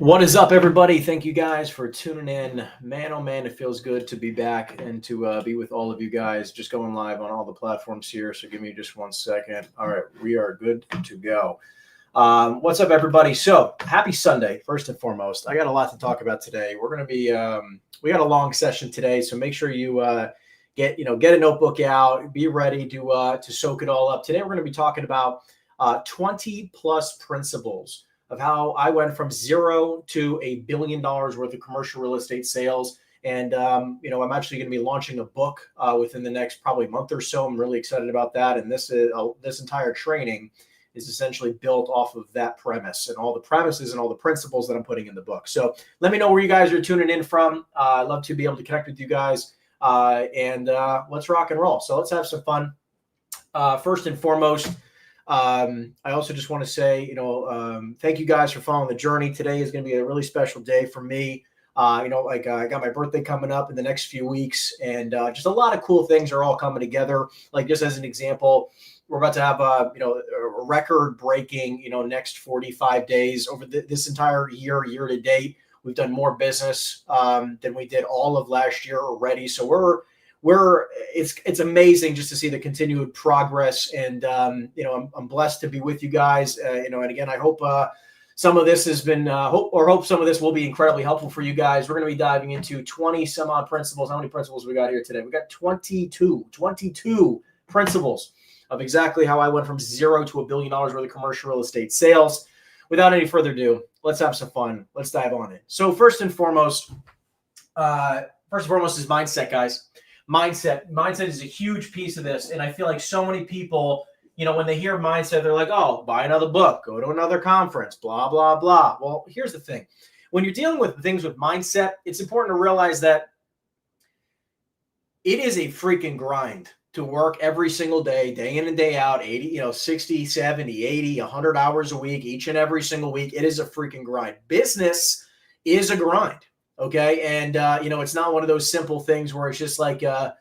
What is up, everybody? Thank you guys for tuning in. Man, oh man, it feels good to be back and to be with all of you guys. Just going live on all the platforms here, so give me just 1 second. All right, we are good to go. What's up, everybody? So happy Sunday, first and foremost. I got a lot to talk about today. We're going to be we got a long session today, so make sure you get a notebook out, be ready to soak it all up. Today we're going to be talking about 20 plus principles of how I went from zero to $1 billion worth of commercial real estate sales. And, I'm actually going to be launching a book within the next probably month or so. I'm really excited about that. And this entire training is essentially built off of that premise and all the premises and all the principles that I'm putting in the book. So let me know where you guys are tuning in from. I'd love to be able to connect with you guys and let's rock and roll. So let's have some fun. First and foremost, I also just want to say, thank you guys for following the journey. Today is going to be a really special day for me. I got my birthday coming up in the next few weeks, and just a lot of cool things are all coming together. Like just as an example, we're about to have a record-breaking, next 45 days over this entire year to date. We've done more business than we did all of last year already. So it's amazing just to see the continued progress, and I'm blessed to be with you guys. And again, I hope some of this has been hope some of this will be incredibly helpful for you guys. We're going to be diving into 20 some odd principles. How many principles we got here today? We got 22 principles of exactly how I went from zero to $1 billion worth of commercial real estate sales. Without any further ado, let's have some fun. Let's dive on it. So first and foremost is mindset, guys. Mindset is a huge piece of this. And I feel like so many people, when they hear mindset, they're like, oh, buy another book, go to another conference, blah, blah, blah. Well, here's the thing. When you're dealing with things with mindset, it's important to realize that it is a freaking grind to work every single day, day in and day out, 60, 70, 80, 100 hours a week, each and every single week. It is a freaking grind. Business is a grind. Okay. And, it's not one of those simple things where it's just like, you're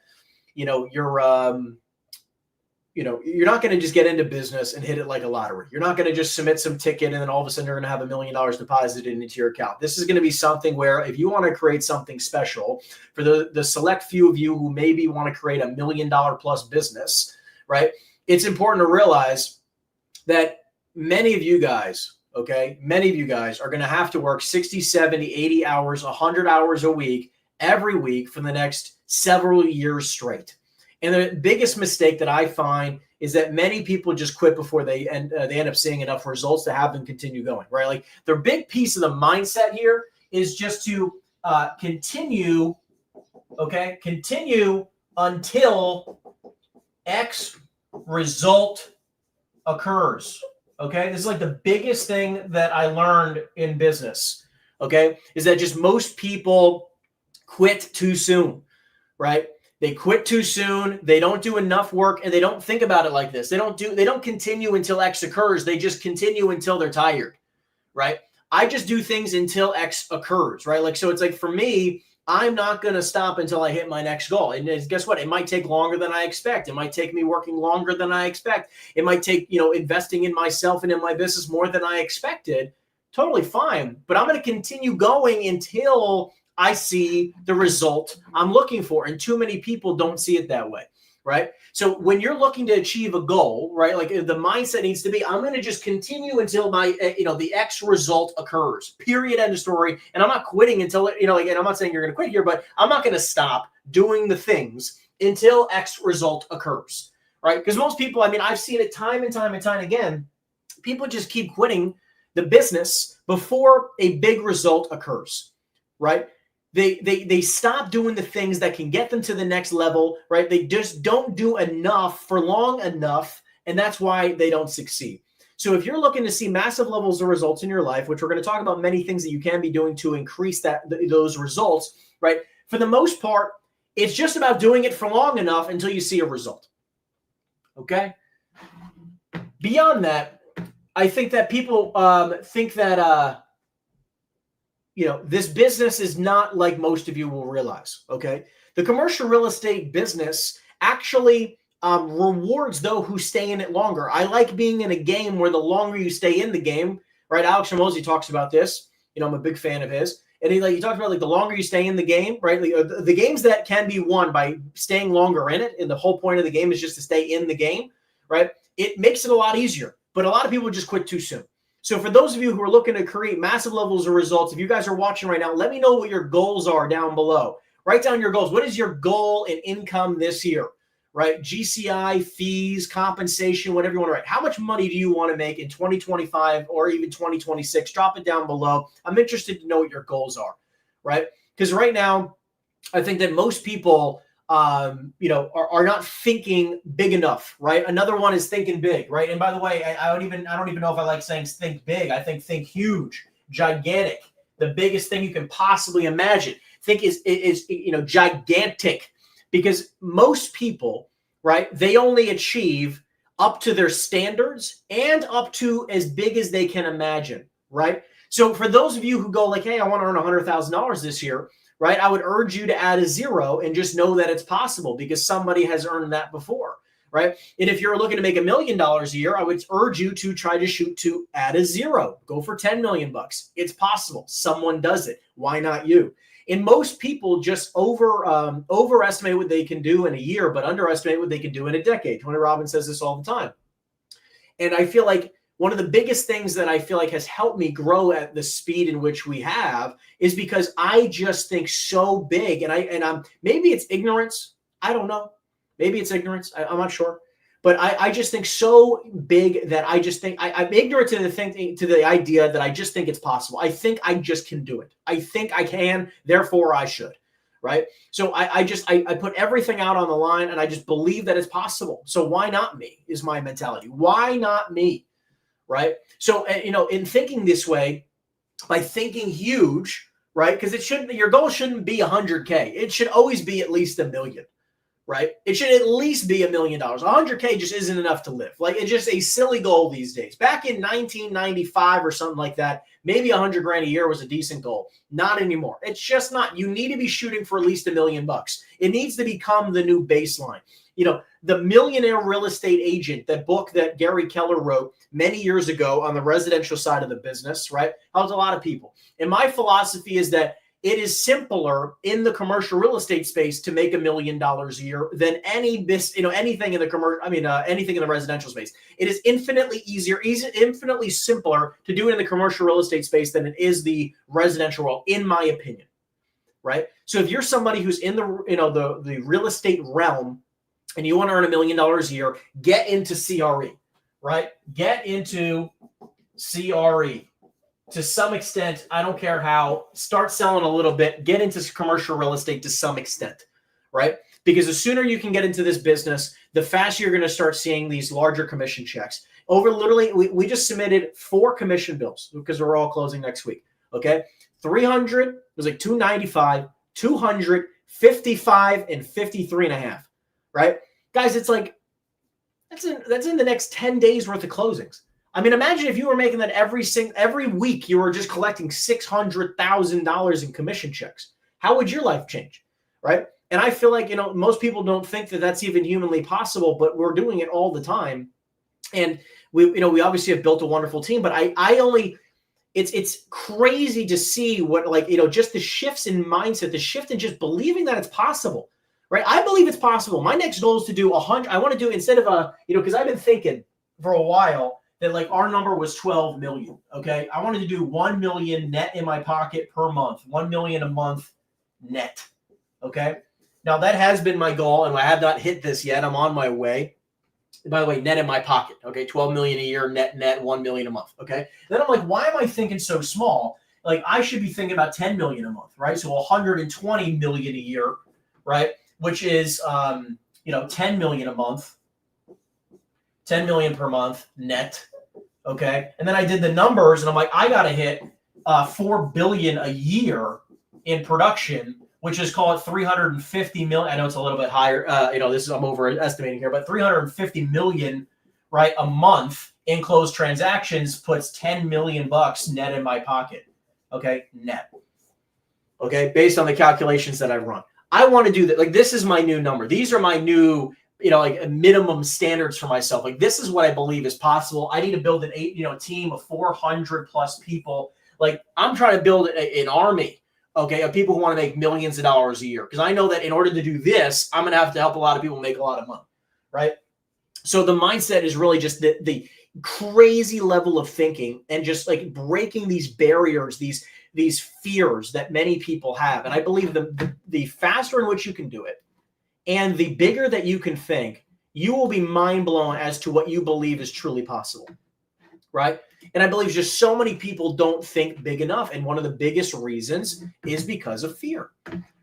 not going to just get into business and hit it like a lottery. You're not going to just submit some ticket and then all of a sudden you're going to have $1 million deposited into your account. This is going to be something where if you want to create something special for the select few of you who maybe want to create $1 million plus business, right? It's important to realize that many of you guys are going to have to work 60, 70, 80 hours, 100 hours a week, every week for the next several years straight. And the biggest mistake that I find is that many people just quit before they end up seeing enough results to have them continue going, right? Like their big piece of the mindset here is just to continue until X result occurs. Okay, this is like the biggest thing that I learned in business, okay, is that just most people quit too soon, right? They quit too soon. They don't do enough work, and they don't think about it like this. They don't continue until X occurs. They just continue until they're tired, right? I just do things until X occurs, right? Like, so it's like for me, I'm not going to stop until I hit my next goal. And guess what? It might take longer than I expect. It might take me working longer than I expect. It might take, investing in myself and in my business more than I expected. Totally fine. But I'm going to continue going until I see the result I'm looking for. And too many people don't see it that way, right? So when you're looking to achieve a goal, right, like the mindset needs to be, I'm going to just continue until my, the X result occurs, period, end of story. And I'm not quitting until, and I'm not saying you're going to quit here, but I'm not going to stop doing the things until X result occurs, right? Because most people, I've seen it time and time again. People just keep quitting the business before a big result occurs, right? They stop doing the things that can get them to the next level, right? They just don't do enough for long enough, and that's why they don't succeed. So if you're looking to see massive levels of results in your life, which we're going to talk about many things that you can be doing to increase those results, right? For the most part, it's just about doing it for long enough until you see a result, okay? Beyond that, I think that people think that this business is not like most of you will realize, okay? The commercial real estate business actually rewards those who stay in it longer. I like being in a game where the longer you stay in the game, right? Alex Hormozi talks about this. I'm a big fan of his. And he talked about like the longer you stay in the game, right? Like, the games that can be won by staying longer in it, and the whole point of the game is just to stay in the game, right? It makes it a lot easier. But a lot of people just quit too soon. So for those of you who are looking to create massive levels of results, if you guys are watching right now, let me know what your goals are down below. Write down your goals. What is your goal in income this year, right? GCI, fees, compensation, whatever you want to write. How much money do you want to make in 2025 or even 2026? Drop it down below. I'm interested to know what your goals are, right? Because right now, I think that most people are not thinking big enough, right? Another one is thinking big, right? And by the way, I don't even know if I like saying think big. I think huge, gigantic, the biggest thing you can possibly imagine. Think is gigantic, because most people, right, they only achieve up to their standards and up to as big as they can imagine, right? So for those of you who go like, hey, I want to earn $100,000 this year, right? I would urge you to add a 0 and just know that it's possible because somebody has earned that before, right? And if you're looking to make $1 million a year, I would urge you to try to shoot to add a 0. Go for 10 million bucks. It's possible. Someone does it. Why not you? And most people just overestimate what they can do in a year, but underestimate what they can do in a decade. Tony Robbins says this all the time. And I feel like one of the biggest things that I feel like has helped me grow at the speed in which we have is because I just think so big. And I'm maybe it's ignorance. I don't know. Maybe it's ignorance. I'm not sure. But I just think so big that I just think I'm ignorant to the idea that I just think it's possible. I think I just can do it. I think I can, therefore I should, right? So I put everything out on the line and I just believe that it's possible. So why not me is my mentality. Why not me, right? So, in thinking this way, by thinking huge, right? Because your goal shouldn't be 100K. It should always be at least $1 million. Right? It should at least be $1 million. 100K just isn't enough to live. Like, it's just a silly goal these days. Back in 1995 or something like that, maybe 100 grand a year was a decent goal. Not anymore. It's just not. You need to be shooting for at least $1 million bucks. It needs to become the new baseline. The Millionaire Real Estate Agent, that book that Gary Keller wrote many years ago on the residential side of the business, right? Helps a lot of people. And my philosophy is that it is simpler in the commercial real estate space to make $1 million a year than anything in the commercial. Anything in the residential space. It is infinitely infinitely simpler to do it in the commercial real estate space than it is the residential world, in my opinion. Right. So if you're somebody who's in the real estate realm and you want to earn $1 million a year, get into CRE. Right. Get into CRE. To some extent, I don't care how, start selling a little bit, get into commercial real estate to some extent, right? Because the sooner you can get into this business, the faster you're going to start seeing these larger commission checks. We just submitted 4 commission bills because we're all closing next week, okay? 300, it was like 295, 200, 55, and 53.5, right? Guys, it's like, that's in the next 10 days worth of closings. I mean, imagine if you were making that every week, you were just collecting $600,000 in commission checks. How would your life change, right? And I feel like, most people don't think that that's even humanly possible, but we're doing it all the time. And we obviously have built a wonderful team, but it's crazy to see what, just the shifts in mindset, the shift in just believing that it's possible, right? I believe it's possible. My next goal is to do 100. I want to do, instead of because I've been thinking for a while that our number was 12 million. Okay. I wanted to do 1 million net in my pocket per month, 1 million a month net. Okay. Now that has been my goal and I have not hit this yet. I'm on my way. By the way, net in my pocket. Okay. 12 million a year, net, 1 million a month. Okay. Then I'm like, why am I thinking so small? Like, I should be thinking about 10 million a month, right? So 120 million a year, right? Which is, 10 million a month, 10 million per month net. Okay. And then I did the numbers and I'm like, I got to hit 4 billion a year in production, which is, call it 350 million. I know it's a little bit higher. I'm overestimating here, but 350 million, right, a month in closed transactions puts 10 million bucks net in my pocket. Okay. Net. Okay. Based on the calculations that I've run, I want to do that. Like, this is my new number. These are my new, minimum standards for myself. Like, this is what I believe is possible. I need to build a team of 400 plus people. Like I'm trying to build an army, okay, of people who want to make millions of dollars a year. Because I know that in order to do this, I'm going to have to help a lot of people make a lot of money, right? So the mindset is really just the crazy level of thinking and just like breaking these barriers, these fears that many people have. And I believe the faster in which you can do it and the bigger that you can think, you will be mind blown as to what you believe is truly possible, right? And I believe just so many people don't think big enough. And one of the biggest reasons is because of fear,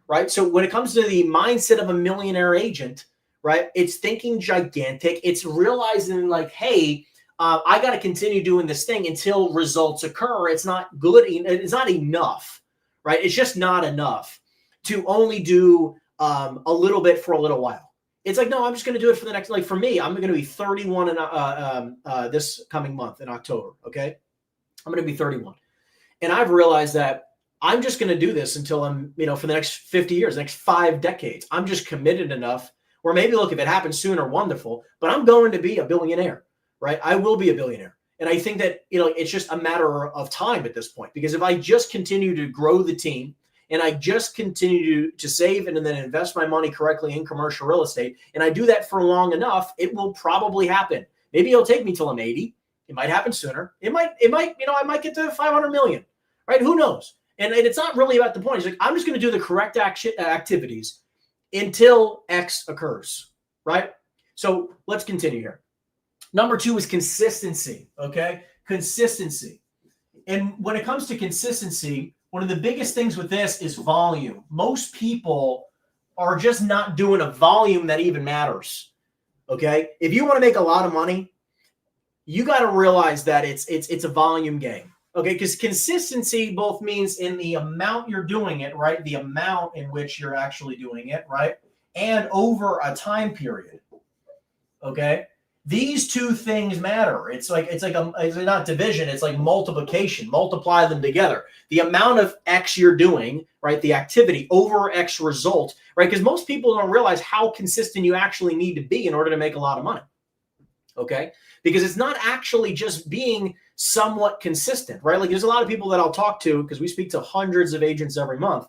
right? So when it comes to the mindset of a millionaire agent, right, it's thinking gigantic. It's realizing like, hey, I got to continue doing this thing until results occur. It's not good. It's not enough, right? It's just not enough to only do a little bit for a little while. It's like, no, I'm just going to do it for the next, like for me, I'm going to be 31 in this coming month in October. Okay. I'm going to be 31. And I've realized that I'm just going to do this until I'm, for the next 50 years, next 5 decades. I'm just committed enough, or maybe look, if it happens sooner, wonderful, but I'm going to be a billionaire, right? I will be a billionaire. And I think that, it's just a matter of time at this point, because if I just continue to grow the team, and I just continue to save and then invest my money correctly in commercial real estate, and I do that for long enough, it will probably happen. Maybe it'll take me till I'm 80. It might happen sooner. It might, I might get to 500 million, right? Who knows? And it's not really about the point. It's like, I'm just going to do the correct activities until X occurs, right? So let's continue here. Number 2 is consistency, okay? Consistency. And when it comes to consistency, one of the biggest things with this is volume. Most people are just not doing a volume that even matters. Okay. If you want to make a lot of money, you got to realize that it's a volume game. Okay. Because consistency both means in the amount you're doing it, right? The amount in which you're actually doing it, right? And over a time period. Okay. These two things matter. It's not division. It's like multiplication. Multiply them together. The amount of X you're doing, right? The activity over X result, right? Because most people don't realize how consistent you actually need to be in order to make a lot of money. Okay. Because it's not actually just being somewhat consistent, right? Like there's a lot of people that I'll talk to, because we speak to hundreds of agents every month.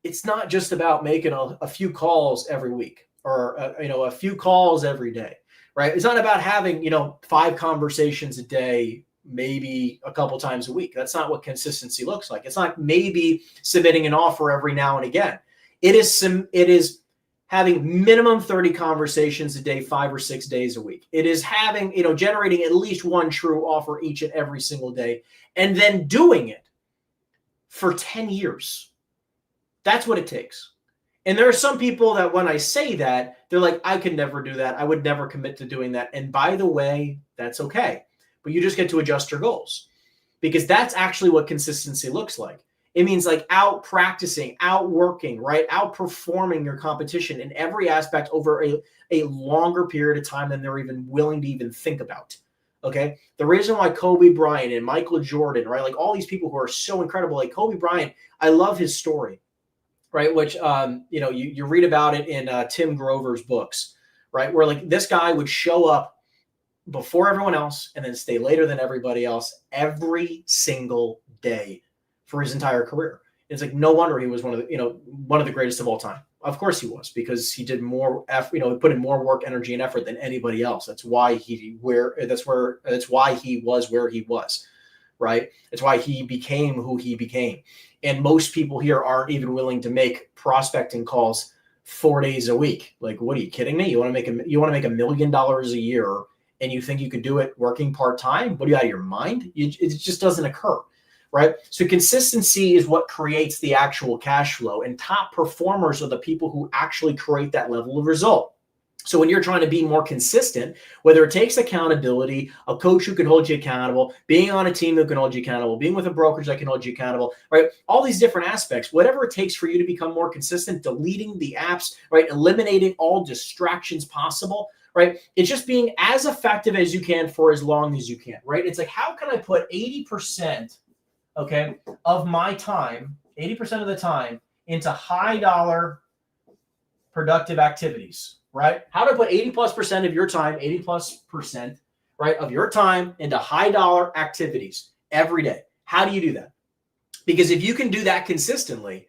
It's not just about making a few calls every week. Or a few calls every day, right? It's not about having 5 conversations a day, maybe a couple times a week. That's not what consistency looks like. It's not maybe submitting an offer every now and again. It is having minimum 30 conversations a day, 5 or 6 days a week. It is having generating at least 1 true offer each and every single day, and then doing it for 10 years. That's what it takes. And there are some people that when I say that, they're like, I could never do that. I would never commit to doing that. And by the way, that's okay. But you just get to adjust your goals, because that's actually what consistency looks like. It means like out practicing, out working, right? Outperforming your competition in every aspect over a longer period of time than they're even willing to even think about. Okay. The reason why Kobe Bryant and Michael Jordan, right? Like all these people who are so incredible, like Kobe Bryant, I love his story. Right, which you read about it in Tim Grover's books, right? Where like this guy would show up before everyone else and then stay later than everybody else every single day for his entire career. It's like no wonder he was one of the greatest of all time. Of course he was, because he did more he put in more work, energy, and effort than anybody else. That's why he was where he was. Right? It's why he became who he became. And most people here aren't even willing to make prospecting calls 4 days a week. Like, what are you kidding me? You want to make $1 million a year, and you think you could do it working part-time? What are you, out of your mind? It just doesn't occur, right? So consistency is what creates the actual cash flow, and top performers are the people who actually create that level of result. So when you're trying to be more consistent, whether it takes accountability, a coach who can hold you accountable, being on a team who can hold you accountable, being with a brokerage that can hold you accountable, right? All these different aspects, whatever it takes for you to become more consistent, deleting the apps, right? Eliminating all distractions possible, right? It's just being as effective as you can for as long as you can, right? It's like, how can I put 80%, okay, of my time, 80% of the time into high dollar productive activities? Right? How to put 80+% of your time, 80+%, right, of your time into high dollar activities every day. How do you do that? Because if you can do that consistently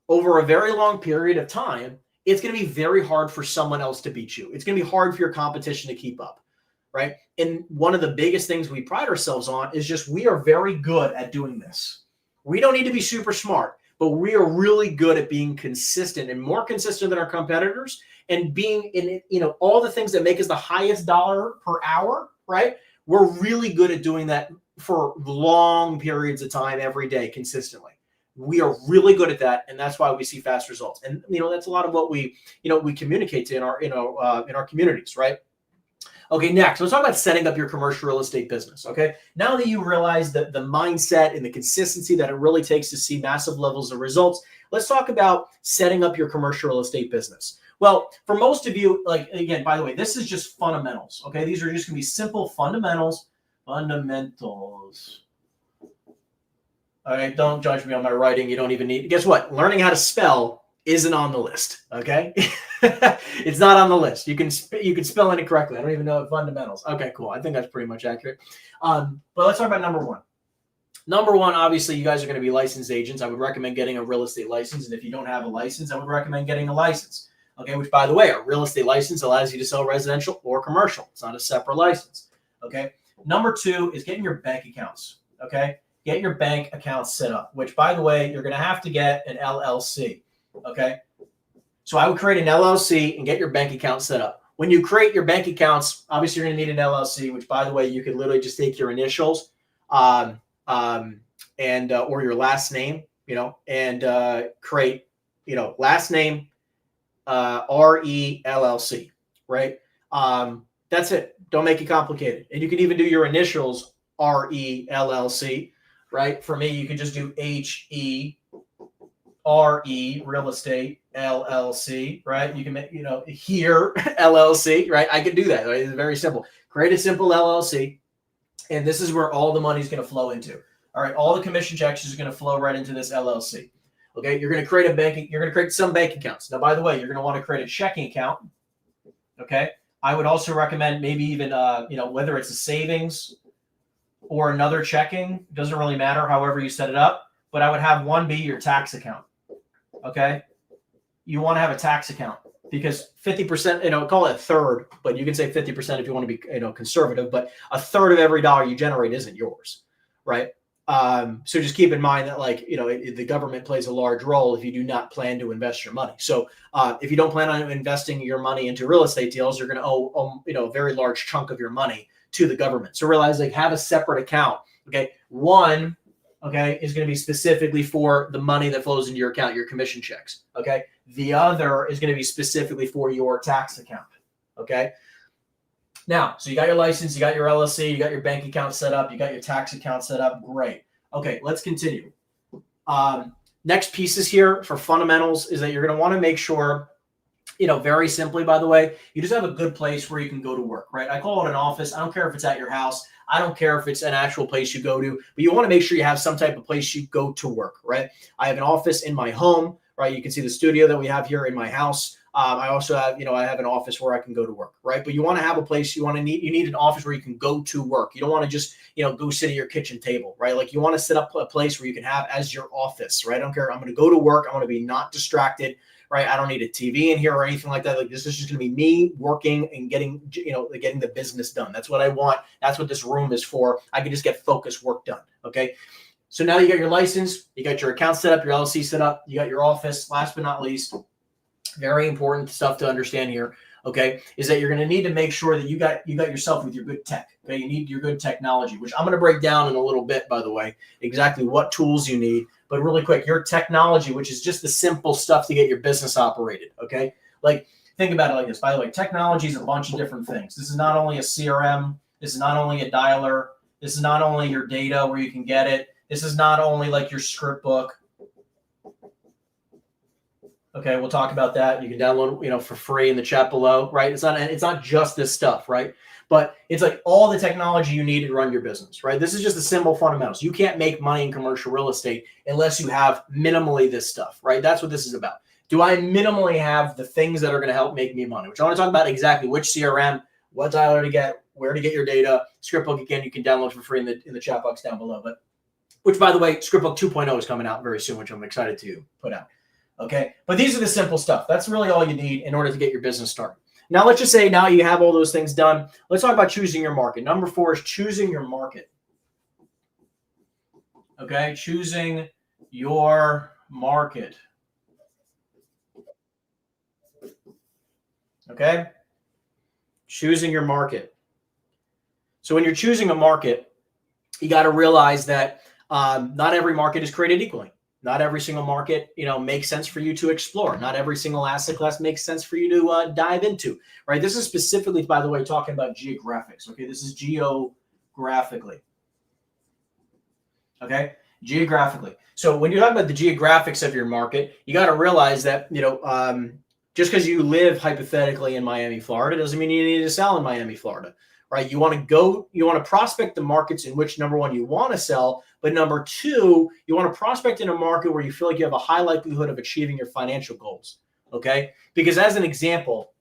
over a very long period of time, it's going to be very hard for someone else to beat you. It's going to be hard for your competition to keep up, right? And one of the biggest things we pride ourselves on is just we are very good at doing this. We don't need to be super smart, but we are really good at being consistent and more consistent than our competitors and being in, all the things that make us the highest dollar per hour, right? We're really good at doing that for long periods of time, every day, consistently. We are really good at that, and that's why we see fast results. And that's a lot of what we communicate to in our communities, right? Okay, next, let's talk about setting up your commercial real estate business. Okay, now that you realize that the mindset and the consistency that it really takes to see massive levels of results, let's talk about setting up your commercial real estate business. Well, for most of you, again, by the way, this is just fundamentals. Okay, these are just going to be simple fundamentals. All right, don't judge me on my writing. You don't even need. Guess what? Learning how to spell isn't on the list. Okay, it's not on the list. You can spell it correctly. I don't even know fundamentals. Okay, cool. I think that's pretty much accurate. But let's talk about number one. Number one, obviously, you guys are going to be licensed agents. I would recommend getting a real estate license, and if you don't have a license, I would recommend getting a license. Okay, which, by the way, a real estate license allows you to sell residential or commercial. It's not a separate license. Okay. Number two is getting your bank accounts. Okay. Get your bank accounts set up, which, by the way, you're going to have to get an LLC, okay? So I would create an LLC and get your bank account set up. When you create your bank accounts, obviously you're going to need an LLC, which, by the way, you could literally just take your initials or your last name, and create, last name, RELLC, right? That's it. Don't make it complicated. And you can even do your initials, RELLC. Right? For me, you could just do HERE, real estate, LLC, right? You can make, here, LLC, right? I could do that. Right? It's very simple. Create a simple LLC, and this is where all the money is going to flow into. All right, all the commission checks is going to flow right into this LLC. Okay, you're going to create you're going to create some bank accounts. Now, by the way, you're going to want to create a checking account. Okay, I would also recommend maybe even, whether it's a savings or another checking, doesn't really matter, however you set it up, but I would have one be your tax account. Okay, you want to have a tax account because 50%, call it a third, but you can say 50% if you want to be, conservative, but a third of every dollar you generate isn't yours, right? So just keep in mind that, the government plays a large role if you do not plan to invest your money. So if you don't plan on investing your money into real estate deals, you're going to owe, a very large chunk of your money to the government. So realize, have a separate account. Okay. One, is going to be specifically for the money that flows into your account, your commission checks. Okay. The other is going to be specifically for your tax account. Okay. Now, so you got your license, you got your LLC, you got your bank account set up, you got your tax account set up. Great. Okay. Let's continue. Next pieces here for fundamentals is that you're going to want to make sure, very simply, by the way, you just have a good place where you can go to work, right? I call it an office. I don't care if it's at your house. I don't care if it's an actual place you go to, but you want to make sure you have some type of place you go to work, right? I have an office in my home, right? You can see the studio that we have here in my house. I also have, I have an office where I can go to work, right? But you want to have a place you need an office where you can go to work. You don't want to just, go sit at your kitchen table, right? You want to set up a place where you can have as your office, right? I don't care. I'm going to go to work. I want to be not distracted, right? I don't need a TV in here or anything like that. This is just going to be me working and getting the business done. That's what I want. That's what this room is for. I can just get focused work done. Okay. So now you got your license, you got your account set up, your LLC set up, you got your office. Last but not least, very important stuff to understand here, okay, is that you're going to need to make sure that you got yourself with your good tech. Okay, you need your good technology, which I'm going to break down in a little bit, by the way, exactly what tools you need. But really quick, your technology, which is just the simple stuff to get your business operated. Okay, think about it like this. By the way, technology is a bunch of different things. This is not only a CRM. This is not only a dialer. This is not only your data where you can get it. This is not only your script book. Okay, we'll talk about that. You can download, for free in the chat below, right? It's not just this stuff, right? But it's all the technology you need to run your business, right? This is just the simple fundamentals. You can't make money in commercial real estate unless you have minimally this stuff, right? That's what this is about. Do I minimally have the things that are going to help make me money? Which I want to talk about exactly which CRM, what dialer to get, where to get your data. Script book, again, you can download for free in the chat box down below. But which, by the way, Scriptbook 2.0 is coming out very soon, which I'm excited to put out. Okay. But these are the simple stuff. That's really all you need in order to get your business started. Now, let's just say now you have all those things done. Let's talk about choosing your market. Number 4 is choosing your market. Okay. Choosing your market. Okay. Choosing your market. So when you're choosing a market, you got to realize that not every market is created equally. Not every single market, makes sense for you to explore. Not every single asset class makes sense for you to dive into, right? This is specifically, by the way, talking about geographics. Okay, this is geographically. Okay, geographically. So when you're talking about the geographics of your market, you got to realize that, just because you live hypothetically in Miami, Florida, doesn't mean you need to sell in Miami, Florida, right? You want to prospect the markets in which, number 1, you want to sell, but number 2, you want to prospect in a market where you feel like you have a high likelihood of achieving your financial goals, okay? Because as an example,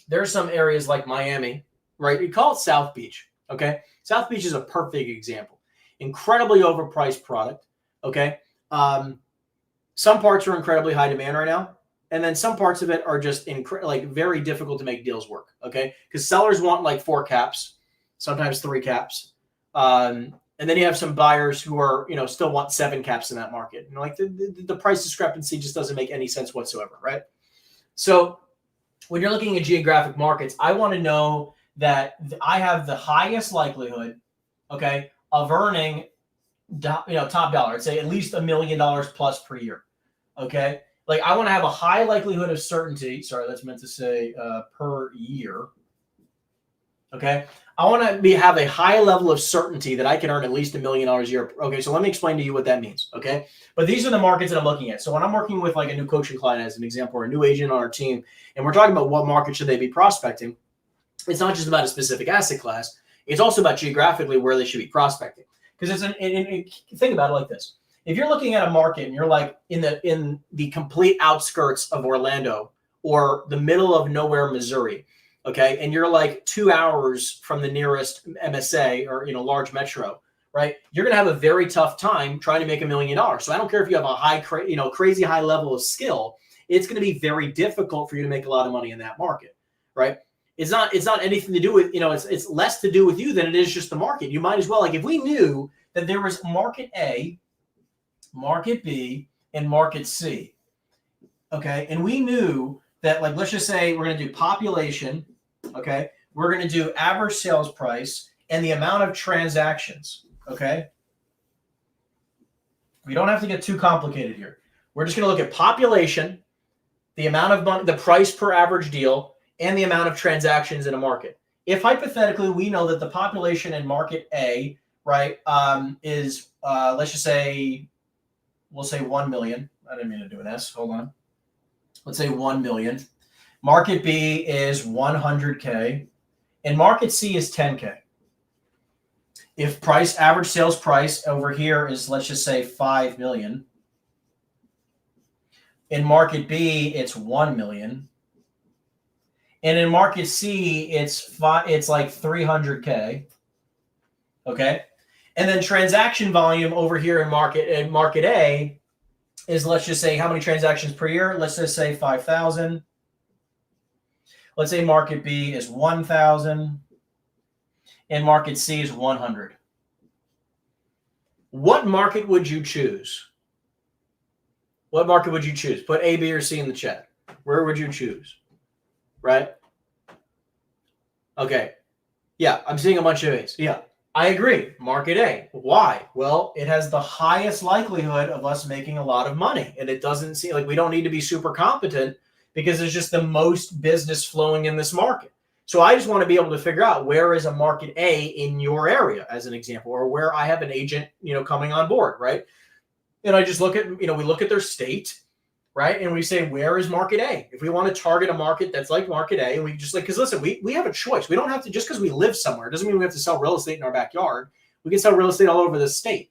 there are some areas like Miami, right? We call it South Beach, okay? South Beach is a perfect example. Incredibly overpriced product, okay? Some parts are incredibly high demand right now. And then some parts of it are just very difficult to make deals work, okay? Because sellers want like 4 caps, sometimes 3 caps. And then you have some buyers who are, still want 7 caps in that market. The price discrepancy just doesn't make any sense whatsoever, right? So when you're looking at geographic markets, I want to know that I have the highest likelihood, okay, of earning, top dollar. I'd say at least $1 million plus per year, okay? Like I want to have a high likelihood of certainty. Sorry, that's meant to say per year. Okay. I want to have a high level of certainty that I can earn at least $1 million a year. Okay. So let me explain to you what that means. Okay. But these are the markets that I'm looking at. So when I'm working with like a new coaching client, as an example, or a new agent on our team, and we're talking about what market should they be prospecting, it's not just about a specific asset class. It's also about geographically where they should be prospecting. Because think about it like this. If you're looking at a market and you're like in the complete outskirts of Orlando or the middle of nowhere, Missouri, okay, and you're like 2 hours from the nearest MSA or large metro, right? You're gonna have a very tough time trying to make $1 million. So I don't care if you have a crazy high level of skill. It's gonna be very difficult for you to make a lot of money in that market, right? It's not anything to do with it's less to do with you than it is just the market. You might as well, like if we knew that there was market A, market B, and market C. Okay. And we knew that, like, let's just say we're going to do population. Okay. We're going to do average sales price and the amount of transactions. Okay. We don't have to get too complicated here. We're just going to look at population, the amount of money, the price per average deal, and the amount of transactions in a market. If hypothetically we know that the population in market A, right, is, let's just say, we'll say 1 million. I didn't mean to do an S. Hold on. Let's say 1 million. Market B is 100K. And market C is 10K. If average sales price over here is, let's just say 5 million. In market B, it's 1 million. And in market C, it's like 300K. Okay. And then transaction volume over here in market A is, let's just say, how many transactions per year? Let's just say 5,000. Let's say market B is 1,000 and market C is 100. What market would you choose? What market would you choose? Put A, B, or C in the chat. Where would you choose? Right? Okay. Yeah, I'm seeing a bunch of A's. Yeah. I agree. Market A. Why? Well, it has the highest likelihood of us making a lot of money. And it doesn't seem like we don't need to be super competent because there's just the most business flowing in this market. So I just want to be able to figure out where is a market A in your area, as an example, or where I have an agent, coming on board, right? And I just look at, we look at their state, right? And we say, where is market A? If we want to target a market that's like market A, and we just because listen, we have a choice. We don't have to, just because we live somewhere, doesn't mean we have to sell real estate in our backyard. We can sell real estate all over the state.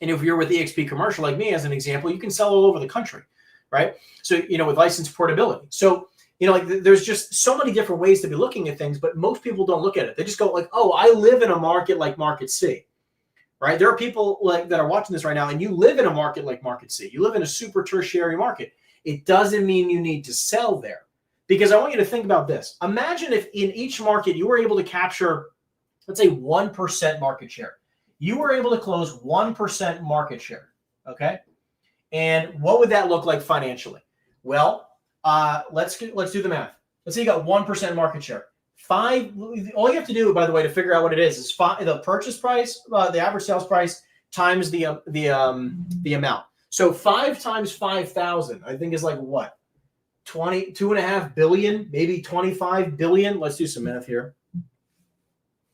And if you're with EXP Commercial, like me, as an example, you can sell all over the country, right? So, with license portability. So, there's just so many different ways to be looking at things, but most people don't look at it. They just go like, oh, I live in a market like market C, right? There are people that are watching this right now, and you live in a market like Market C. You live in a super tertiary market. It doesn't mean you need to sell there, because I want you to think about this. Imagine if in each market you were able to capture, let's say, 1% market share. You were able to close 1% market share, okay? And what would that look like financially? Well, let's do the math. Let's say you got 1% market share. All you have to do, by the way, to figure out what it is the purchase price, the average sales price times the amount. So 5 times 5,000, I think, is like what? 2.5 billion, maybe 25 billion. Let's do some math here.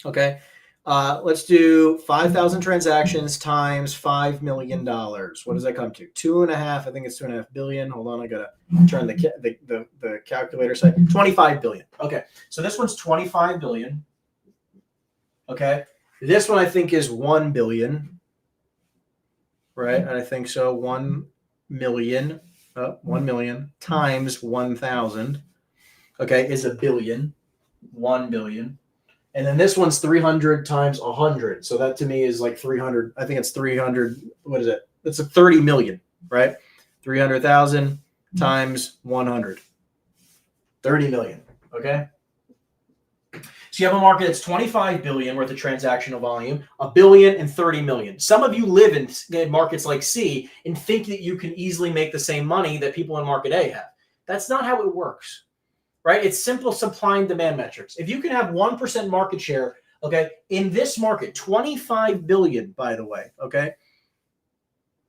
Okay. Let's do 5,000 transactions times $5 million. What does that come to? 2.5. I think it's 2.5 billion. Hold on, I gotta turn the calculator side. 25 billion. Okay, so this one's 25 billion. Okay, this one I think is 1 billion. Right, and I think so. 1 million. 1 million times 1,000. Okay, is a billion. 1 billion. And then this one's 300 times 100. So that to me is like 300. I think it's 300. What is it? It's a 30 million, right? 300,000 times 100. 30 million. Okay. So you have a market that's 25 billion worth of transactional volume, a billion and 30 million. Some of you live in markets like C and think that you can easily make the same money that people in market A have. That's not how it works. Right? It's simple supply and demand metrics. If you can have 1% market share, okay, in this market, 25 billion, by the way, okay?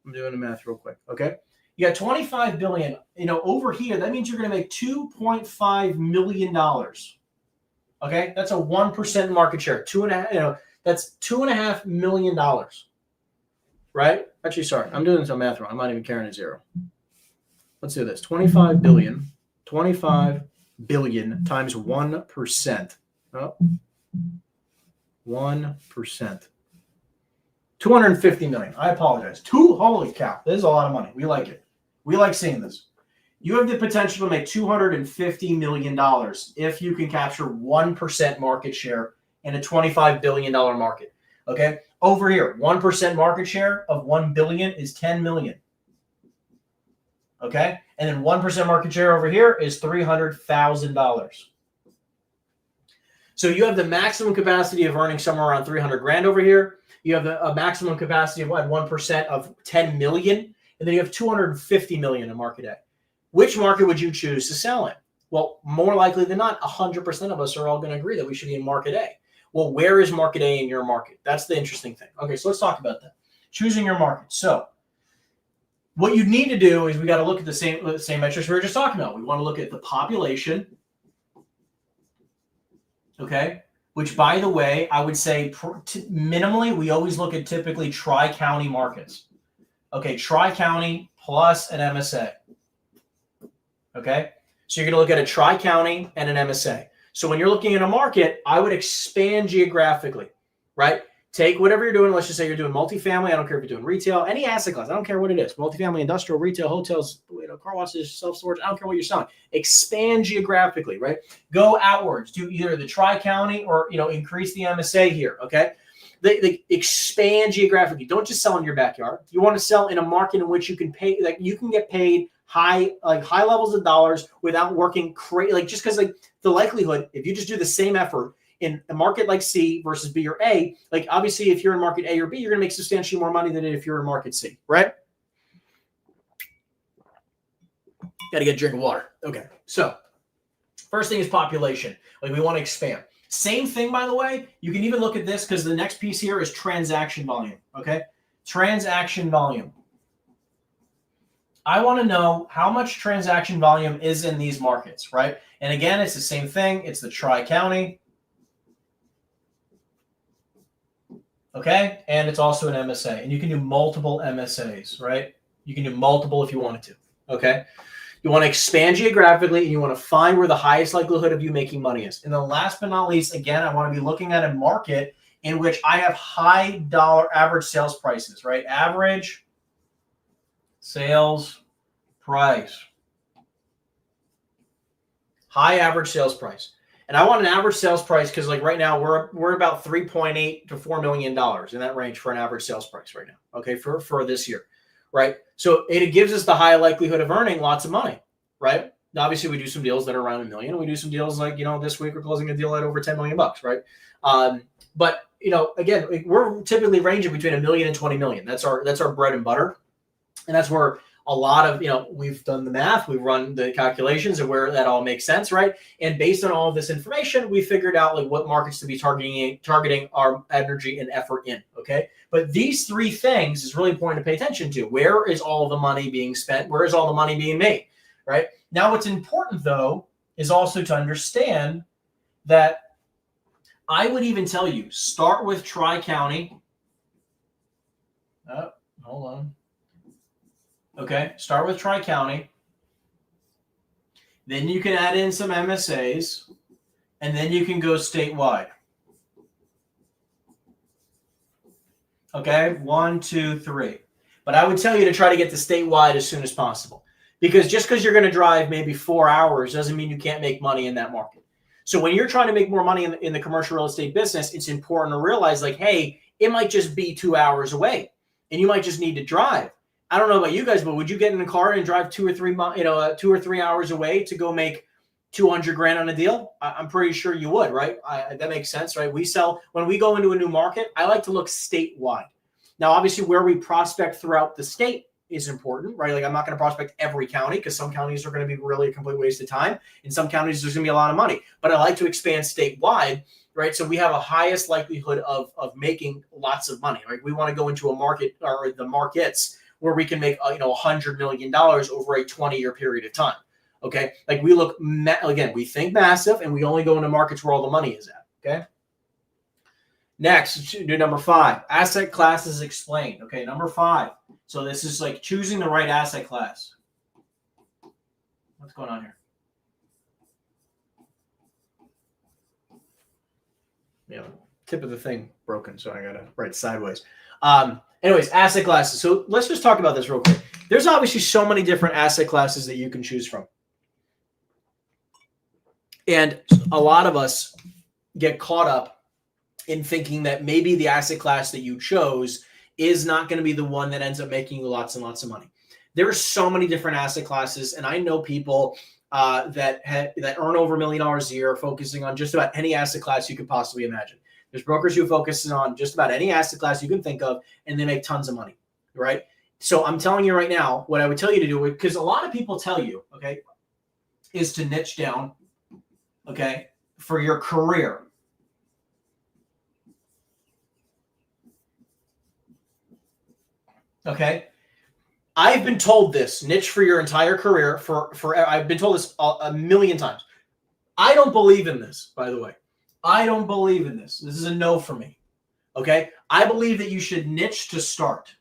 I'm doing the math real quick, okay? You got 25 billion, over here, that means you're going to make $2.5 million. Okay? That's a 1% market share. That's $2.5 million. Right? Actually, sorry, I'm doing some math wrong. I'm not even carrying a zero. Let's do this. 25 billion, 25 billion times 1%. Oh, 1%. 250 million. I apologize. Holy cow. This is a lot of money. We like it. We like seeing this. You have the potential to make $250 million if you can capture 1% market share in a $25 billion market. Okay? Over here, 1% market share of 1 billion is 10 million. Okay? And then 1% market share over here is $300,000. So you have the maximum capacity of earning somewhere around 300 grand over here. You have a maximum capacity of 1% of 10 million. And then you have 250 million in market A. Which market would you choose to sell in? Well, more likely than not, 100% of us are all going to agree that we should be in market A. Well, where is market A in your market? That's the interesting thing. Okay, so let's talk about that. Choosing your market. So what you need to do is we got to look at the same metrics we were just talking about. We want to look at the population, okay, which, by the way, I would say minimally, we always look at typically tri-county markets. Okay, tri-county plus an MSA. Okay, so you're going to look at a tri-county and an MSA. So when you're looking at a market, I would expand geographically, right? Take whatever you're doing. Let's just say you're doing multifamily. I don't care if you're doing retail, any asset class. I don't care what it is. Multifamily, industrial, retail, hotels, car washes, self-storage. I don't care what you're selling. Expand geographically, right? Go outwards. Do either the tri-county or, increase the MSA here, okay? They expand geographically. Don't just sell in your backyard. You want to sell in a market in which you can pay, like you can get paid high levels of dollars without working crazy. Just because the likelihood, if you just do the same effort in a market like C versus B or A, obviously if you're in market A or B, you're going to make substantially more money than if you're in market C, right? Got to get a drink of water. Okay, so first thing is population. We want to expand. Same thing, by the way. You can even look at this because the next piece here is transaction volume. Okay, transaction volume. I want to know how much transaction volume is in these markets, right? And again, it's the same thing. It's the tri-county. Okay, and it's also an MSA. And you can do multiple MSAs, right? You can do multiple if you wanted to, okay? You want to expand geographically, and you want to find where the highest likelihood of you making money is. And then last but not least, again, I want to be looking at a market in which I have high dollar average sales prices, right? Average sales price. High average sales price. And I want an average sales price because like right now we're about $3.8 to $4 million in that range for an average sales price right now. Okay, for this year, right? So it gives us the high likelihood of earning lots of money, right? Now, obviously, we do some deals that are around $1 million. And we do some deals like this week we're closing a deal at over $10 million, right? But again, we're typically ranging between $1 million and $20 million. That's our bread and butter, and that's where a lot of we've done the math, we've run the calculations of where that all makes sense, right? And based on all of this information, we figured out like what markets to be targeting our energy and effort in. Okay, but these three things is really important to pay attention to. Where is all the money being spent? Where is all the money being made? Right now, what's important though is also to understand that I would even tell you start with Tri-County. Oh, hold on. Okay, start with Tri-County. Then you can add in some MSAs, and then you can go statewide. Okay, 1, 2, 3. But I would tell you to try to get to statewide as soon as possible. Because just because you're going to drive maybe 4 hours doesn't mean you can't make money in that market. So when you're trying to make more money in the commercial real estate business, it's important to realize like, hey, it might just be 2 hours away, and you might just need to drive. I don't know about you guys, but would you get in a car and drive 2 or 3 hours away to go make $200,000 on a deal? I'm pretty sure you would, right? That makes sense, right? When we go into a new market, I like to look statewide. Now, obviously, where we prospect throughout the state is important, right? Like I'm not going to prospect every county because some counties are going to be really a complete waste of time. In some counties, there's going to be a lot of money, but I like to expand statewide, right? So we have a highest likelihood of making lots of money, right? We want to go into a market or the markets where we can make $100 million over a 20-year period of time. Okay, like we look again, we think massive, and we only go into markets where all the money is at. Okay. Next, do number 5, asset classes explained. Okay, number 5. So this is like choosing the right asset class. What's going on here? Tip of the thing broken, so I gotta write sideways. Anyways, asset classes. So let's just talk about this real quick. There's obviously so many different asset classes that you can choose from. And a lot of us get caught up in thinking that maybe the asset class that you chose is not going to be the one that ends up making you lots and lots of money. There are so many different asset classes, and I know people that earn over $1 million a year focusing on just about any asset class you could possibly imagine. There's brokers who focus on just about any asset class you can think of, and they make tons of money, right? So I'm telling you right now, what I would tell you to do, because a lot of people tell you, okay, is to niche down, okay, for your career. Okay. I've been told this, niche for your entire career I've been told this a million times. I don't believe in this, by the way. I don't believe in this. This is a no for me. Okay. I believe that you should niche to start.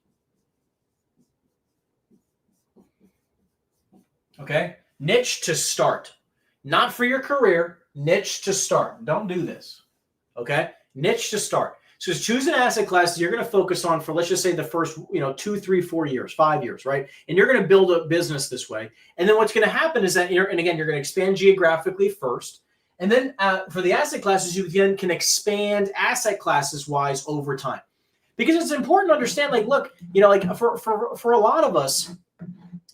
Okay. Niche to start, not for your career, niche to start. Don't do this. Okay. Niche to start. So choose an asset class you're going to focus on for, let's just say the first, 2, 3, 4 years, 5 years, right? And you're going to build a business this way. And then what's going to happen is that you're going to expand geographically first. And then for the asset classes, you again can expand asset classes wise over time, because it's important to understand, like, look, like for a lot of us,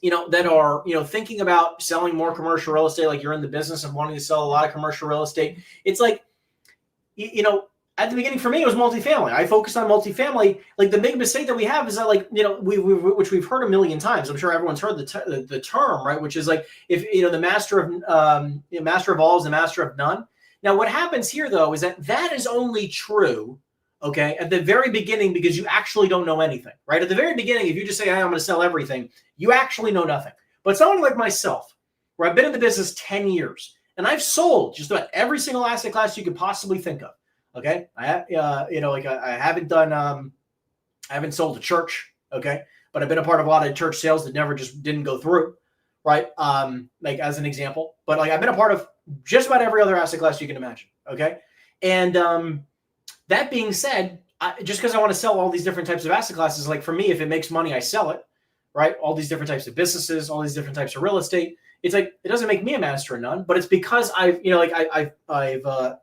that are, thinking about selling more commercial real estate, like you're in the business of wanting to sell a lot of commercial real estate. It's like, at the beginning for me, it was multifamily. I focused on multifamily. Like the big mistake that we have is that, like, which we've heard a million times. I'm sure everyone's heard the term, right? Which is like, if the master of all is the master of none. Now, what happens here though is that is only true, okay, at the very beginning, because you actually don't know anything, right? At the very beginning, if you just say, hey, I'm going to sell everything, you actually know nothing. But someone like myself, where I've been in the business 10 years, and I've sold just about every single asset class you could possibly think of. Okay, I haven't done, I haven't sold a church. Okay, but I've been a part of a lot of church sales that didn't go through, right? Like as an example, but like I've been a part of just about every other asset class you can imagine. Okay, and that being said, just because I want to sell all these different types of asset classes, like for me, if it makes money, I sell it, right? All these different types of businesses, all these different types of real estate. it's like, it doesn't make me a master of none, but it's because I've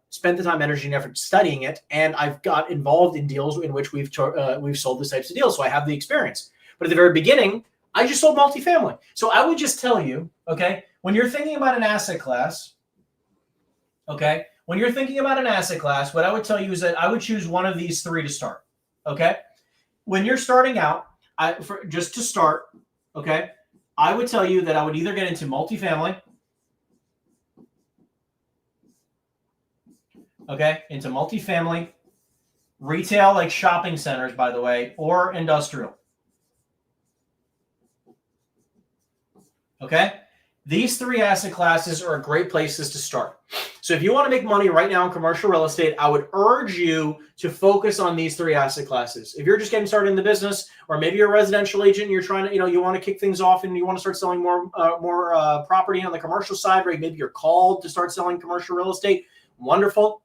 spent the time, energy, and effort studying it, and I've got involved in deals in which we've sold these types of deals, so I have the experience. But at the very beginning, I just sold multifamily. So I would just tell you, okay, when you're thinking about an asset class, okay, when you're thinking about an asset class, what I would tell you is that I would choose one of these three to start, okay? When you're starting out, just to start, okay, I would tell you that I would either get into multifamily, okay, into multifamily, retail, like shopping centers, by the way, or industrial. Okay? These three asset classes are great places to start. So if you want to make money right now in commercial real estate, I would urge you to focus on these three asset classes. If you're just getting started in the business, or maybe you're a residential agent and you're trying to, you want to kick things off and you want to start selling more property on the commercial side, right? Maybe you're called to start selling commercial real estate. Wonderful.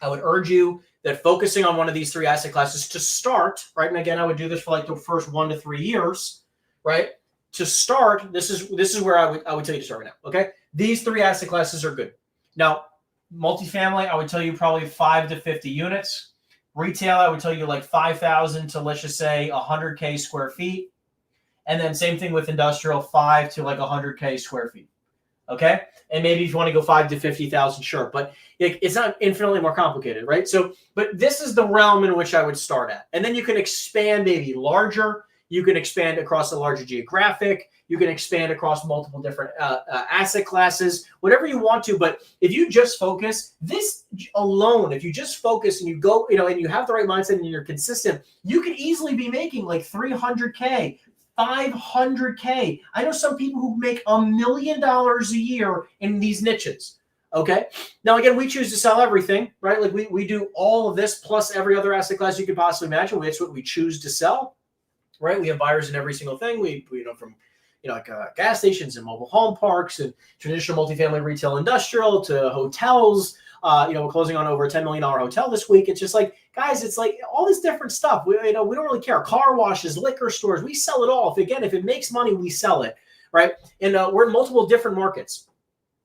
I would urge you that focusing on one of these three asset classes to start, right? And again, I would do this for like the first 1 to 3 years, right? To start, this is where I would tell you to start right now. Okay, these three asset classes are good. Now, multifamily, I would tell you probably 5 to 50 units. Retail, I would tell you like 5,000 to, let's just say, 100K square feet. And then same thing with industrial, 5 to like 100K square feet. Okay, and maybe if you want to go 5 to 50,000, sure, but it's not infinitely more complicated, right? So, but this is the realm in which I would start at, and then you can expand maybe larger. You can expand across a larger geographic. You can expand across multiple different asset classes, whatever you want to. But if you just focus this alone, if you just focus and you go, and you have the right mindset and you're consistent, you could easily be making like 300K, 500K. I know some people who make $1 million a year in these niches. Okay. Now, again, we choose to sell everything, right? Like we do all of this plus every other asset class you could possibly imagine. That's what we choose to sell. Right, we have buyers in every single thing. We from gas stations and mobile home parks and traditional multifamily, retail, industrial to hotels. We're closing on over a $10 million hotel this week. It's just like, guys, it's like all this different stuff. We don't really care. Car washes, liquor stores, we sell it all. If it makes money, we sell it, right? And we're in multiple different markets.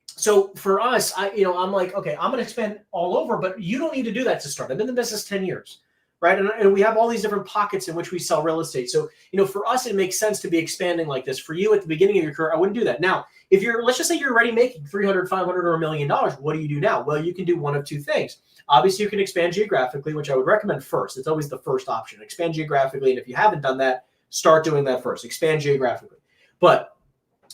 So for us, I'm like, okay, I'm going to expand all over, but you don't need to do that to start. I've been in the business 10 years. Right. And we have all these different pockets in which we sell real estate. So, for us, it makes sense to be expanding like this. For you at the beginning of your career, I wouldn't do that. Now, if let's just say you're already making $300, $500, or $1 million, what do you do now? Well, you can do one of two things. Obviously, you can expand geographically, which I would recommend first. It's always the first option. Expand geographically. And if you haven't done that, start doing that first. Expand geographically. But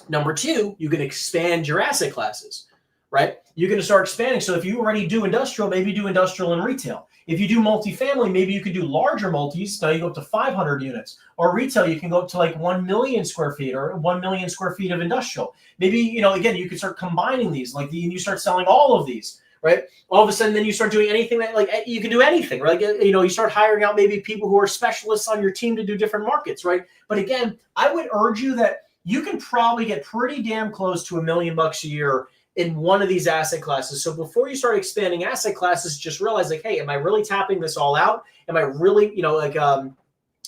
number two, you can expand your asset classes, right? You're going to start expanding. So if you already do industrial, maybe do industrial and retail. If you do multifamily, maybe you could do larger multis. Now you go up to 500 units. Or retail, you can go up to like 1 million square feet or 1 million square feet of industrial. Maybe, again, you could start combining these, and you start selling all of these, right? All of a sudden, then you start doing anything that, you can do anything, right? You start hiring out maybe people who are specialists on your team to do different markets, right? But again, I would urge you that you can probably get pretty damn close to $1 million a year in one of these asset classes. So before you start expanding asset classes, just realize hey, am I really tapping this all out? Am I really,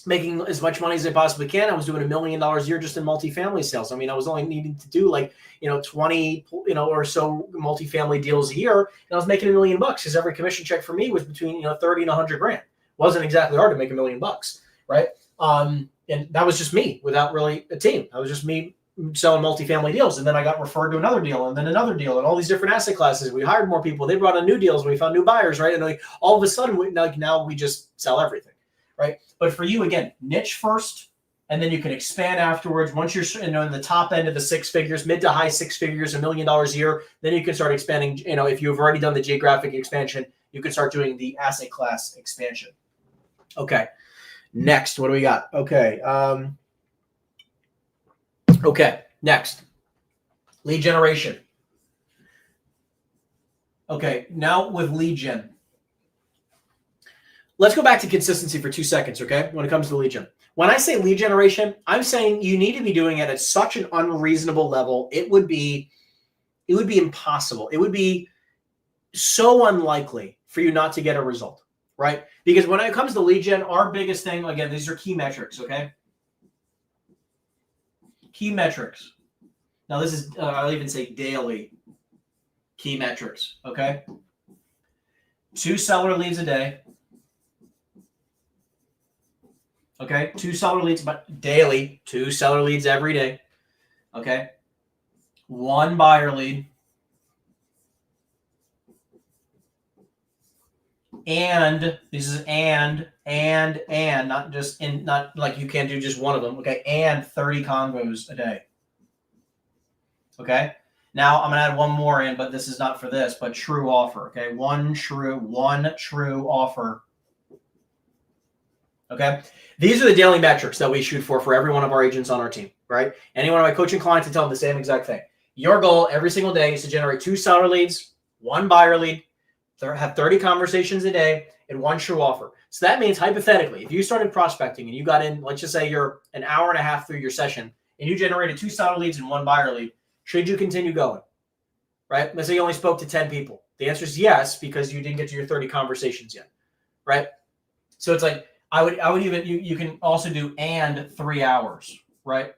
making as much money as I possibly can? I was doing $1 million a year just in multifamily sales. I mean, I was only needing to do 20, or so multifamily deals a year. And I was making $1 million because every commission check for me was between, 30 and 100 grand. Wasn't exactly hard to make $1 million, right? And that was just me without really a team. That was just me selling multifamily deals, and then I got referred to another deal, and then another deal, and all these different asset classes. We hired more people. They brought on new deals. We found new buyers, right? And all of a sudden, now we just sell everything, right? But for you, again, niche first, and then you can expand afterwards. Once you're in the top end of the six figures, mid to high six figures, $1 million a year, then you can start expanding. If you've already done the geographic expansion, you can start doing the asset class expansion. Okay. Next, what do we got? Okay. Okay, next, lead generation. Okay, now with lead gen, let's go back to consistency for 2 seconds, okay, when it comes to lead gen. When I say lead generation, I'm saying you need to be doing it at such an unreasonable level. It would be impossible. It would be so unlikely for you not to get a result, right? Because when it comes to lead gen, our biggest thing, again, these are key metrics, okay? Key metrics. Now this is, I'll even say daily key metrics, okay? 2 seller leads a day. Okay, 2 seller leads but daily, 2 seller leads every day. Okay, 1 buyer lead. And this is and not just in, not like you can't do just one of them. Okay, and 30 convos a day. Okay, now I'm gonna add one more in, but this is not for this, but true offer. Okay, one true offer. Okay, these are the daily metrics that we shoot for every one of our agents on our team, right? Any one of my coaching clients, to tell them the same exact thing. Your goal every single day is to generate 2 seller leads, 1 buyer lead, have 30 conversations a day, and 1 true offer. So that means, hypothetically, if you started prospecting and you got in, let's just say you're an hour and a half through your session and you generated 2 seller leads and 1 buyer lead, should you continue going? Right? Let's say you only spoke to 10 people. The answer is yes, because you didn't get to your 30 conversations yet, right? So it's like, I would even, you can also do and 3 hours, right?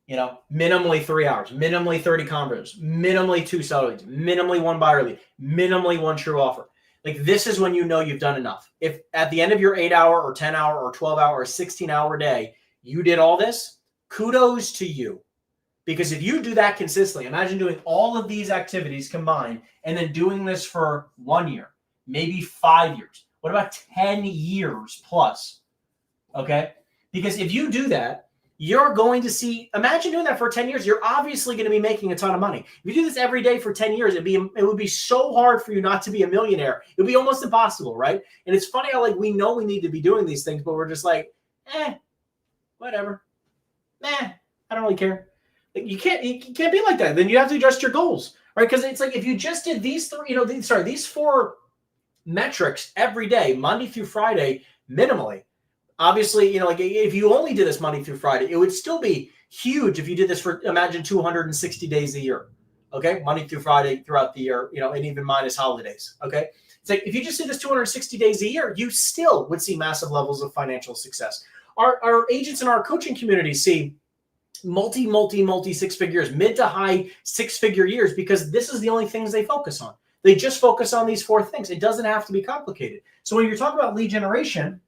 You know, minimally 3 hours, minimally 30 convos, minimally 2 seller leads, minimally 1 buyer lead, minimally 1 true offer. Like, this is when you know you've done enough. If at the end of your 8-hour or 10-hour or 12-hour or 16-hour day, you did all this, kudos to you. Because if you do that consistently, imagine doing all of these activities combined and then doing this for 1 year, maybe 5 years. What about 10 years plus? Okay? Because if you do that, you're going to see, imagine doing that for 10 years. You're obviously going to be making a ton of money. If you do this every day for 10 years, it would be so hard for you not to be a millionaire. It would be almost impossible, right? And it's funny how, like, we know we need to be doing these things, but we're just like, whatever. I don't really care. Like, you can't be like that. Then you have to adjust your goals, right? Because it's like, if you just did these 3, these 4 metrics every day, Monday through Friday, minimally. Obviously, like, if you only did this Monday through Friday, it would still be huge if you did this for, imagine, 260 days a year. Okay, Monday through Friday throughout the year, and even minus holidays. Okay, it's like, if you just did this 260 days a year, you still would see massive levels of financial success. Our agents in our coaching community see multi 6 figures, mid to high 6-figure years, because this is the only things they focus on. They just focus on these 4 things. It doesn't have to be complicated. So when you're talking about lead generation,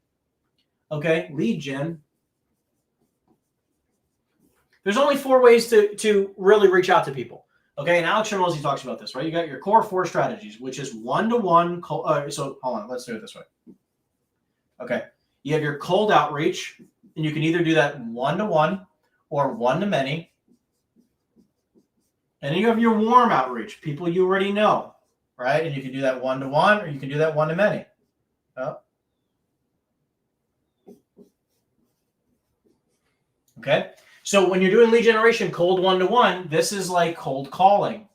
okay, lead gen, there's only 4 ways to really reach out to people. Okay, and Alex Hormozi talks about this, right? You got your core 4 strategies, which is one-to-one. So hold on, let's do it this way. Okay, you have your cold outreach, and you can either do that one-to-one or one-to-many. And then you have your warm outreach, people you already know, right? And you can do that one-to-one, or you can do that one-to-many. Oh. Okay, so when you're doing lead generation, cold one-to-one, this is like cold calling.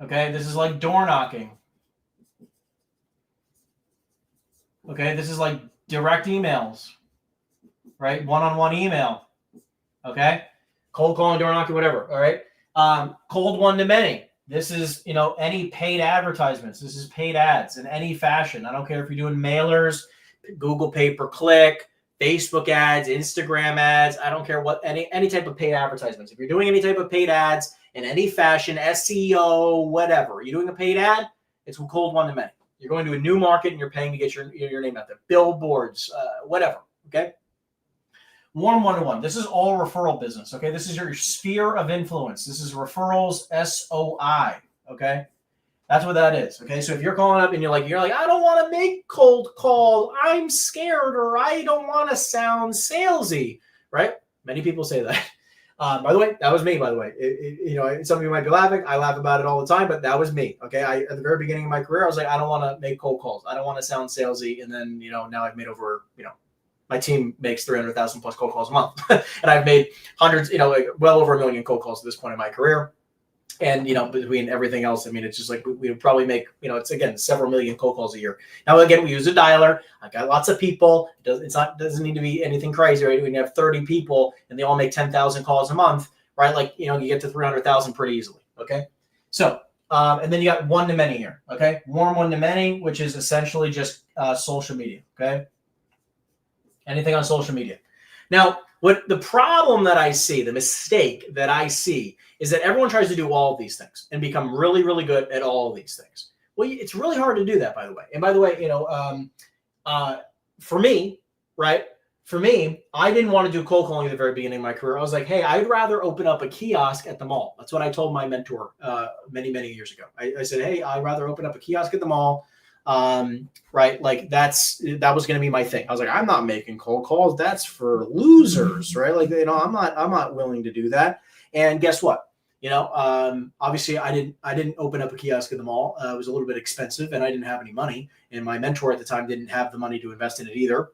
Okay, this is like door knocking. Okay, this is like direct emails, right? One-on-one email. Okay, cold calling, door knocking, whatever. All right, cold one-to-many. This is, any paid advertisements. This is paid ads in any fashion. I don't care if you're doing mailers, Google pay-per-click, Facebook ads, Instagram ads. I don't care what, any type of paid advertisements. If you're doing any type of paid ads in any fashion, SEO, whatever, you're doing a paid ad, it's cold one-to-many. You're going to a new market and you're paying to get your name out there. Billboards, whatever. Okay. Warm one-to-one. This is all referral business. Okay. This is your sphere of influence. This is referrals, SOI. Okay. That's what that is. Okay. So if you're calling up and you're like, I don't want to make cold calls. I'm scared, or I don't want to sound salesy, right? Many people say that. By the way, that was me, by the way. Some of you might be laughing. I laugh about it all the time, but that was me. Okay. At the very beginning of my career, I was like, I don't want to make cold calls. I don't want to sound salesy. And then, now I've made over, my team makes 300,000 plus cold calls a month. And I've made hundreds, well over 1 million cold calls at this point in my career. And, between everything else, it's just like we would probably make, it's, again, several million cold calls a year. Now, again, we use a dialer. I got lots of people. It doesn't need to be anything crazy, right? When you have 30 people and they all make 10,000 calls a month, right? Like, you get to 300,000 pretty easily. Okay. So, and then you got one-to-many here. Okay. Warm one-to-many, which is essentially just social media. Okay. Anything on social media. Now, What the problem that I see, the mistake that I see, is that everyone tries to do all of these things and become really, really good at all of these things. Well, it's really hard to do that, by the way. And by the way, for me, right? For me, I didn't want to do cold calling at the very beginning of my career. I was like, hey, I'd rather open up a kiosk at the mall. That's what I told my mentor many, many years ago. I said, hey, I'd rather open up a kiosk at the mall. Right? Like that was going to be my thing. I was like, I'm not making cold calls. That's for losers, right? Like, I'm not willing to do that. And guess what? Obviously I didn't open up a kiosk at the mall. It was a little bit expensive and I didn't have any money. And my mentor at the time didn't have the money to invest in it either.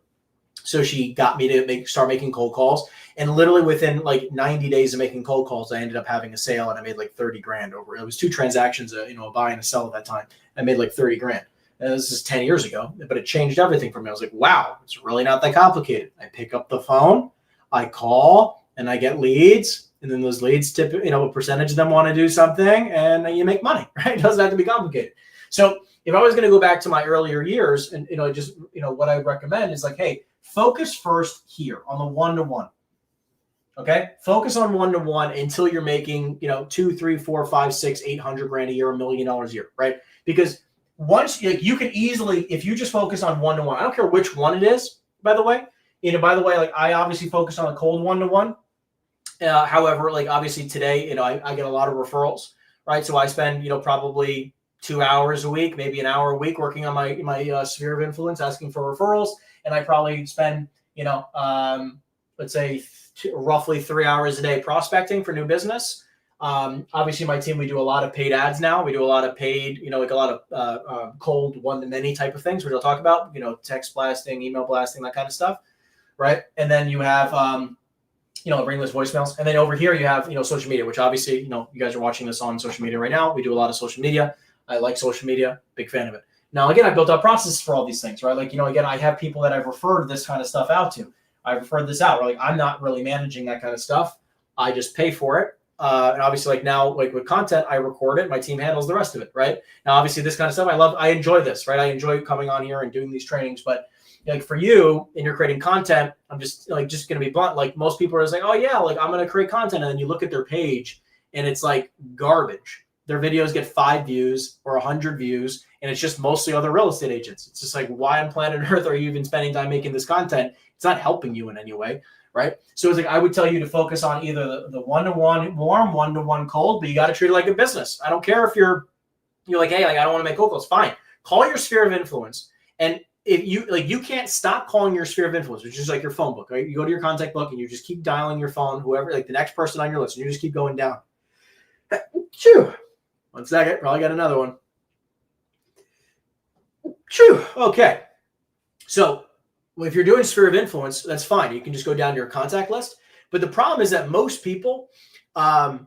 So she got me to start making cold calls. And literally within like 90 days of making cold calls, I ended up having a sale and I made like 30 grand over. It was 2 transactions, a buy and a sell at that time. I made like 30 grand. And this is 10 years ago, but it changed everything for me. I was like, wow, it's really not that complicated. I pick up the phone, I call, and I get leads. And then those leads tip, a percentage of them want to do something and you make money, right? It doesn't have to be complicated. So if I was going to go back to my earlier years and, what I would recommend is like, hey, focus first here on the one-to-one. Okay. Focus on one-to-one until you're making, 2, 3, 4, 5, 6, 800 grand a year, $1 million a year, right? Because once you can easily, if you just focus on one-to-one, I don't care which one it is, by the way, like I obviously focus on a cold one-to-one. However, like obviously today, I get a lot of referrals, right? So I spend, probably 2 hours a week, maybe an hour a week working on my sphere of influence, asking for referrals. And I probably spend, let's say roughly 3 hours a day prospecting for new business. Obviously my team, we do a lot of paid ads now. We do a lot of paid, like a lot of cold one-to-many type of things, which I'll talk about, text blasting, email blasting, that kind of stuff. Right. And then you have, ringless voicemails. And then over here you have, social media, which obviously, you guys are watching this on social media right now. We do a lot of social media. I like social media, big fan of it. Now, again, I built up processes for all these things, right? Like, again, I have people that I've referred this kind of stuff out to. I've referred this out. Like, I'm not really managing that kind of stuff. I just pay for it. And obviously, like now, like with content, I record it. My team handles the rest of it, right? Now, obviously, this kind of stuff, I enjoy this, right? I enjoy coming on here and doing these trainings. But like for you, and you're creating content, I'm just going to be blunt. Like most people are just like, oh yeah, like I'm going to create content. And then you look at their page and it's like garbage. Their videos get 5 views or 100 views, and it's just mostly other real estate agents. It's just like, why on planet Earth are you even spending time making this content? It's not helping you in any way, right? So it's like, I would tell you to focus on either the one-to-one warm, one-to-one cold, but you got to treat it like a business. I don't care if you're like, hey, like I don't want to make cold calls. Fine. Call your sphere of influence. And if you can't stop calling your sphere of influence, which is like your phone book, right? You go to your contact book and you just keep dialing your phone, whoever, like the next person on your list, and you just keep going down. Phew. 1 second, probably got another one. Phew. Okay. So if you're doing sphere of influence, that's fine. You can just go down to your contact list. But the problem is that most people, when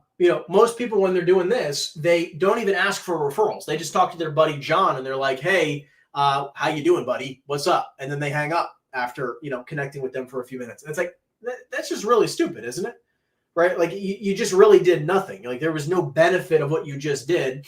they're doing this, they don't even ask for referrals. They just talk to their buddy John and they're like, hey, how you doing, buddy? What's up? And then they hang up after, connecting with them for a few minutes. And it's like, that's just really stupid, isn't it? Right? Like you just really did nothing. Like there was no benefit of what you just did.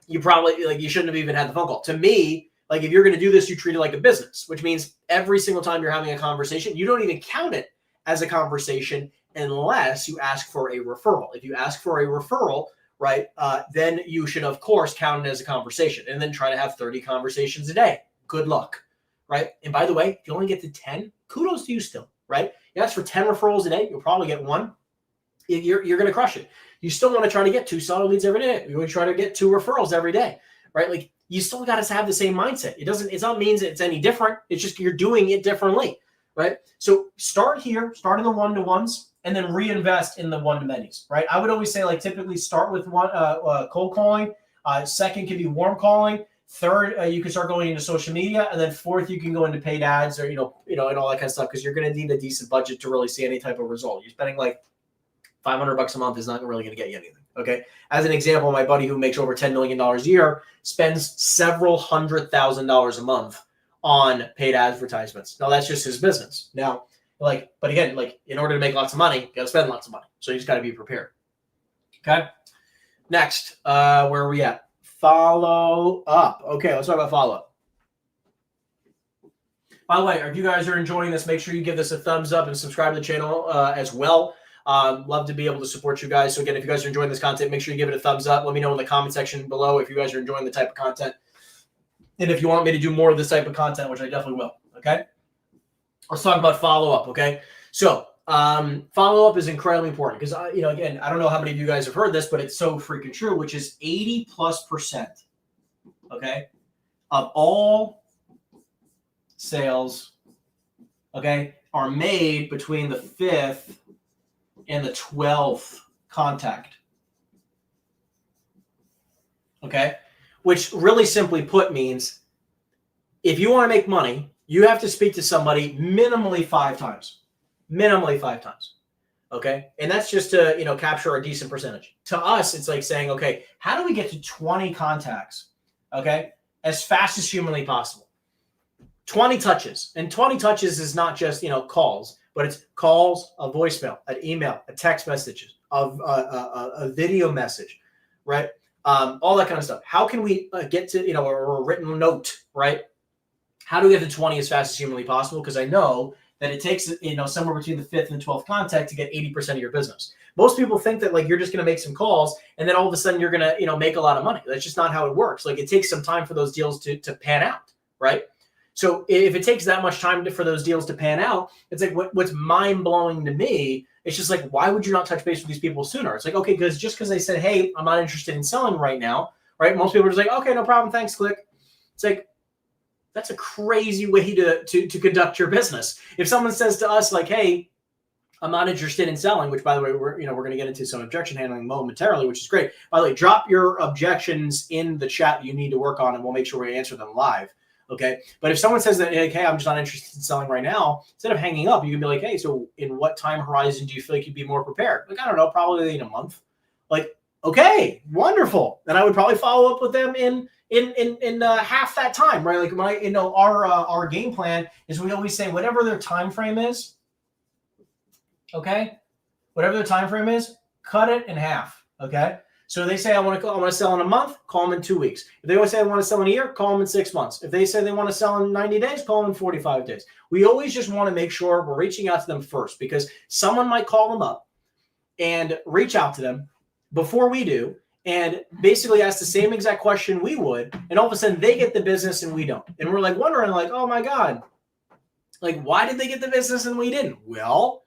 You probably you shouldn't have even had the phone call. To me, like if you're going to do this, you treat it like a business, which means every single time you're having a conversation, you don't even count it as a conversation unless you ask for a referral. If you ask for a referral, right, then you should, of course, count it as a conversation and then try to have 30 conversations a day. Good luck, right? And by the way, if you only get to 10, kudos to you still, right? You ask for 10 referrals a day, you'll probably get 1. You're going to crush it. You still want to try to get 2 solid leads every day. You want to try to get 2 referrals every day, right? Like you still got to have the same mindset. It's not means it's any different. It's just you're doing it differently, right? So start here, start in the one-to-ones, and then reinvest in the one-to-manys, right? I would always say typically start with one cold calling. Second can be warm calling. Third, you can start going into social media, and then fourth, you can go into paid ads or and all that kind of stuff because you're going to need a decent budget to really see any type of result. You're spending like $500 a month is not really going to get you anything. Okay. As an example, my buddy who makes over $10 million a year spends several $100,000 a month on paid advertisements. Now that's just his business. Now, but again, in order to make lots of money, you got to spend lots of money. So you just got to be prepared. Okay. Next, where are we at? Follow up. Okay. Let's talk about follow up. By the way, if you guys are enjoying this, make sure you give this a thumbs up and subscribe to the channel as well. Love to be able to support you guys. So again, if you guys are enjoying this content, make sure you give it a thumbs up. Let me know in the comment section below if you guys are enjoying the type of content. And if you want me to do more of this type of content, which I definitely will, okay? Let's talk about follow-up, okay? So follow-up is incredibly important because, again, I don't know how many of you guys have heard this, but it's so freaking true, which is 80+%, okay, of all sales, okay, are made between the 5th and the 12th contact, okay, which really simply put means if you want to make money, you have to speak to somebody minimally 5 times, okay, and that's just to capture a decent percentage. To us, it's like saying, okay, how do we get to 20 contacts, okay, as fast as humanly possible? 20 touches. And 20 touches is not just, calls, but it's calls, a voicemail, an email, a text message, a video message, right? All that kind of stuff. How can we get to, a written note, right? How do we get to 20 as fast as humanly possible? Because I know that it takes, somewhere between the 5th and the 12th contact to get 80% of your business. Most people think that like you're just going to make some calls and then all of a sudden you're going to, make a lot of money. That's just not how it works. Like it takes some time for those deals to pan out, right? So if it takes that much time for those deals to pan out, it's like what's mind-blowing to me, it's just like, why would you not touch base with these people sooner? It's like, okay, because they said, hey, I'm not interested in selling right now, right? Most people are just like, okay, no problem, thanks, click. It's like, that's a crazy way to conduct your business. If someone says to us like, hey, I'm not interested in selling, which by the way, we're going to get into some objection handling momentarily, which is great. By the way, drop your objections in the chat that you need to work on and we'll make sure we answer them live. Okay. But if someone says that, hey, I'm just not interested in selling right now, instead of hanging up, you can be like, hey, so in what time horizon do you feel like you'd be more prepared? Like, I don't know, probably in a month. Like, okay, wonderful. Then I would probably follow up with them in half that time, right? Like our game plan is we always say whatever their time frame is, okay? Whatever their time frame is, cut it in half, okay? So they say I want to sell in a month, call them in 2 weeks. If they say I want to sell in a year, call them in 6 months. If they say they want to sell in 90 days, call them in 45 days. We always just want to make sure we're reaching out to them first because someone might call them up and reach out to them before we do and basically ask the same exact question we would, and all of a sudden they get the business and we don't. And we're like wondering like, oh my God, like why did they get the business and we didn't? Well,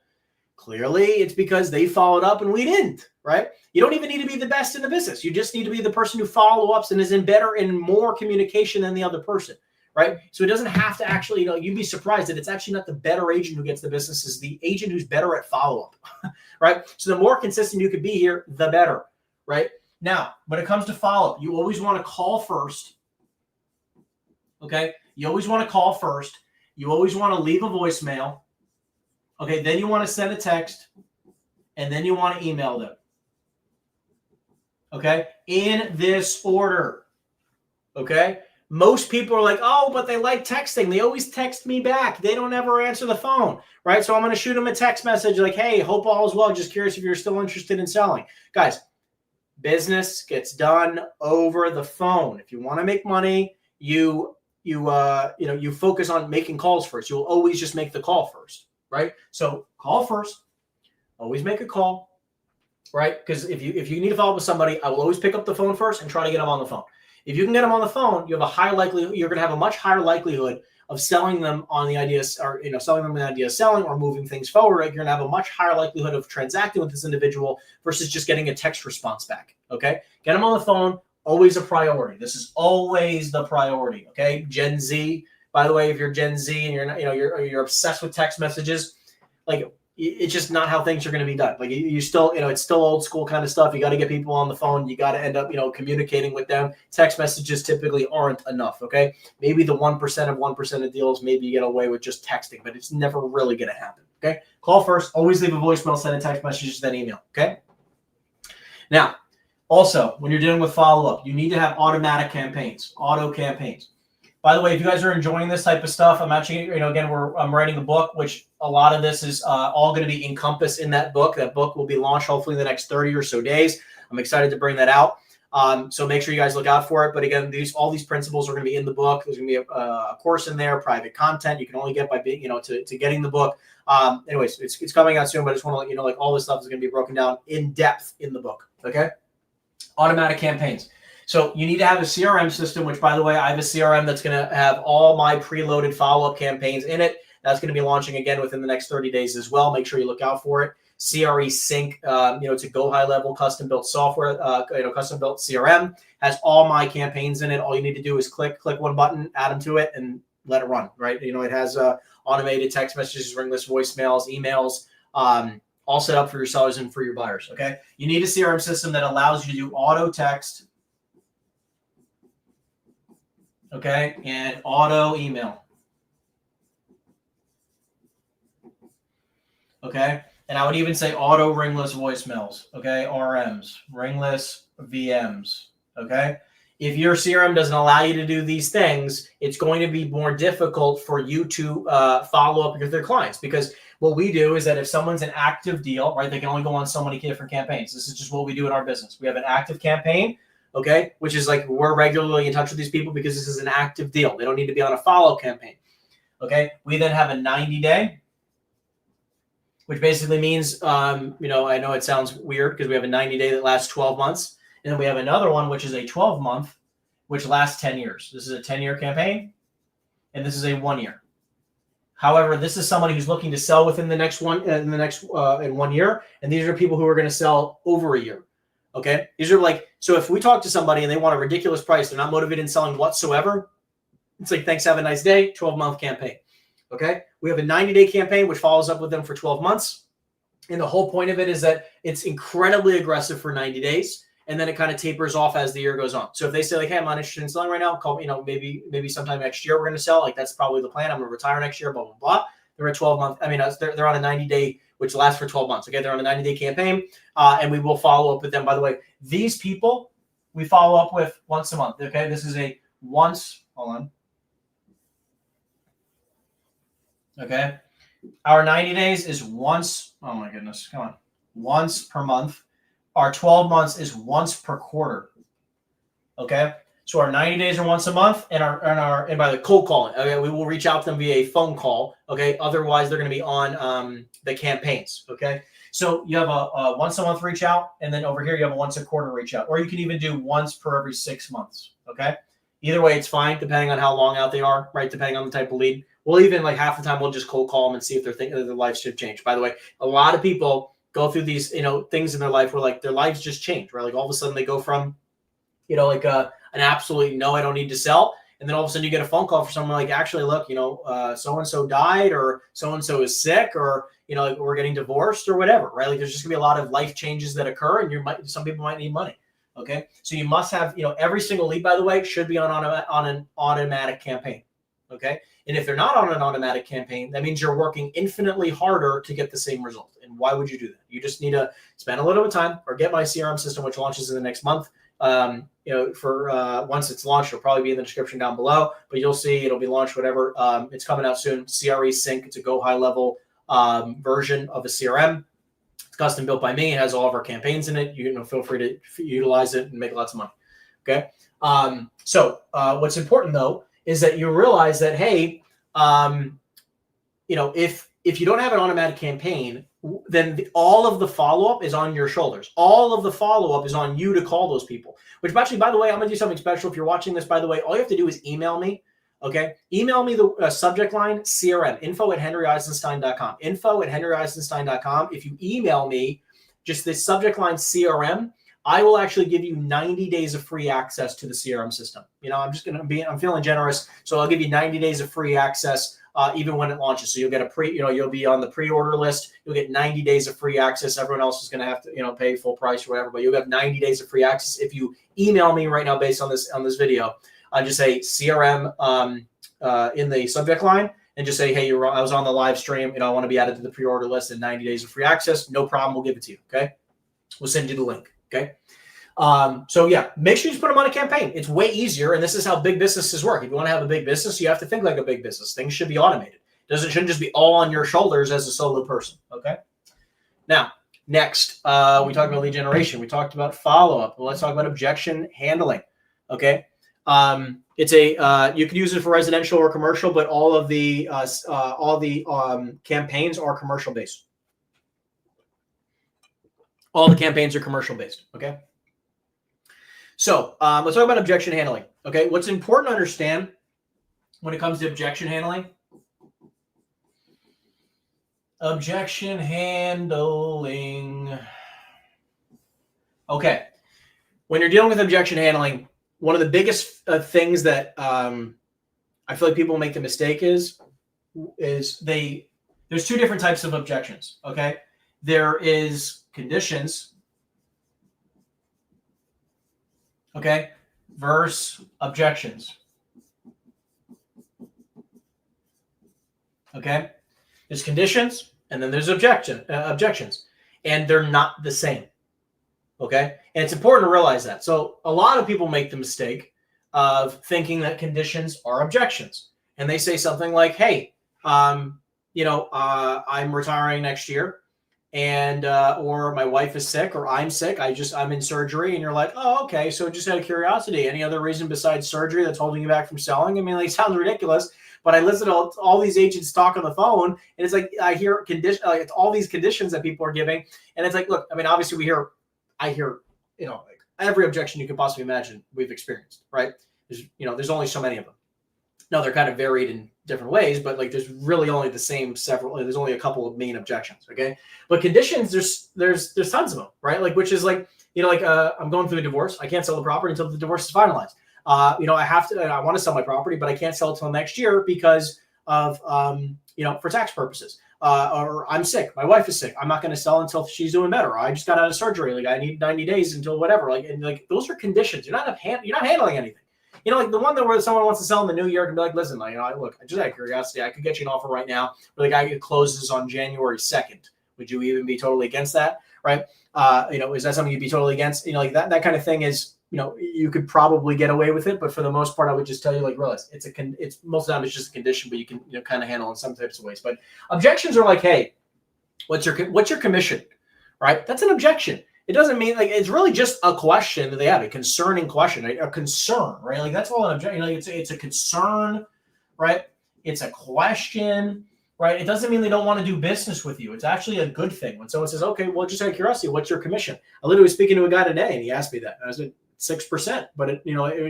clearly it's because they followed up and we didn't, right? You don't even need to be the best in the business. You just need to be the person who follow-ups and is in better and more communication than the other person, right? So it doesn't have to actually, you'd be surprised that it's actually not the better agent who gets the business, is the agent who's better at follow-up, right? So the more consistent you could be here, the better, right? Now, when it comes to follow-up, you always want to call first, okay? You always want to call first. You always want to leave a voicemail. Okay, then you want to send a text, and then you want to email them. Okay, in this order. Okay, most people are like, oh, but they like texting. They always text me back. They don't ever answer the phone, right? So I'm going to shoot them a text message like, hey, hope all is well. Just curious if you're still interested in selling. Guys, business gets done over the phone. If you want to make money, you focus on making calls first. You'll always just make the call first. Right? So call first, always make a call, right? Because if you need to follow up with somebody, I will always pick up the phone first and try to get them on the phone. If you can get them on the phone, you have a high likelihood, you're going to have a much higher likelihood of selling them on the ideas, or selling them the idea of selling or moving things forward. Right? You're going to have a much higher likelihood of transacting with this individual versus just getting a text response back. Okay, get them on the phone. Always a priority. This is always the priority. Okay, Gen Z. By the way, if you're Gen Z and you're not, you're obsessed with text messages, like it's just not how things are going to be done. Like you still, it's still old school kind of stuff. You got to get people on the phone. You got to end up, communicating with them. Text messages typically aren't enough. Okay. Maybe the 1% of 1% of deals, maybe you get away with just texting, but it's never really going to happen. Okay. Call first, always leave a voicemail, send a text message, then email. Okay. Now, also when you're dealing with follow-up, you need to have automatic campaigns, auto campaigns. By the way, if you guys are enjoying this type of stuff, I'm actually, again, I'm writing a book, which a lot of this is all going to be encompassed in that book. That book will be launched hopefully in the next 30 or so days. I'm excited to bring that out. So make sure you guys look out for it. But again, all these principles are going to be in the book. There's going to be a course in there, private content you can only get by being, to getting the book. Anyways, it's coming out soon, but I just want to let you know, like, all this stuff is going to be broken down in depth in the book. Okay. Automatic campaigns. So you need to have a CRM system, which, by the way, I have a CRM that's going to have all my preloaded follow-up campaigns in it. That's going to be launching again within the next 30 days as well. Make sure you look out for it. CRE Sync, it's a go high level custom built software, custom built CRM, has all my campaigns in it. All you need to do is click one button, add them to it, and let it run, right? It has automated text messages, ringless voicemails, emails, all set up for your sellers and for your buyers, okay? You need a CRM system that allows you to do auto text, okay, and auto email, okay? And I would even say auto ringless voicemails, okay? RMs, ringless VMs, okay? If your CRM doesn't allow you to do these things, it's going to be more difficult for you to follow up with their clients, because what we do is that if someone's an active deal, right, they can only go on so many different campaigns. This is just what we do in our business. We have an active campaign, okay, which is like we're regularly in touch with these people because this is an active deal. They don't need to be on a follow campaign, okay? We then have a 90-day, which basically means, I know it sounds weird because we have a 90-day that lasts 12 months. And then we have another one, which is a 12-month, which lasts 10 years. This is a 10-year campaign, and this is a 1 year. However, this is somebody who's looking to sell within the next in 1 year. And these are people who are going to sell over a year. Okay. These are like, so if we talk to somebody and they want a ridiculous price, they're not motivated in selling whatsoever. It's like, thanks, have a nice day, 12-month campaign. Okay. We have a 90-day campaign, which follows up with them for 12 months. And the whole point of it is that it's incredibly aggressive for 90 days. And then it kind of tapers off as the year goes on. So if they say like, hey, I'm not interested in selling right now, call me, maybe sometime next year we're going to sell. Like, that's probably the plan. I'm going to retire next year, blah, blah, blah. They're a 12-month. They're on a 90-day, which lasts for 12 months. Okay. They're on a 90-day campaign. And we will follow up with them. By the way, these people we follow up with once a month. Okay. This is a once, hold on. Okay. Our 90 days is once. Oh my goodness. Come on. Once per month. Our 12 months is once per quarter. Okay. So our 90 days are once a month, and and by the cold calling, okay, we will reach out to them via a phone call. Okay. Otherwise, they're going to be on the campaigns. Okay. So you have a once a month reach out, and then over here you have a once a quarter reach out, or you can even do once per every 6 months. Okay. Either way, it's fine, depending on how long out they are, right? Depending on the type of lead. We'll even, like, half the time we'll just cold call them and see if they're thinking that their lives should change. By the way, a lot of people go through these, things in their life where, like, their lives just change, right? Like, all of a sudden they go from, an absolute no, I don't need to sell. And then all of a sudden you get a phone call for someone like, actually, look, so-and-so died, or so-and-so is sick, or, like, we're getting divorced or whatever, right? Like, there's just gonna be a lot of life changes that occur, and some people might need money. Okay. So you must have, every single lead, by the way, should be on an automatic campaign. Okay. And if they're not on an automatic campaign, that means you're working infinitely harder to get the same result. And why would you do that? You just need to spend a little bit of time, or get my CRM system, which launches in the next month. Once it's launched, it'll probably be in the description down below, but you'll see it'll be launched, whatever. It's coming out soon. CRE Sync. It's a go high level version of a CRM. It's custom built by me. It has all of our campaigns in it. Feel free to utilize it and make lots of money. Okay. So what's important though is that you realize that, hey, if you don't have an automatic campaign, then all of the follow-up is on your shoulders. All of the follow-up is on you to call those people, which actually, by the way, I'm going to do something special. If you're watching this, by the way, all you have to do is email me. Okay. Email me the subject line CRM, info@henryeisenstein.com, info@henryeisenstein.com. If you email me just the subject line CRM, I will actually give you 90 days of free access to the CRM system. I'm feeling generous. So I'll give you 90 days of free access, even when it launches. So you'll get you'll be on the pre-order list. You'll get 90 days of free access. Everyone else is going to have to, pay full price or whatever, but you'll have 90 days of free access. If you email me right now, based on this video, just say CRM, in the subject line, and just say, hey, I was on the live stream. I want to be added to the pre-order list and 90 days of free access. No problem. We'll give it to you. Okay. We'll send you the link. Okay. So yeah, make sure you just put them on a campaign. It's way easier. And this is how big businesses work. If you want to have a big business, you have to think like a big business. Things should be automated. Shouldn't just be all on your shoulders as a solo person. Okay. Now, Next, we talked about lead generation. We talked about follow-up. Well, let's talk about objection handling. Okay. It's a you can use it for residential or commercial, but all the campaigns are commercial based. All the campaigns are commercial based. Okay. So let's talk about objection handling. Okay. What's important to understand when it comes to objection handling? Objection handling. Okay. When you're dealing with objection handling, one of the biggest things that I feel like people make the mistake is there's two different types of objections. Okay. There is conditions. Okay. Versus objections. Okay. There's conditions and then there's objections, and they're not the same. Okay. And it's important to realize that. So a lot of people make the mistake of thinking that conditions are objections. And they say something like, hey, I'm retiring next year, and or my wife is sick, or I'm sick. I'm in surgery. And you're like, oh, okay. So just out of curiosity, any other reason besides surgery that's holding you back from selling? I mean, it sounds ridiculous. But I listen to all these agents talk on the phone, and it's like I hear it's all these conditions that people are giving, and it's like, look, I mean, obviously I hear, like every objection you could possibly imagine we've experienced, right? There's only so many of them. Now they're kind of varied in different ways, but like there's really only the same several. There's only a couple of main objections, okay? But conditions, there's tons of them, right? Like which is like I'm going through a divorce. I can't sell the property until the divorce is finalized. I want to sell my property, but I can't sell it till next year because of, for tax purposes. Or I'm sick. My wife is sick. I'm not going to sell until she's doing better. Or I just got out of surgery. Like I need 90 days until whatever. Those are conditions. You're not handling anything. Like the one where someone wants to sell in the new year can be like, listen, look, just out of curiosity, I could get you an offer right now, but the guy closes on January 2nd. Would you even be totally against that? Right. Is that something you'd be totally against? Like that kind of thing is, you could probably get away with it, but for the most part, I would just tell you, like, realize it's most of the time it's just a condition, but you can, kind of handle in some types of ways. But objections are like, hey, what's your commission, right? That's an objection. It doesn't mean it's really just a question that they have, a concerning question, right? A concern, right? Like that's all an objection. It's a concern, right? It's a question, right? It doesn't mean they don't want to do business with you. It's actually a good thing when someone says, okay, well, just out of curiosity, what's your commission? I literally was speaking to a guy today, and he asked me that. I was like, 6%, but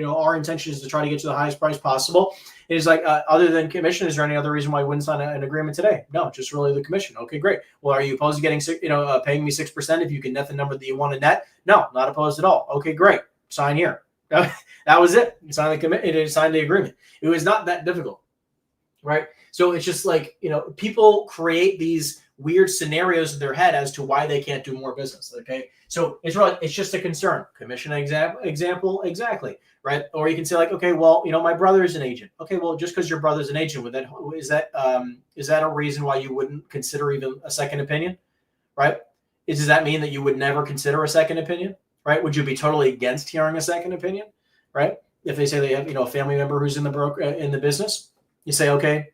our intention is to try to get you the highest price possible. It is like, other than commission, is there any other reason why I wouldn't sign an agreement today? No, just really the commission. Okay, great. Well, are you opposed to getting, paying me 6% if you can net the number that you want to net? No, not opposed at all. Okay, great. Sign here. That was it. You signed the agreement. It was not that difficult, right? So it's just like, people create these weird scenarios in their head as to why they can't do more business. Okay. So it's just a concern. Commission example. Exactly. Right. Or you can say like, okay, well, my brother's an agent. Okay. Well, just because your brother's an agent, is that a reason why you wouldn't consider even a second opinion? Right. Does that mean that you would never consider a second opinion? Right. Would you be totally against hearing a second opinion? Right. If they say they have, a family member who's in the business, you say, okay,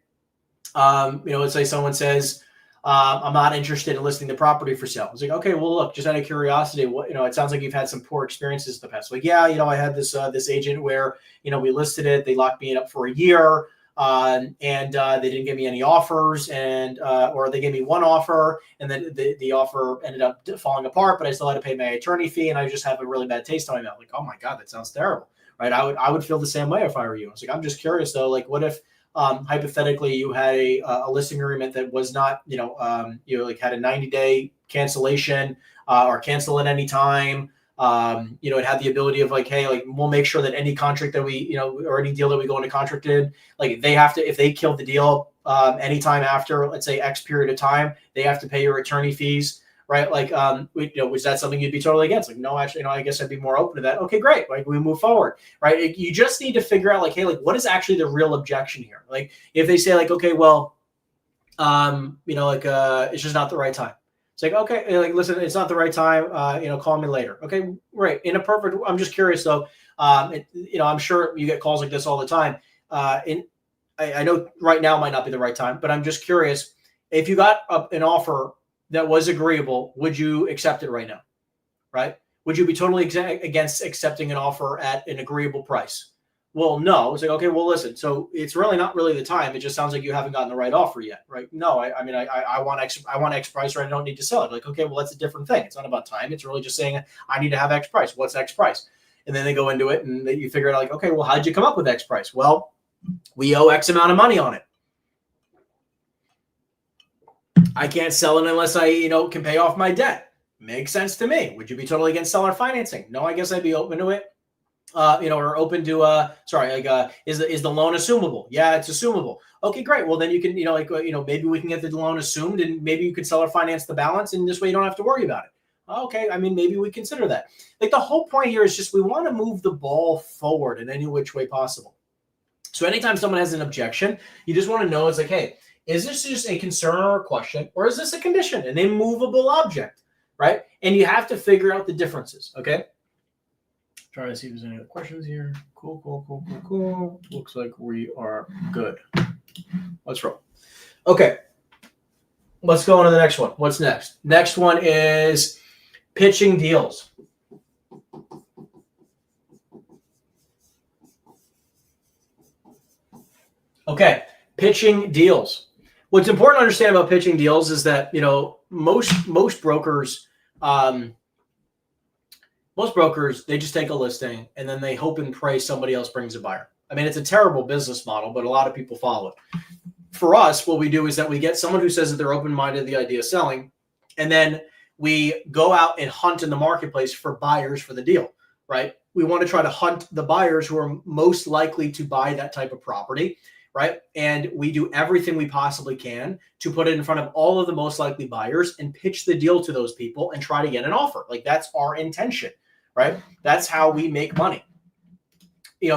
let's say someone says, I'm not interested in listing the property for sale. It's like, okay, well, look, just out of curiosity, it sounds like you've had some poor experiences in the past. Like, yeah, I had this agent where, we listed it, they locked me up for a year, and they didn't give me any offers, and or they gave me one offer, and then the offer ended up falling apart, but I still had to pay my attorney fee, and I just have a really bad taste in my mouth. Like, oh my God, that sounds terrible, right? I would feel the same way if I were you. I was like, I'm just curious though, like, what if hypothetically you had a listing agreement that was not, had a 90-day cancellation or cancel at any time. It had the ability of like, hey, like we'll make sure that any contract that we, or any deal that we go into contract in, like they have to, if they killed the deal anytime after, let's say X period of time, they have to pay your attorney fees. Right. Like, was that something you'd be totally against? Like, no, actually, I guess I'd be more open to that. Okay, great. Like we move forward. Right. You just need to figure out like, hey, like what is actually the real objection here? Like if they say like, okay, well, it's just not the right time. It's like, okay, like, listen, it's not the right time. Call me later. Okay, right. I'm just curious though. I'm sure you get calls like this all the time. I know right now might not be the right time, but I'm just curious if you got an offer that was agreeable, would you accept it right now? Right? Would you be totally against accepting an offer at an agreeable price? Well, no. It's like, okay, well, listen, so it's really not really the time. It just sounds like you haven't gotten the right offer yet, right? No, I mean, I want X price, or I don't need to sell it. Like, okay, well, that's a different thing. It's not about time. It's really just saying, I need to have X price. What's X price? And then they go into it and you figure out like, okay, well, how'd you come up with X price? Well, we owe X amount of money on it. I can't sell it unless I, can pay off my debt. Makes sense to me. Would you be totally against seller financing? No, I guess I'd be open to it. Or open to, is the loan assumable? Yeah, it's assumable. Okay, great. Well, then you can, maybe we can get the loan assumed and maybe you could seller finance the balance and this way you don't have to worry about it. Okay, I mean, maybe we consider that. Like the whole point here is just we want to move the ball forward in any which way possible. So anytime someone has an objection, you just want to know, it's like, hey, is this just a concern or a question, or is this a condition, an immovable object, right? And you have to figure out the differences, okay? Trying to see if there's any other questions here. Cool. Looks like we are good. Let's roll. Okay. Let's go on to the next one. What's next? Next one is pitching deals. Okay. Pitching deals. What's important to understand about pitching deals is that, most brokers, they just take a listing and then they hope and pray somebody else brings a buyer. I mean, it's a terrible business model, but a lot of people follow it. For us, what we do is that we get someone who says that they're open-minded to the idea of selling, and then we go out and hunt in the marketplace for buyers for the deal, right? We want to try to hunt the buyers who are most likely to buy that type of property, right? And we do everything we possibly can to put it in front of all of the most likely buyers and pitch the deal to those people and try to get an offer. Like that's our intention, right? That's how we make money.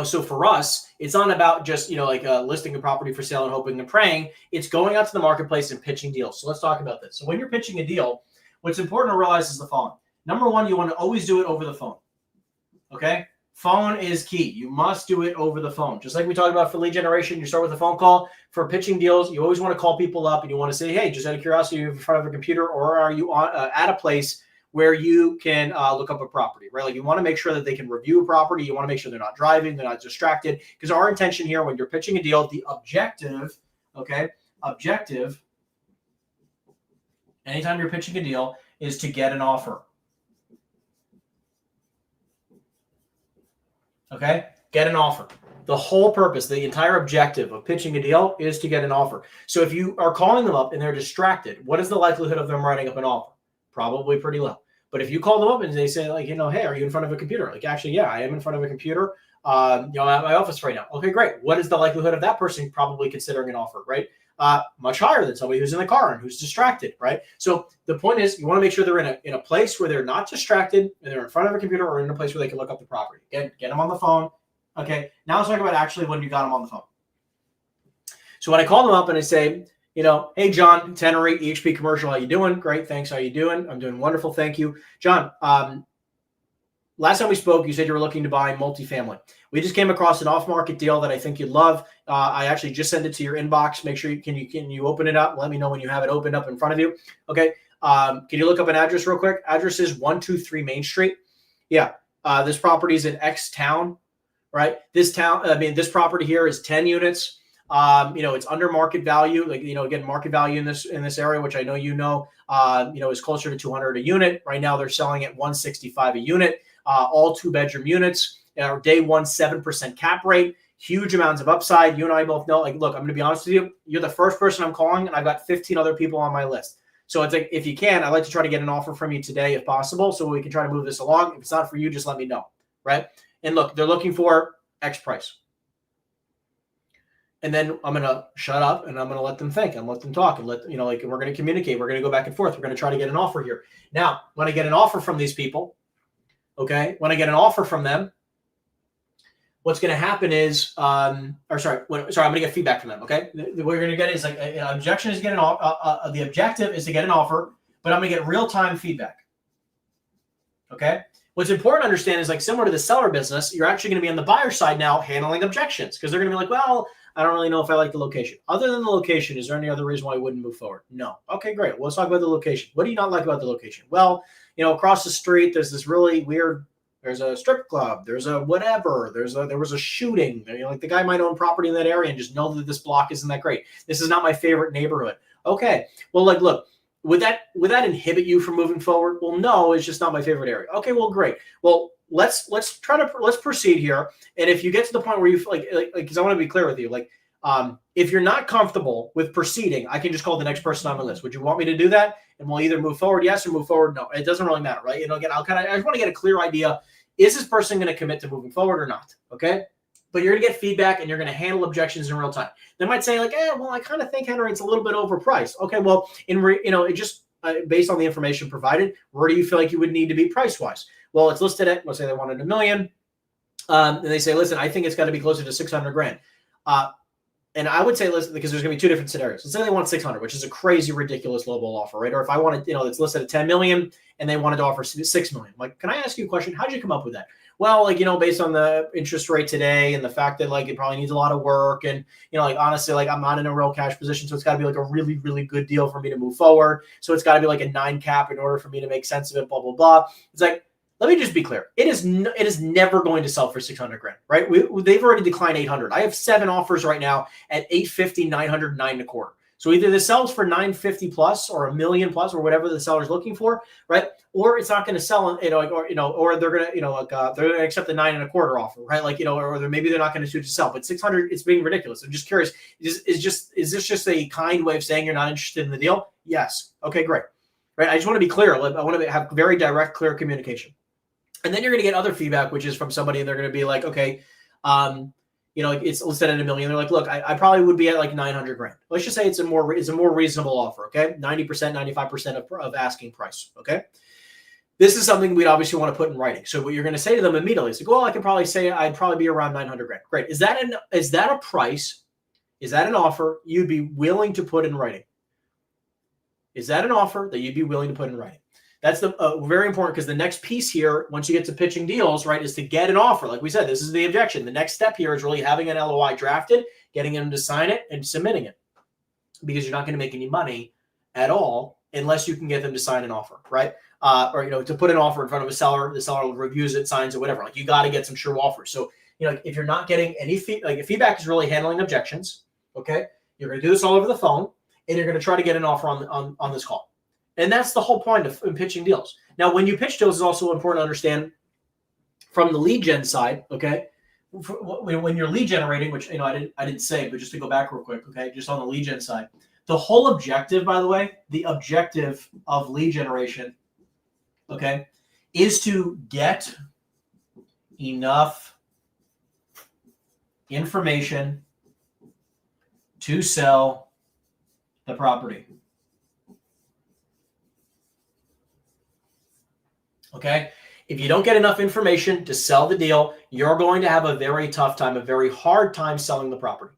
So for us, it's not about just, listing a property for sale and hoping and praying. It's going out to the marketplace and pitching deals. So let's talk about this. So when you're pitching a deal, what's important to realize is the following. Number one, you want to always do it over the phone. Okay? Phone is key. You must do it over the phone. Just like we talked about for lead generation, you start with a phone call. For pitching deals, you always want to call people up and you want to say, hey, just out of curiosity, are you in front of a computer or are you at a place where you can look up a property, right? Like you want to make sure that they can review a property. You want to make sure they're not driving, they're not distracted. Because our intention here when you're pitching a deal, the objective, anytime you're pitching a deal is to get an offer. Okay? Get an offer. The whole purpose, the entire objective of pitching a deal is to get an offer. So if you are calling them up and they're distracted, what is the likelihood of them writing up an offer? Probably pretty low. But if you call them up and they say like, hey, are you in front of a computer? Like, actually, yeah, I am in front of a computer. I'm at my office right now. Okay, great. What is the likelihood of that person probably considering an offer, right? Much higher than somebody who's in the car and who's distracted, right? So the point is you want to make sure they're in a place where they're not distracted and they're in front of a computer or in a place where they can look up the property. Get them on the phone. Okay, now let's talk about actually when you got them on the phone. So when I call them up and I say, hey, John, Tenery, EXP Commercial, how you doing? Great, thanks. How you doing? I'm doing wonderful, thank you. John, last time we spoke, you said you were looking to buy multifamily. We just came across an off-market deal that I think you'd love. I actually just sent it to your inbox. Make sure can you open it up? Let me know when you have it opened up in front of you. Okay. Can you look up an address real quick? Address is 123 Main Street. Yeah. This property is in X town, right? This property here is 10 units. It's under market value, again, market value in this area, which I know, is closer to 200 a unit. Right now they're selling at 165 a unit, all 2-bedroom units, day one, 7% cap rate, huge amounts of upside. You and I both know, look, I'm going to be honest with you. You're the first person I'm calling and I've got 15 other people on my list. So it's like, if you can, I'd like to try to get an offer from you today if possible, so we can try to move this along. If it's not for you, just let me know. Right. And look, they're looking for X price. And then I'm going to shut up and I'm going to let them think and let them talk and we're going to communicate. We're going to go back and forth. We're going to try to get an offer here. Now, when I get an offer from these people, okay, when I get an offer from them, what's going to happen is, I'm going to get feedback from them. Okay. What we're going to get is an objection is the objective is to get an offer, but I'm going to get real-time feedback. Okay. What's important to understand is similar to the seller business, you're actually going to be on the buyer side now handling objections because they're going to be like, well, I don't really know if I like the location. Other than the location, is there any other reason why I wouldn't move forward? No. Okay, great. Well, let's talk about the location. What do you not like about the location? Well, across the street, there's this really weird, there's a strip club, there's a whatever, there was a shooting. Like the guy might own property in that area and just know that this block isn't that great. This is not my favorite neighborhood. Okay. Well, like, look, would that inhibit you from moving forward? Well, no, it's just not my favorite area. Okay, well, great. Well, let's proceed here. And if you get to the point where you like, because I want to be clear with you, like, if you're not comfortable with proceeding, I can just call the next person on my list. Would you want me to do that? And we'll either move forward, yes, or move forward, no. It doesn't really matter, right? Again, I just want to get a clear idea. Is this person going to commit to moving forward or not? Okay. But you're going to get feedback and you're going to handle objections in real time. They might say like, well, I kind of think Henry, it's a little bit overpriced. Okay, well, it just based on the information provided, where do you feel like you would need to be price wise? Well, it's listed at, let's say they wanted $1 million. And they say, listen, I think it's got to be closer to 600 grand. And I would say, listen, because there's going to be two different scenarios. Let's say they want 600, which is a crazy, ridiculous lowball offer, right? Or if I wanted, it's listed at 10 million and they wanted to offer 6 million. Like, can I ask you a question? How did you come up with that? Well, like, based on the interest rate today and the fact that like it probably needs a lot of work and, like, honestly, like I'm not in a real cash position. So it's got to be like a really, really good deal for me to move forward. So it's got to be like a 9 cap in order for me to make sense of it, blah, blah, blah. It's like, let me just be clear. It is never going to sell for 600 grand, right? They've already declined 800. I have 7 offers right now at 850, 900, 9.25. So either this sells for 950 plus or $1 million plus or whatever the seller's looking for, right? Or it's not going to sell, or they're going to, they're going to accept the 9.25 offer, right? Like, or maybe they're not going to choose to sell, but 600, it's being ridiculous. I'm just curious. Is this just a kind way of saying you're not interested in the deal? Yes. Okay, great. Right. I just want to be clear. I want to have very direct, clear communication. And then you're going to get other feedback, which is from somebody, and they're going to be like, okay, it's listed at $1 million. They're like, look, I probably would be at like 900 grand. Let's just say it's a more reasonable offer. Okay. 90%, 95% of asking price. Okay. This is something we'd obviously want to put in writing. So what you're going to say to them immediately is like, well, I can probably say I'd probably be around 900 grand. Great. Is that a price? Is that an offer you'd be willing to put in writing? Is that an offer that you'd be willing to put in writing? That's very important, because the next piece here, once you get to pitching deals, right, is to get an offer. Like we said, this is the objection. The next step here is really having an LOI drafted, getting them to sign it, and submitting it, because you're not going to make any money at all unless you can get them to sign an offer, right? Or to put an offer in front of a seller, the seller reviews it, signs it, whatever. Like, you got to get some true offers. So if you're not getting any feedback is really handling objections. Okay, you're going to do this all over the phone, and you're going to try to get an offer on this call. And that's the whole point of pitching deals. Now, when you pitch deals, it's also important to understand from the lead gen side, okay? When you're lead generating, which I didn't say, but just to go back real quick, okay? Just on the lead gen side, the whole objective, by the way, the objective of lead generation, okay, is to get enough information to sell the property. Okay. If you don't get enough information to sell the deal, you're going to have a very tough time, a very hard time selling the property.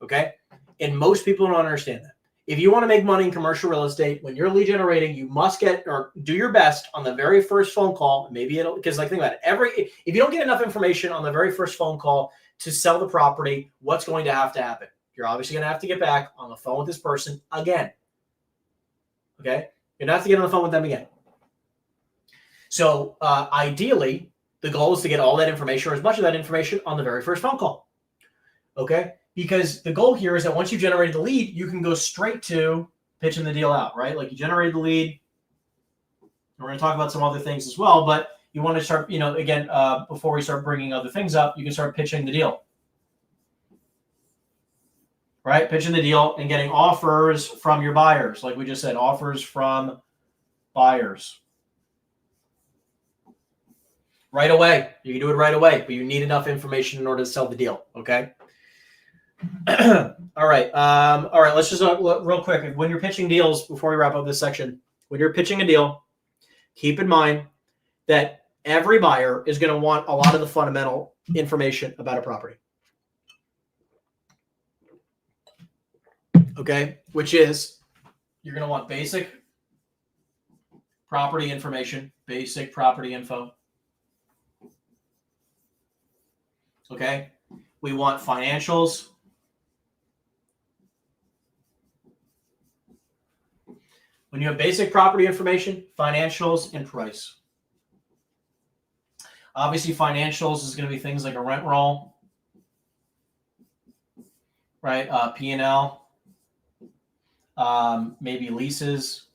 Okay. And most people don't understand that. If you want to make money in commercial real estate, when you're lead generating, you must do your best on the very first phone call. Maybe because think about it. If you don't get enough information on the very first phone call to sell the property, what's going to happen? You're obviously going to have to get back on the phone with this person again. Okay. You're going to have to get on the phone with them again. So ideally, the goal is to get all that information, or as much of that information, on the very first phone call. Okay? Because the goal here is that once you've generated the lead, you can go straight to pitching the deal out, right? Like, you generated the lead. We're going to talk about some other things as well, but you want to start, again, before we start bringing other things up, you can start pitching the deal. Right? Pitching the deal and getting offers from your buyers. Like we just said, offers from buyers. Right away. You can do it right away, but you need enough information in order to sell the deal. Okay. All right. Let's just real quick. When you're pitching deals, before we wrap up this section, when you're pitching a deal, keep in mind that every buyer is going to want a lot of the fundamental information about a property. Okay. Which is, you're going to want basic property information, basic property info. Okay. We want financials. When you have basic property information, financials, and price. Obviously, financials is going to be things like a rent roll, right? P&L, maybe leases.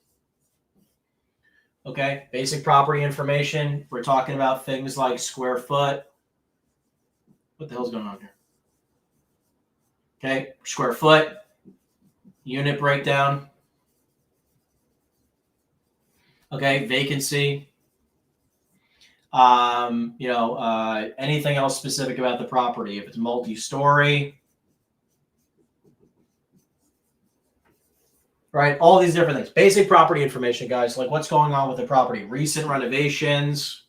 Okay, basic property information. We're talking about things like square foot. What the hell's going on here? Okay, square foot, unit breakdown. Okay, vacancy. Anything else specific about the property? If it's multi-story, right? All these different things. Basic property information, guys. Like what's going on with the property? Recent renovations,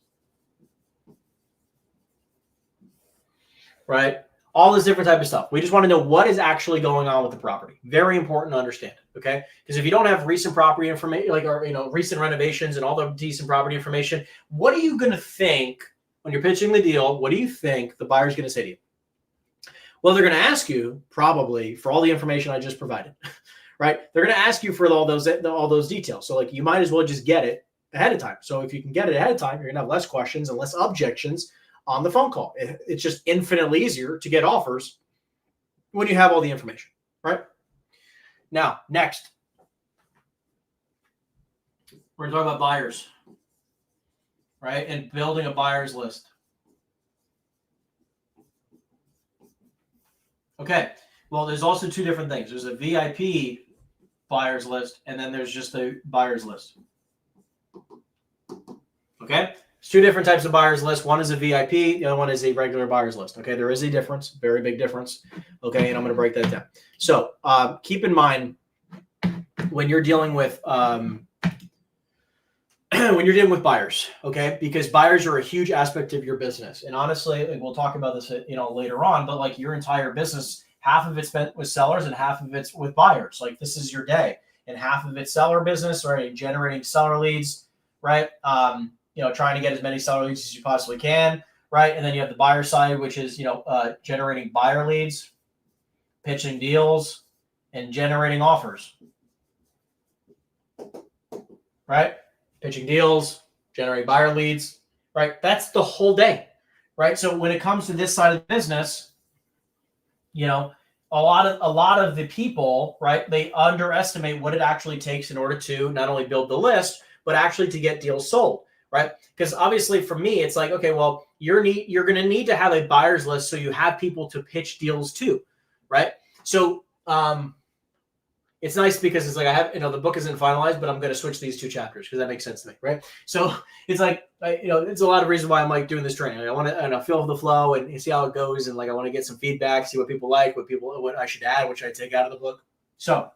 right? All this different type of stuff. We just want to know what is actually going on with the property. Very important to understand, okay? Because if you don't have recent property information, recent renovations and all the decent property information, what are you going to think when you're pitching the deal? What do you think the buyer's going to say to you? Well, they're going to ask you probably for all the information I just provided, right? They're going to ask you for all those details. So like you might as well just get it ahead of time. So if you can get it ahead of time, you're going to have less questions and less objections on the phone call. It's just infinitely easier to get offers when you have all the information, right? Now, next, we're going to talk about buyers, right? And building a buyer's list. Okay, well, there's also two different things. There's a VIP buyer's list, and then there's just a buyer's list. Okay? There's two different types of buyer's list. One is a VIP. The other one is a regular buyer's list. Okay, there is a difference, very big difference. Okay, and I'm going to break that down. So keep in mind when you're dealing with buyers, okay, because buyers are a huge aspect of your business. And honestly, and we'll talk about this, later on. But like your entire business, half of it's spent with sellers and half of it's with buyers. Like this is your day, and half of it's seller business, right? Generating seller leads, right? Trying to get as many seller leads as you possibly can, right? And then you have the buyer side, which is, generating buyer leads, pitching deals, and generating offers, right? Pitching deals, generating buyer leads, right? That's the whole day, right? So when it comes to this side of the business, a lot of the people, right, they underestimate what it actually takes in order to not only build the list, but actually to get deals sold. Right? Because obviously for me, it's like, okay, well, you're going to need to have a buyer's list so you have people to pitch deals to, right? So it's nice because it's like I have, the book isn't finalized, but I'm going to switch these two chapters because that makes sense to me, right? So it's like, it's a lot of reasons why I'm like doing this training. I want to feel the flow and see how it goes, and like I want to get some feedback, see what people like, what I should add, what should I take out of the book. So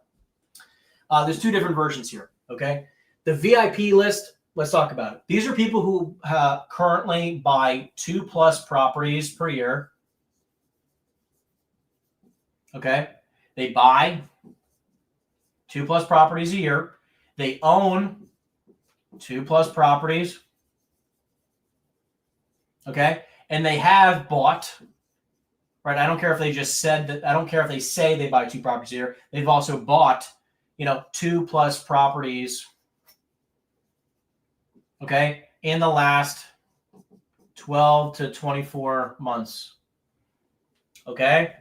there's two different versions here, okay? The VIP list. Let's talk about it. These are people who currently buy 2+ properties per year. Okay. They buy 2+ properties a year. They own 2+ properties. Okay. And they have bought, right? I don't care if they just said that. I don't care if they say they buy 2 properties a year. They've also bought, 2+ properties. Okay, in the last 12 to 24 months. Okay,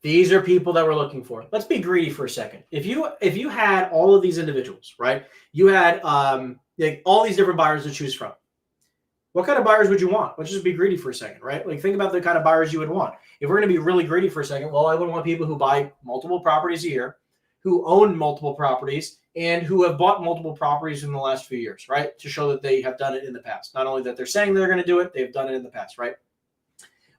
these are people that we're looking for. Let's be greedy for a second. If you had all of these individuals, right? You had all these different buyers to choose from. What kind of buyers would you want? Let's just be greedy for a second, right? Like think about the kind of buyers you would want. If we're going to be really greedy for a second, well, I would want people who buy multiple properties a year, who own multiple properties, and who have bought multiple properties in the last few years, right? To show that they have done it in the past. Not only that they're saying they're going to do it, they've done it in the past, right?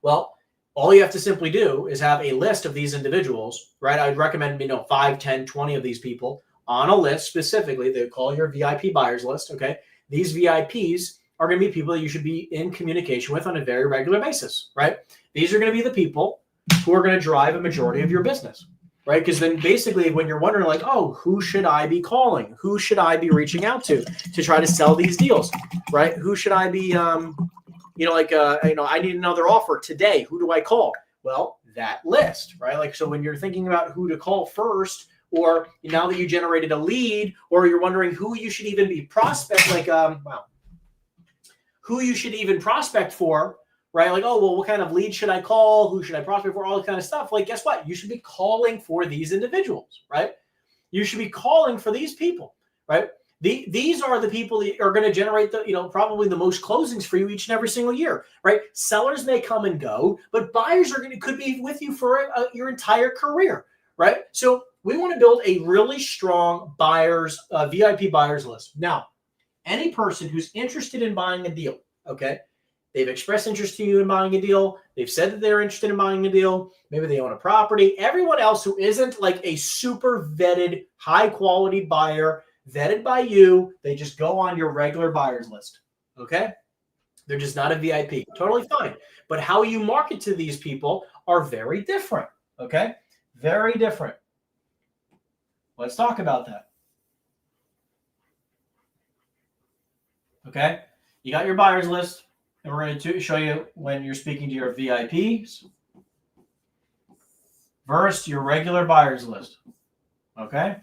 Well, all you have to simply do is have a list of these individuals, right? I'd recommend, 5, 10, 20 of these people on a list specifically. They call your VIP buyers list, okay? These VIPs are going to be people that you should be in communication with on a very regular basis, right? These are going to be the people who are going to drive a majority of your business. Right? Because then basically when you're wondering like, oh, who should I be calling? Who should I be reaching out to try to sell these deals? Right? Who should I be, I need another offer today. Who do I call? Well, that list, right? Like, so when you're thinking about who to call first or now that you generated a lead, or you're wondering who you should even be prospect, who you should even prospect for, right? Like, oh, well, what kind of lead should I call? Who should I prospect for? All that kind of stuff. Like, guess what? You should be calling for these individuals, right? You should be calling for these people, right? These are the people that are going to generate the, probably the most closings for you each and every single year, right? Sellers may come and go, but buyers could be with you for your entire career, right? So we want to build a really strong VIP buyers list. Now, any person who's interested in buying a deal, okay? They've expressed interest to you in buying a deal. They've said that they're interested in buying a deal. Maybe they own a property. Everyone else who isn't like a super vetted, high quality buyer, vetted by you, they just go on your regular buyers list, okay? They're just not a VIP. Totally fine. But how you market to these people are very different, okay? Very different. Let's talk about that. Okay? You got your buyers list. And we're going to show you when you're speaking to your VIPs versus your regular buyers list. Okay?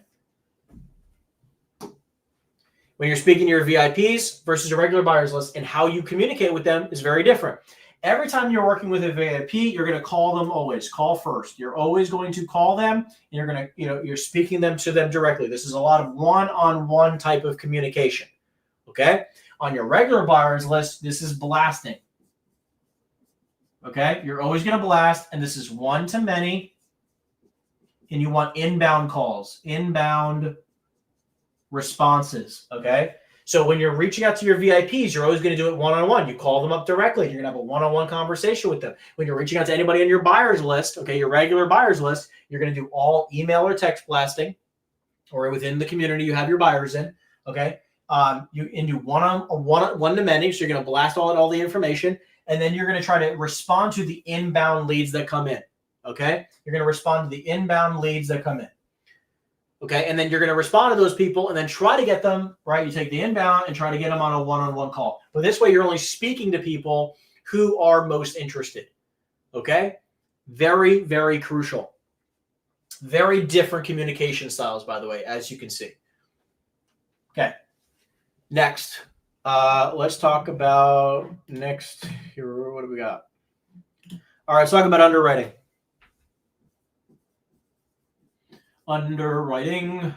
When you're speaking to your VIPs versus your regular buyers list, and how you communicate with them is very different. Every time you're working with a VIP, you're going to call them always. Call first. You're always going to call them, and you're going to, you're speaking to them directly. This is a lot of one-on-one type of communication. Okay? On your regular buyers list, this is blasting. Okay? You're always going to blast, and this is one to many, and you want inbound calls, inbound responses. Okay? So when you're reaching out to your VIPs, you're always going to do it one-on-one. You call them up directly. You're going to have a one-on-one conversation with them. When you're reaching out to anybody on your buyers list, okay, your regular buyers list, you're going to do all email or text blasting, or within the community you have your buyers in. Okay? You do one to many, so you're going to blast all the information, and then you're going to try to respond to the inbound leads that come in. Okay, you're going to respond to the inbound leads that come in. Okay, and then you're going to respond to those people, and then try to get them right. You take the inbound and try to get them on a one-on-one call. But this way, you're only speaking to people who are most interested. Okay, very, very crucial. Very different communication styles, by the way, as you can see. Okay. Next, let's talk about here. What do we got? All right, let's talk about underwriting. Underwriting.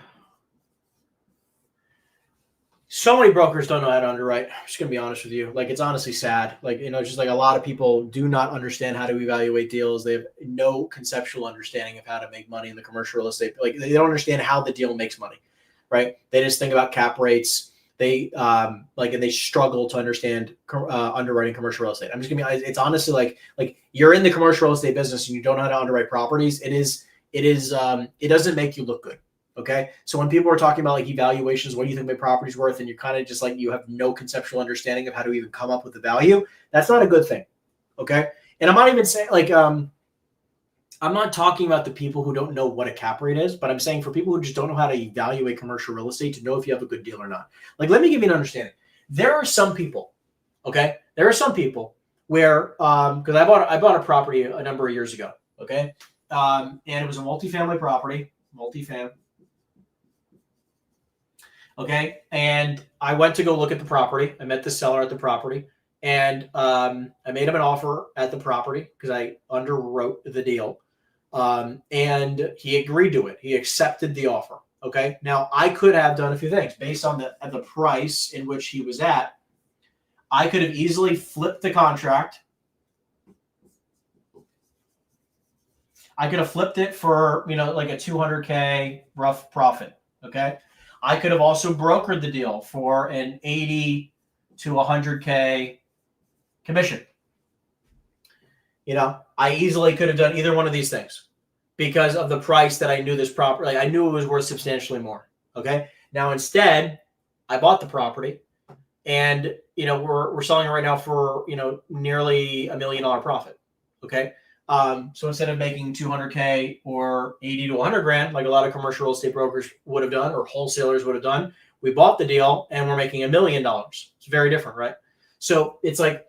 So many brokers don't know how to underwrite. I'm just going to be honest with you. Like, it's honestly sad. Like, just like a lot of people do not understand how to evaluate deals. They have no conceptual understanding of how to make money in the commercial real estate. Like, they don't understand how the deal makes money, right? They just think about cap rates. They and they struggle to understand underwriting commercial real estate. I'm just gonna be. It's honestly like you're in the commercial real estate business and you don't know how to underwrite properties. It doesn't make you look good. Okay, so when people are talking about like evaluations, what do you think my property's worth, and you're kind of just like you have no conceptual understanding of how to even come up with the value. That's not a good thing. Okay, and I'm not even saying I'm not talking about the people who don't know what a cap rate is, but I'm saying for people who just don't know how to evaluate commercial real estate to know if you have a good deal or not. Like, let me give you an understanding. There are some people, okay? There are some people where, because I bought a property a number of years ago, okay? And it was a multifamily property, okay? And I went to go look at the property. I met the seller at the property, and I made him an offer at the property because I underwrote the deal. And he agreed to it. He accepted the offer. Okay. Now I could have done a few things based on the price in which he was at. I could have easily flipped the contract. I could have flipped it for, like a $200K rough profit. Okay. I could have also brokered the deal for an 80 to 100K commission. I easily could have done either one of these things because of the price that I knew this property. Like, I knew it was worth substantially more. Okay. Now, instead, I bought the property, and we're selling it right now for nearly $1 million profit. Okay. So instead of making 200K or 80 to 100 grand, like a lot of commercial real estate brokers would have done or wholesalers would have done, we bought the deal and we're making $1 million. It's very different, right? So it's like,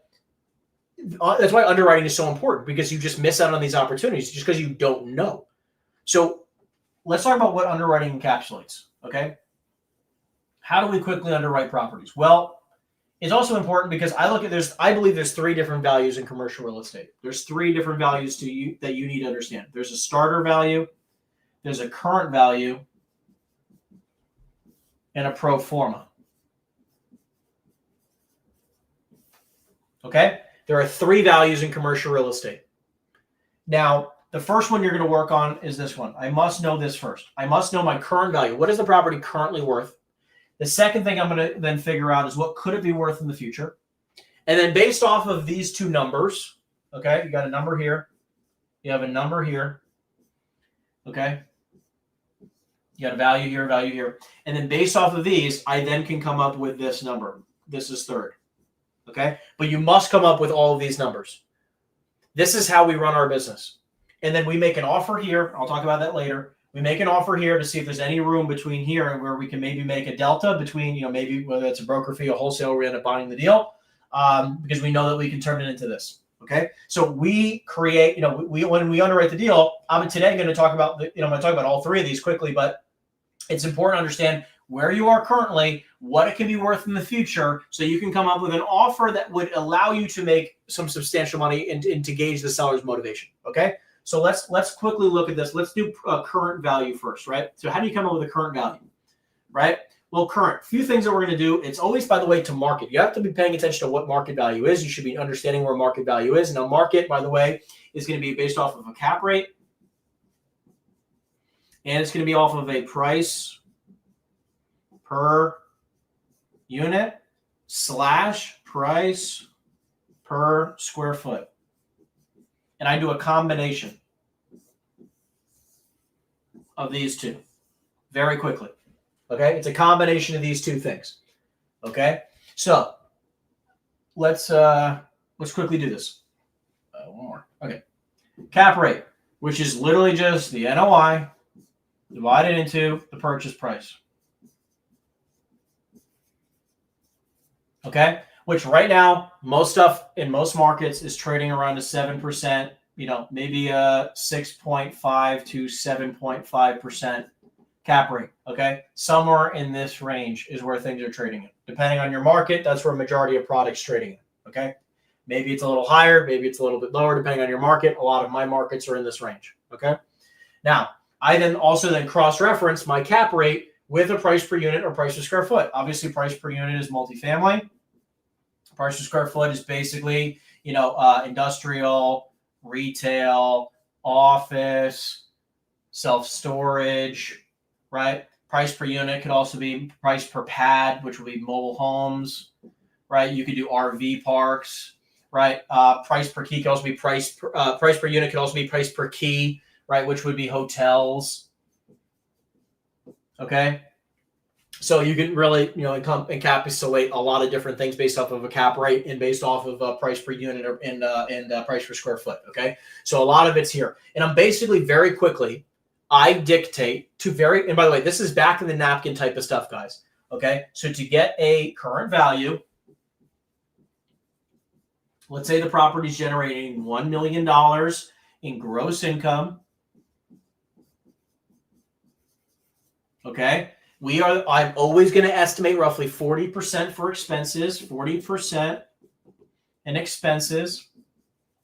that's why underwriting is so important, because you just miss out on these opportunities just because you don't know. So let's talk about what underwriting encapsulates, okay? How do we quickly underwrite properties? Well, it's also important because I believe there's 3 different values in commercial real estate. There's 3 different values that you need to understand. There's a starter value, there's a current value, and a pro forma. Okay? There are 3 values in commercial real estate. Now, the first one you're going to work on is this one. I must know this first. I must know my current value. What is the property currently worth? The second thing I'm going to then figure out is what could it be worth in the future? And then based off of these 2 numbers, okay, you got a number here. You have a number here. Okay? You got a value here, value here. And then based off of these, I then can come up with this number. This is third. Okay? But you must come up with all of these numbers. This is how we run our business. And then we make an offer here. I'll talk about that later. We make an offer here to see if there's any room between here and where we can maybe make a delta between, maybe whether it's a broker fee or wholesale, we end up buying the deal because we know that we can turn it into this. Okay. So we create, when we underwrite the deal, I'm today going to talk about, I'm going to talk about all 3 of these quickly, but it's important to understand where you are currently, what it can be worth in the future, so you can come up with an offer that would allow you to make some substantial money and to gauge the seller's motivation. Okay. So let's quickly look at this. Let's do current value first, right? So how do you come up with a current value, right? Well, current, few things that we're going to do. It's always, by the way, to market. You have to be paying attention to what market value is. You should be understanding where market value is. Now, market, by the way, is going to be based off of a cap rate. And it's going to be off of a price per unit / price per square foot. And I do a combination of these 2 very quickly. Okay, it's a combination of these 2 things. Okay, so let's quickly do this. One more. Okay, cap rate, which is literally just the NOI divided into the purchase price. Okay, which right now, most stuff in most markets is trading around a 7%, maybe a 6.5 to 7.5% cap rate. Okay, somewhere in this range is where things are trading in. Depending on your market, that's where a majority of products trading in. Okay, maybe it's a little higher, maybe it's a little bit lower, depending on your market. A lot of my markets are in this range. Okay, now I then also cross-reference my cap rate with a price per unit or price per square foot. Obviously, price per unit is multifamily. Price per square foot is basically, industrial, retail, office, self-storage, right? Price per unit could also be price per pad, which would be mobile homes, right? You could do RV parks, right? Price per key could also be price per unit could also be price per key, right? Which would be hotels. Okay. So you can really, encapsulate a lot of different things based off of a cap rate and based off of price per unit and price per square foot. Okay. So a lot of it's here. And I'm basically very quickly, I dictate and by the way, this is back in the napkin type of stuff, guys. Okay. So to get a current value, let's say the property is generating $1 million in gross income. Okay. I'm always going to estimate roughly 40% for expenses, 40% in expenses.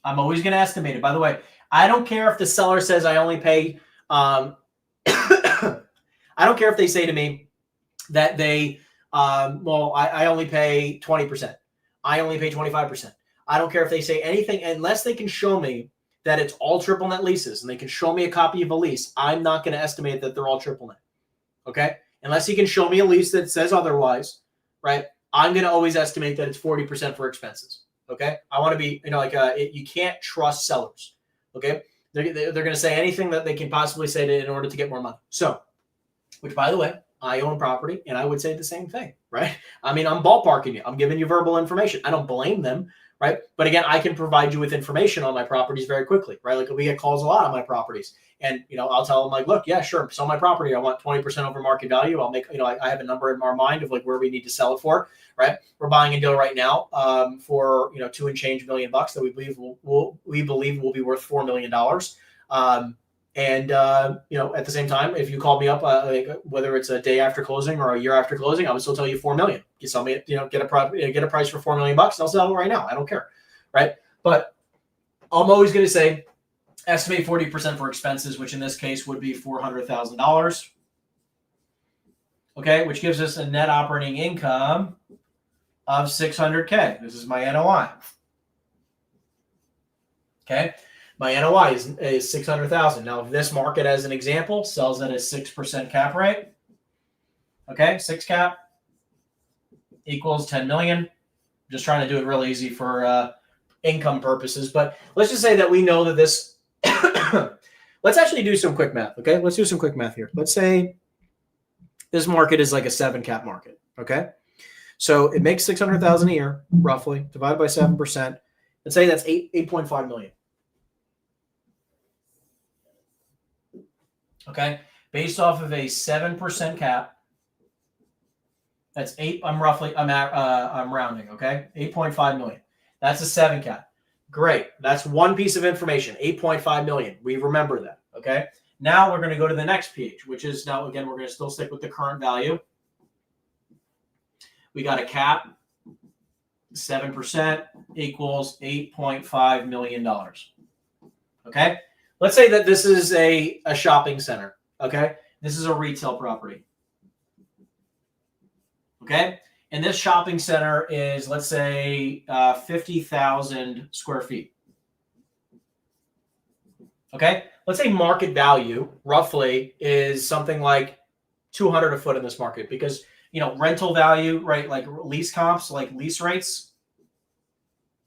I'm always going to estimate it. By the way, I don't care if the seller says I only pay, I don't care if they say to me that they, I only pay 20%. I only pay 25%. I don't care if they say anything, unless they can show me that it's all triple net leases and they can show me a copy of a lease. I'm not going to estimate that they're all triple net. Okay. Unless he can show me a lease that says otherwise, right? I'm going to always estimate that it's 40% for expenses. Okay. I want to be, you can't trust sellers. Okay. They're going to say anything that they can possibly say in order to get more money. So, which by the way, I own property and I would say the same thing, right? I mean, I'm ballparking you. I'm giving you verbal information. I don't blame them, right? But again, I can provide you with information on my properties very quickly, right? Like we get calls a lot on my properties. And, I'll tell them look, yeah, sure. Sell my property. I want 20% over market value. I'll make, I have a number in our mind of where we need to sell it for, right? We're buying a deal right now for, $2 and change million that we believe will be worth $4 million. And at the same time, if you called me up, like whether it's a day after closing or a year after closing, I would still tell you 4 million. You sell me, get a price for $4 million bucks, and I'll sell it right now. I don't care, right? But I'm always going to say estimate 40% for expenses, which in this case would be $400,000. Okay, which gives us a net operating income of $600K. This is my NOI. Okay. My NOI is $600,000. Now, if this market, as an example, sells at a 6% cap rate, okay, 6 cap equals 10 million. Just trying to do it real easy for income purposes. But let's just say that we know that this. Let's actually do some quick math. Okay, let's do some quick math here. Let's say this market is like a 7 cap market. Okay, so it makes 600,000 a year, roughly, divided by 7%. Let's say that's 8.5 million. Okay, based off of a 7% cap, that's 8. I'm rounding. Okay, 8.5 million. That's a 7 cap. Great. That's one piece of information. 8.5 million. We remember that. Okay. Now we're going to go to the next page, which is now again we're going to still stick with the current value. We got a cap. 7% equals $8.5 million. Okay. Let's say that this is a shopping center. Okay. This is a retail property. Okay. And this shopping center is, let's say, 50,000 square feet. Okay. Let's say market value roughly is something like 200 a foot in this market because, rental value, right? Like lease comps, like lease rates,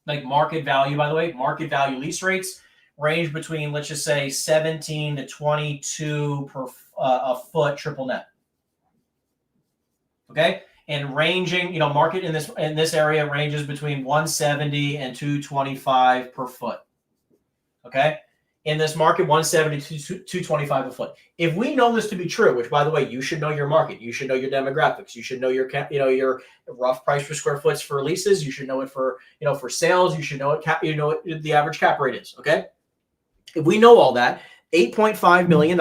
like market value, by the way, market value lease rates range between, let's just say 17 to 22 per a foot triple net. Okay. And ranging, market in this area ranges between 170 and 225 per foot. Okay. In this market, 170 to 225 a foot. If we know this to be true, which by the way, you should know your market, you should know your demographics, you should know your your rough price per square foot for leases, you should know it for for sales, you should know what the average cap rate is. Okay. If we know all that, $8.5 million,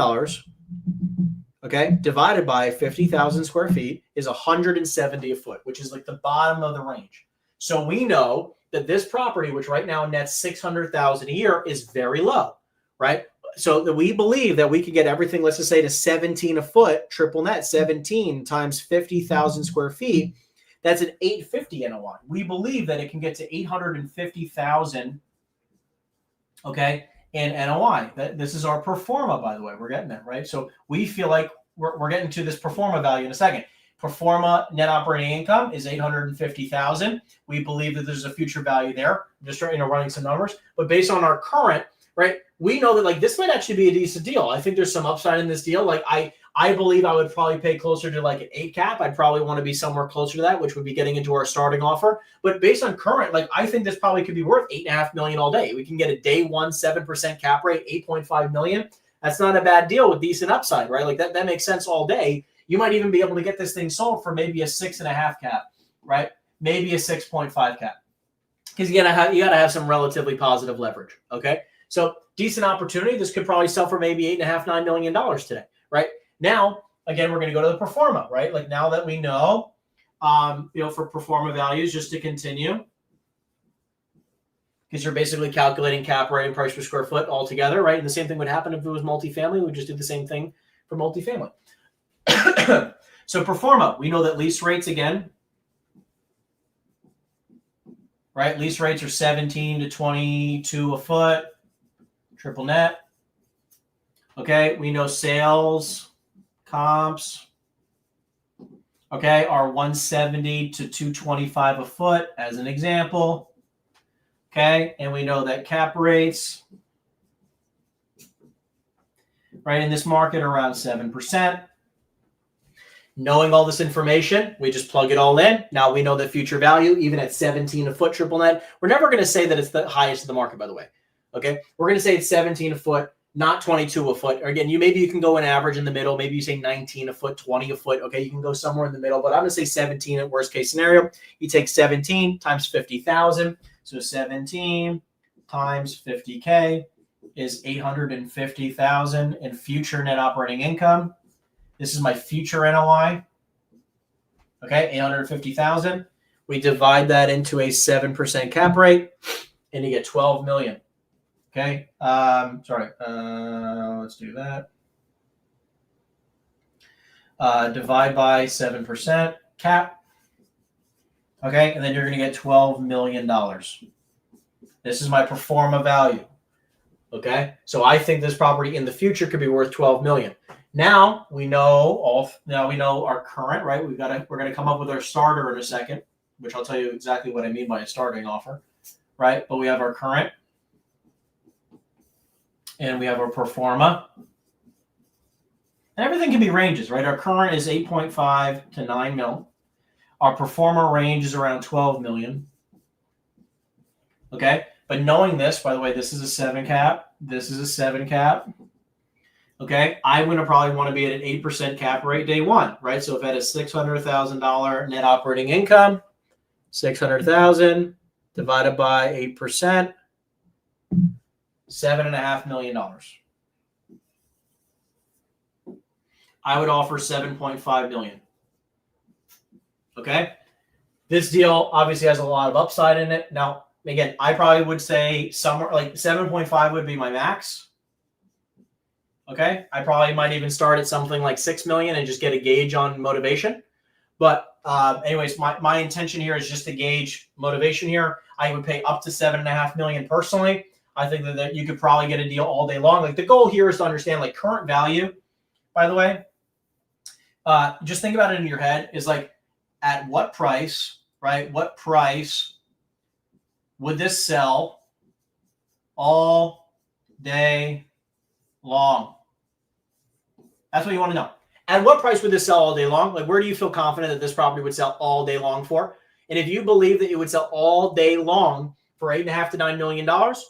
okay, divided by 50,000 square feet is 170 a foot, which is like the bottom of the range. So we know that this property, which right now nets 600,000 a year, is very low, right? So that we believe that we could get everything, let's just say to 17 a foot, triple net, 17 times 50,000 square feet. That's an 850 NOI. We believe that it can get to 850,000, okay, in NOI. This is our pro forma, by the way. We're getting that, right? So we feel like we're getting to this pro forma value in a second. Pro forma net operating income is 850,000. We believe that there's a future value there. I'm just running some numbers, but based on our current, right, we know that like this might actually be a decent deal. I think there's some upside in this deal. Like I believe I would probably pay closer to like an 8 cap. I'd probably want to be somewhere closer to that, which would be getting into our starting offer. But based on current, like I think this probably could be worth $8.5 million all day. We can get a day one 7% cap rate, $8.5 million. That's not a bad deal with decent upside, right? Like that makes sense all day. You might even be able to get this thing sold for maybe a 6.5 cap, right? Maybe a 6.5 cap. Because you gotta have some relatively positive leverage. Okay. So decent opportunity. This could probably sell for maybe $8.5, $9 million today, right? Now, again, we're going to go to the pro forma, right? Like now that we know, for pro forma values, just to continue, because you're basically calculating cap rate and price per square foot all together, right? And the same thing would happen if it was multifamily. We just do the same thing for multifamily. So pro forma, we know that lease rates again, right? Lease rates are 17 to 22 a foot, triple net. Okay, we know sales comps, okay, are 170 to 225 a foot as an example. Okay, and we know that cap rates, right, in this market are around 7%. Knowing all this information, we just plug it all in. Now we know the future value, even at 17 a foot triple net. We're never going to say that it's the highest of the market, by the way. Okay, we're going to say it's 17 a foot, not 22 a foot. Or again, maybe you can go an average in the middle. Maybe you say 19 a foot, 20 a foot. Okay, you can go somewhere in the middle, but I'm going to say 17 at worst case scenario. You take 17 times 50,000. So 17 times 50K is $850,000 in future net operating income. This is my future NOI. Okay, $850,000. We divide that into a 7% cap rate, and you get $12 million. Okay, let's do that. Divide by 7% cap. Okay, and then you're going to get $12 million. This is my pro forma value. Okay, so I think this property in the future could be worth $12 million. Now we know our current, right? We're going to come up with our starter in a second, which I'll tell you exactly what I mean by a starting offer, right? But we have our current, and we have our pro forma. And everything can be ranges, right? Our current is 8.5 to 9 mil. Our pro forma range is around 12 million. Okay, but knowing this, by the way, this is a 7 cap. This is a 7 cap. Okay, I'm going to probably want to be at an 8% cap rate day one, right? So if I had a $600,000 net operating income, 600,000 divided by 8%, $7.5 million. I would offer 7.5 million. Okay, this deal obviously has a lot of upside in it. Now, again, I probably would say somewhere like 7.5 would be my max. Okay, I probably might even start at something like 6 million and just get a gauge on motivation. But anyways, my intention here is just to gauge motivation here. I would pay up to 7.5 million personally. I think that you could probably get a deal all day long. Like the goal here is to understand like current value, by the way. Just think about it in your head is like at what price, right? What price would this sell all day long? That's what you want to know. At what price would this sell all day long? Like, where do you feel confident that this property would sell all day long for? And if you believe that it would sell all day long for $8.5 to $9 million,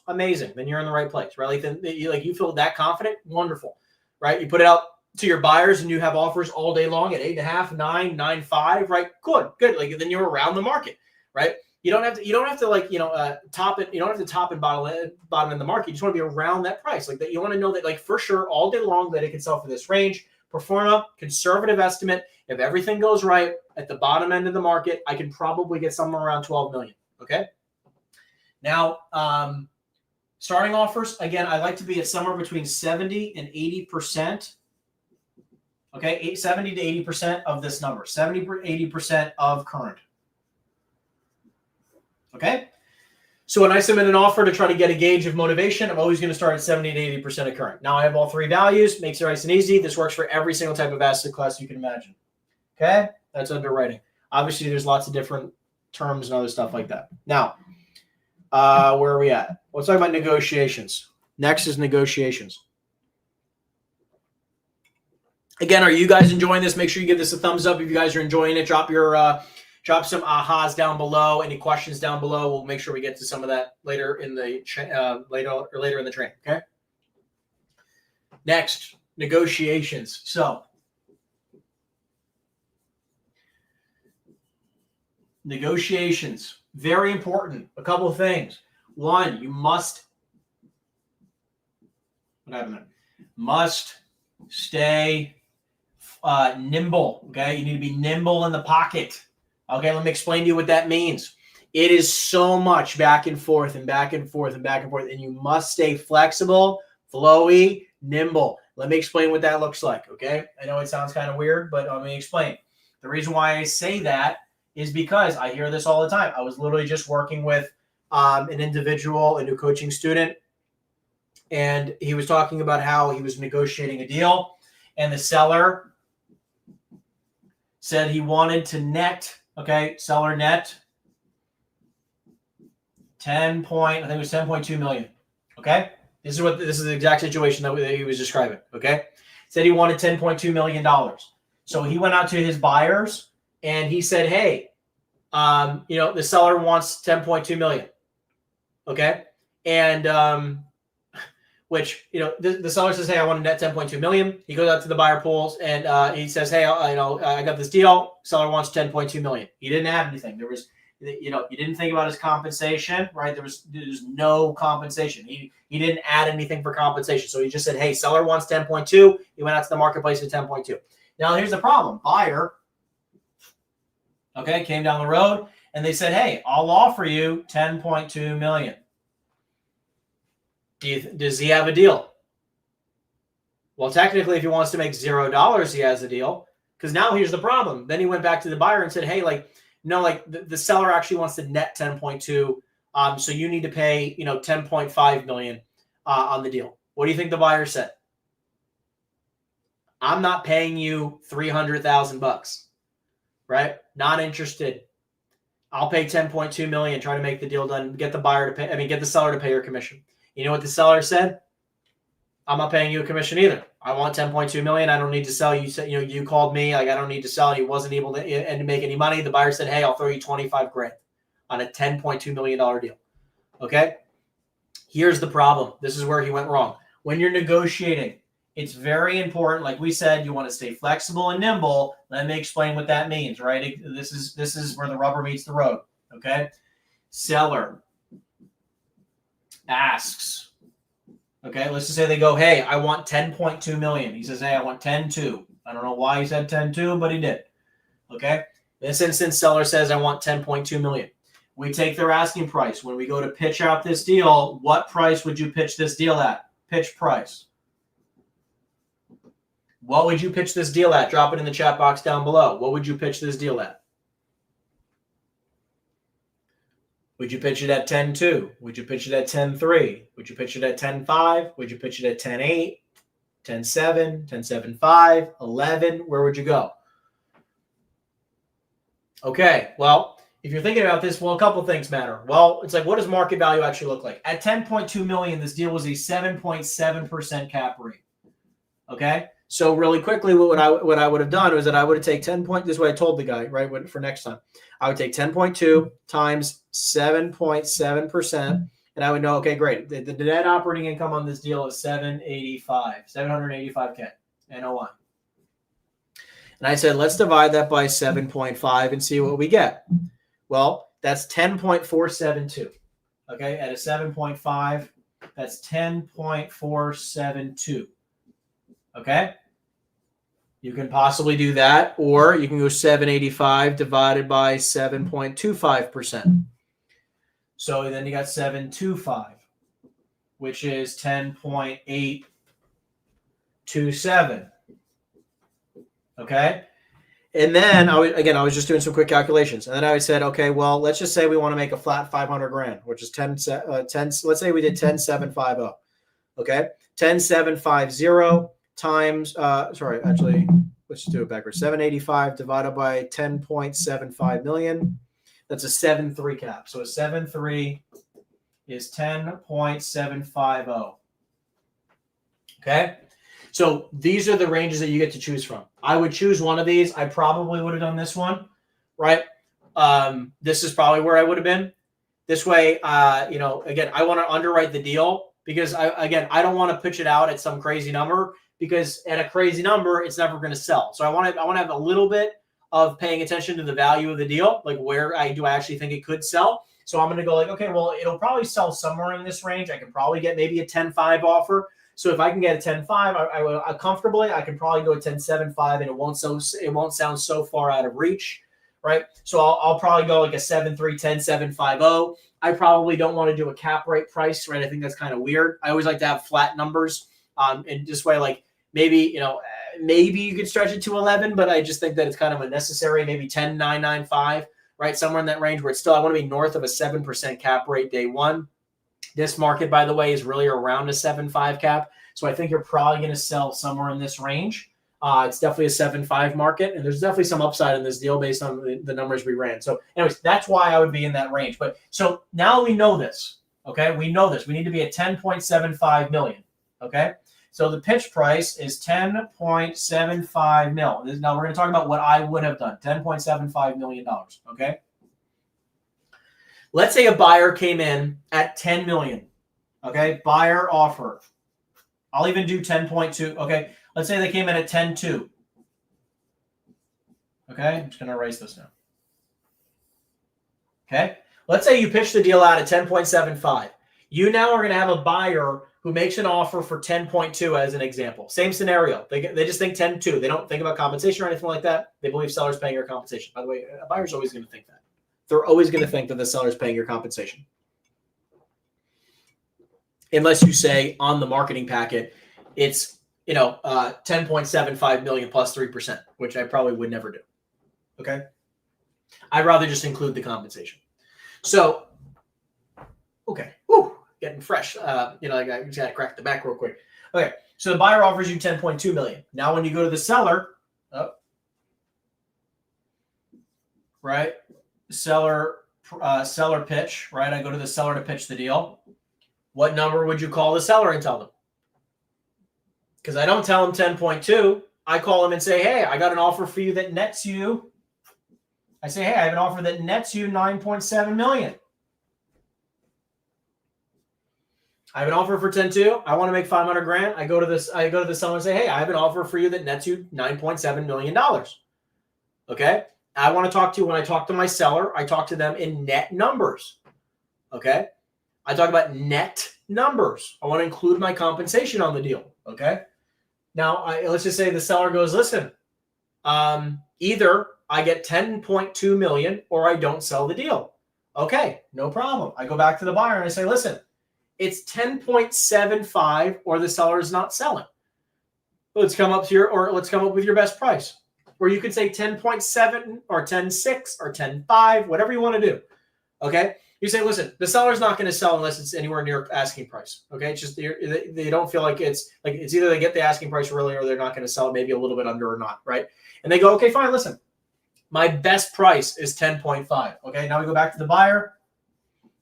amazing. Then you're in the right place, right? Like, then you feel that confident, wonderful, right? You put it out to your buyers and you have offers all day long at 8.5, 9, 9.5, right? Good. Like then you're around the market, right? You don't have to like, top it. You don't have to top and bottom in the market. You just want to be around that price. Like that. You want to know that like for sure all day long that it can sell for this range. Pro forma, conservative estimate. If everything goes right at the bottom end of the market, I can probably get somewhere around 12 million. Okay. Now, starting offers, again, I like to be at somewhere between 70 and 80%. Okay, 70 to 80% of this number, 70 to 80% of current. Okay, so when I submit an offer to try to get a gauge of motivation, I'm always going to start at 70 to 80% of current. Now I have all three values, makes it nice and easy. This works for every single type of asset class you can imagine. Okay, that's underwriting. Obviously, there's lots of different terms and other stuff like that. Now, where are we at? Let's talk about negotiations. Next is negotiations. Again, are you guys enjoying this? Make sure you give this a thumbs up if you guys are enjoying it. Drop some ahas down below. Any questions down below? We'll make sure we get to some of that later in the later in the training. Okay. Next, negotiations. So, negotiations, very important. A couple of things. One, you must stay nimble. Okay, you need to be nimble in the pocket. Okay, let me explain to you what that means. It is so much back and forth and back and forth and back and forth, and you must stay flexible, flowy, nimble. Let me explain what that looks like. Okay, I know it sounds kind of weird, but let me explain. The reason why I say that is because I hear this all the time. I was literally just working with an individual, a new coaching student, and he was talking about how he was negotiating a deal, and the seller said he wanted to net, seller net 10.2 million. Okay, this is the exact situation that he was describing. Okay, said he wanted $10.2 million. So he went out to his buyers and he said, "Hey, the seller wants 10.2 million." Okay, and which, the seller says, "Hey, I want to net 10.2 million." He goes out to the buyer pools and he says, "Hey, I got this deal. Seller wants 10.2 million." He didn't have anything. You didn't think about his compensation, right? There's no compensation. He didn't add anything for compensation. So he just said, hey, seller wants 10.2. He went out to the marketplace at 10.2. Now here's the problem. Buyer, okay, came down the road and they said, hey, I'll offer you 10.2 million. Does he have a deal? Well, technically, if he wants to make $0, he has a deal. Because now here's the problem. Then he went back to the buyer and said, hey, the seller actually wants to net 10.2. So you need to pay, 10.5 million on the deal. What do you think the buyer said? I'm not paying you $300,000, right? Not interested. I'll pay 10.2 million, try to make the deal done, get the seller to pay your commission. You know what the seller said? I'm not paying you a commission either. I want 10.2 million. I don't need to sell. You said, you called me. I don't need to sell. He wasn't able to make any money. The buyer said, hey, I'll throw you 25 grand on a $10.2 million deal. Okay. Here's the problem. This is where he went wrong. When you're negotiating, it's very important. Like we said, you want to stay flexible and nimble. Let me explain what that means, right? This is where the rubber meets the road. Okay. Seller asks, okay, let's just say they go, hey, I want 10.2 million. He says, hey, I want 10.2. I don't know why he said 10.2, but he did. Okay. In this instance, seller says, I want 10.2 million. We take their asking price. When we go to pitch out this deal, what price would you pitch this deal at? Pitch price. What would you pitch this deal at? Drop it in the chat box down below. What would you pitch this deal at? Would you pitch it at 10.2? Would you pitch it at 10.3? Would you pitch it at 10.5? Would you pitch it at 10.8, 10.7, 10.75, 11? Where would you go? Okay, well, if you're thinking about this, well, a couple things matter. Well, it's like, what does market value actually look like? At 10.2 million, this deal was a 7.7% cap rate. Okay, so really quickly, what I would have done was that I would have taken 10 point. This is what I told the guy, right? For next time, I would take 10.2 times 7.7%, and I would know, okay, great. The net operating income on this deal is 785K NOI. And I said, let's divide that by 7.5 and see what we get. Well, that's 10.472. Okay, at a 7.5, that's 10.472. Okay. You can possibly do that, or you can go 785 divided by 7.25%. So then you got 725, which is 10.827. Okay. And then I was just doing some quick calculations, and then I said, okay, well, let's just say we want to make a flat 500 grand, which is 10. Let's say we did 10,750. Okay. 10,750 times, let's do it backwards. 785 divided by 10.75 million. That's a 7.3 cap. So a 7.3 is 10.750. Okay. So these are the ranges that you get to choose from. I would choose one of these. I probably would have done this one, right? This is probably where I would have been. This way, again, I want to underwrite the deal because I don't want to pitch it out at some crazy number, because at a crazy number, it's never going to sell. So I want to have a little bit of paying attention to the value of the deal, like where I actually think it could sell. So I'm going to go like, okay, well, it'll probably sell somewhere in this range. I can probably get maybe a 10.5 offer. So if I can get a 10.5, I comfortably, I can probably go a 10.75, and it won't sound so far out of reach, right? So I'll probably go like a 7.3, 10.750. I probably don't want to do a cap rate price, right? I think that's kind of weird. I always like to have flat numbers, and this way, like maybe you could stretch it to 11, but I just think that it's kind of unnecessary. Maybe 10.995, right? Somewhere in that range where it's still, I want to be north of a 7% cap rate day one. This market, by the way, is really around a 7.5 cap. So I think you're probably going to sell somewhere in this range. It's definitely a 7.5 market, and there's definitely some upside in this deal based on the numbers we ran. So anyways, that's why I would be in that range. But so now we know this, okay? We know this. We need to be at 10.75 million, okay? So the pitch price is 10.75 mil. Now we're going to talk about what I would have done, $10.75 million, okay? Let's say a buyer came in at 10 million. Okay, buyer offer. I'll even do 10.2. Okay, let's say they came in at 10.2. Okay, I'm just going to erase this now. Okay. Let's say you pitch the deal out at 10.75. You now are going to have a buyer who makes an offer for 10.2 as an example. Same scenario. They just think 10.2. They don't think about compensation or anything like that. They believe seller's paying your compensation. By the way, a buyer's always going to think that. They're always going to think that the seller's paying your compensation. Unless you say on the marketing packet, it's 10.75 million plus 3%, which I probably would never do. Okay. I'd rather just include the compensation. So, okay. Woo, getting fresh. I just got to crack the back real quick. Okay. So the buyer offers you 10.2 million. Now, when you go to the seller, right? Seller pitch, right? I go to the seller to pitch the deal. What number would you call the seller and tell them? Because I don't tell them 10.2. I call them and say, hey, I got an offer for you that nets you. I say, hey, I have an offer that nets you 9.7 million. I have an offer for 10.2. I want to make 500 grand. I go to the seller and say, hey, I have an offer for you that nets you $9.7 million. Okay. I want to talk to you. When I talk to my seller, I talk to them in net numbers. Okay. I talk about net numbers. I want to include my compensation on the deal. Okay. Now, let's just say the seller goes, listen, either I get 10.2 million or I don't sell the deal. Okay, no problem. I go back to the buyer and I say, listen, it's 10.75 or the seller is not selling. Let's come up here, or let's come up with your best price. Or you could say 10.7 or 10.6 or 10.5, whatever you want to do. Okay. You say, listen, the seller's not going to sell unless it's anywhere near asking price. Okay. It's just, they don't feel like it's either they get the asking price really, or they're not going to sell maybe a little bit under or not. Right. And they go, okay, fine. Listen, my best price is 10.5. Okay. Now we go back to the buyer,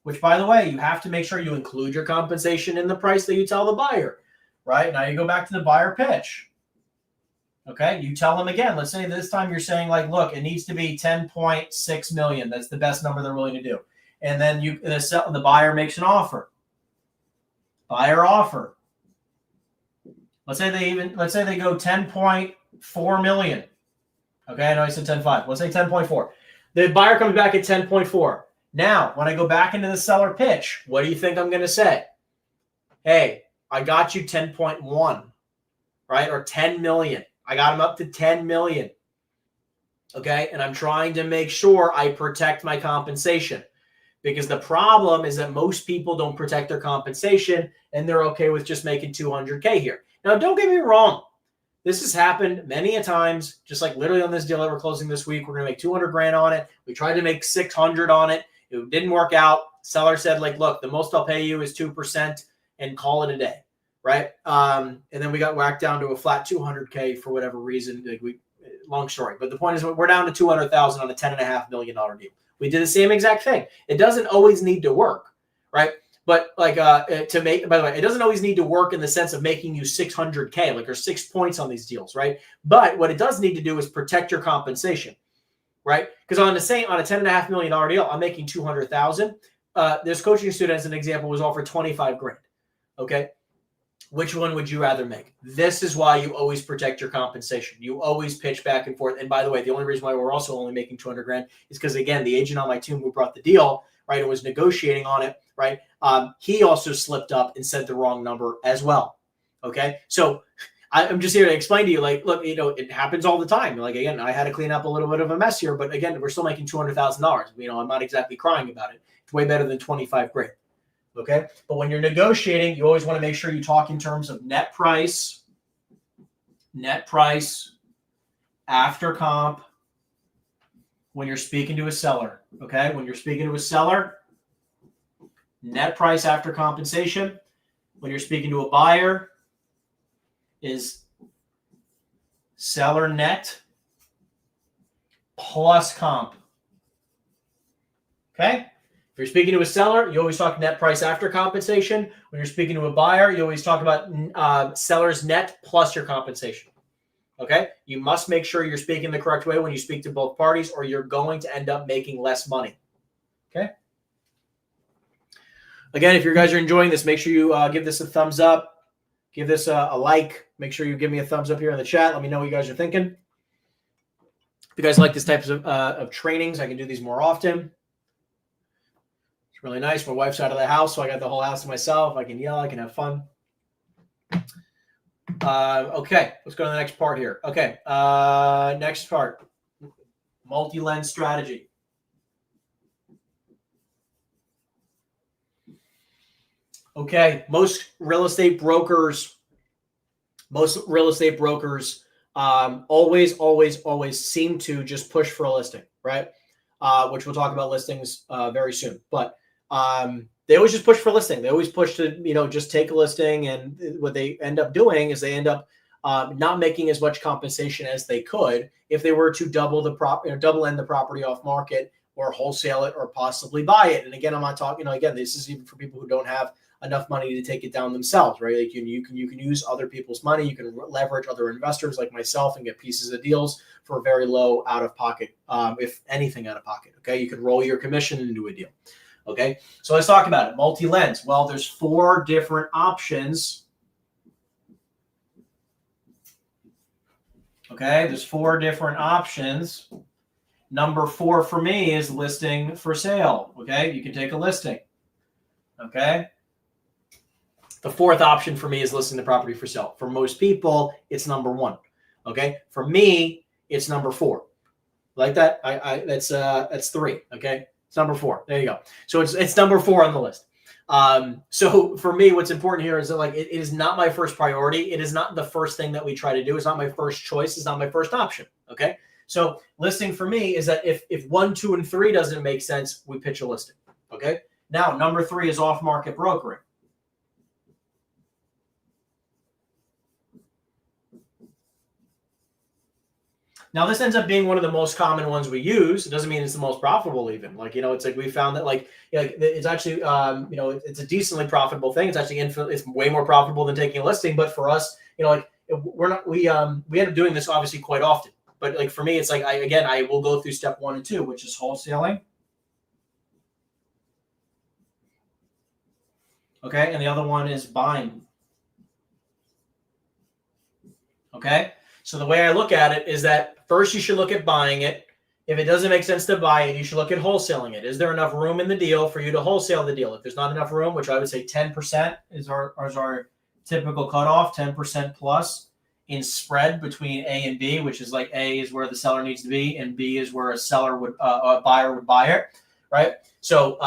which, by the way, you have to make sure you include your compensation in the price that you tell the buyer. Right. Now you go back to the buyer pitch. Okay. You tell them again, let's say this time you're saying like, look, it needs to be 10.6 million. That's the best number they're willing to do. And then the buyer makes an offer. Buyer offer. Let's say they go 10.4 million. Okay, I know I said 10.5. Let's say 10.4. The buyer comes back at 10.4. Now, when I go back into the seller pitch, what do you think I'm going to say? Hey, I got you 10.1, right? Or 10 million. I got them up to 10 million. Okay, and I'm trying to make sure I protect my compensation. Because the problem is that most people don't protect their compensation and they're okay with just making 200K here. Now, don't get me wrong. This has happened many a times, just like literally on this deal that we're closing this week. We're going to make 200 grand on it. We tried to make 600 on it. It didn't work out. Seller said, like, look, the most I'll pay you is 2% and call it a day. Right. And then we got whacked down to a flat 200K for whatever reason. Long story. But the point is we're down to 200,000 on a $10.5 million deal. We did the same exact thing. It doesn't always need to work, right? But by the way, it doesn't always need to work in the sense of making you 600K, like there's 6 points on these deals, right? But what it does need to do is protect your compensation, right? Because on a $10.5 million deal, I'm making 200,000. This coaching student, as an example, was offered 25 grand. Okay. Which one would you rather make? This is why you always protect your compensation. You always pitch back and forth. And by the way, the only reason why we're also only making 200 grand is because, again, the agent on my team who brought the deal, right, and was negotiating on it, right, he also slipped up and said the wrong number as well. Okay. So I'm just here to explain to you, like, look, it happens all the time. Like, again, I had to clean up a little bit of a mess here, but again, we're still making $200,000. I'm not exactly crying about it. It's way better than 25 grand. Okay. But when you're negotiating, you always want to make sure you talk in terms of net price after comp when you're speaking to a seller. Okay. When you're speaking to a seller, net price after compensation. When you're speaking to a buyer, is seller net plus comp. Okay. If you're speaking to a seller, you always talk net price after compensation. When you're speaking to a buyer, you always talk about seller's net plus your compensation. Okay? You must make sure you're speaking the correct way when you speak to both parties, or you're going to end up making less money. Okay? Again, if you guys are enjoying this, make sure you give this a thumbs up. Give this a like. Make sure you give me a thumbs up here in the chat. Let me know what you guys are thinking. If you guys like this type of trainings, I can do these more often. It's really nice. My wife's out of the house, so I got the whole house to myself. I can yell, I can have fun. Okay, let's go to the next part here. Okay, next part, multi-lens strategy. Okay, most real estate brokers always seem to just push for a listing, right? Which we'll talk about listings very soon. But they always just push for a listing. They always push to, just take a listing. And what they end up doing is they end up not making as much compensation as they could if they were to double end the property off market or wholesale it or possibly buy it. And again, I'm not talking, again, this is even for people who don't have enough money to take it down themselves, right? Like you can use other people's money. You can leverage other investors like myself and get pieces of deals for a very low out of pocket, if anything out of pocket. Okay, you can roll your commission into a deal. Okay, so let's talk about it. Multi-lens. Well, there's 4 different options. Okay, there's 4 different options. Number 4 for me is listing for sale. Okay, you can take a listing. Okay. The 4th option for me is listing the property for sale. For most people, it's number 1. Okay. For me, it's number 4. Like that. That's 3. Okay. It's number 4. There you go. So it's number 4 on the list. So for me, what's important here is that it is not my first priority. It is not the first thing that we try to do. It's not my first choice. It's not my first option. Okay. So listing for me is that if 1, 2, and 3 doesn't make sense, we pitch a listing. Okay. Now, number 3 is off-market brokering. Now, this ends up being one of the most common ones we use. It doesn't mean it's the most profitable even. It's like we found that it's actually, it's a decently profitable thing. It's actually it's way more profitable than taking a listing. But for us, we end up doing this obviously quite often. But for me, it's I will go through step 1 and 2, which is wholesaling. Okay. And the other one is buying. Okay. So the way I look at it is that first you should look at buying it. If it doesn't make sense to buy it, you should look at wholesaling it. Is there enough room in the deal for you to wholesale the deal? If there's not enough room, which I would say 10% is our typical cutoff, 10% plus in spread between A and B, which is A is where the seller needs to be and B is where a buyer would buy it, right? So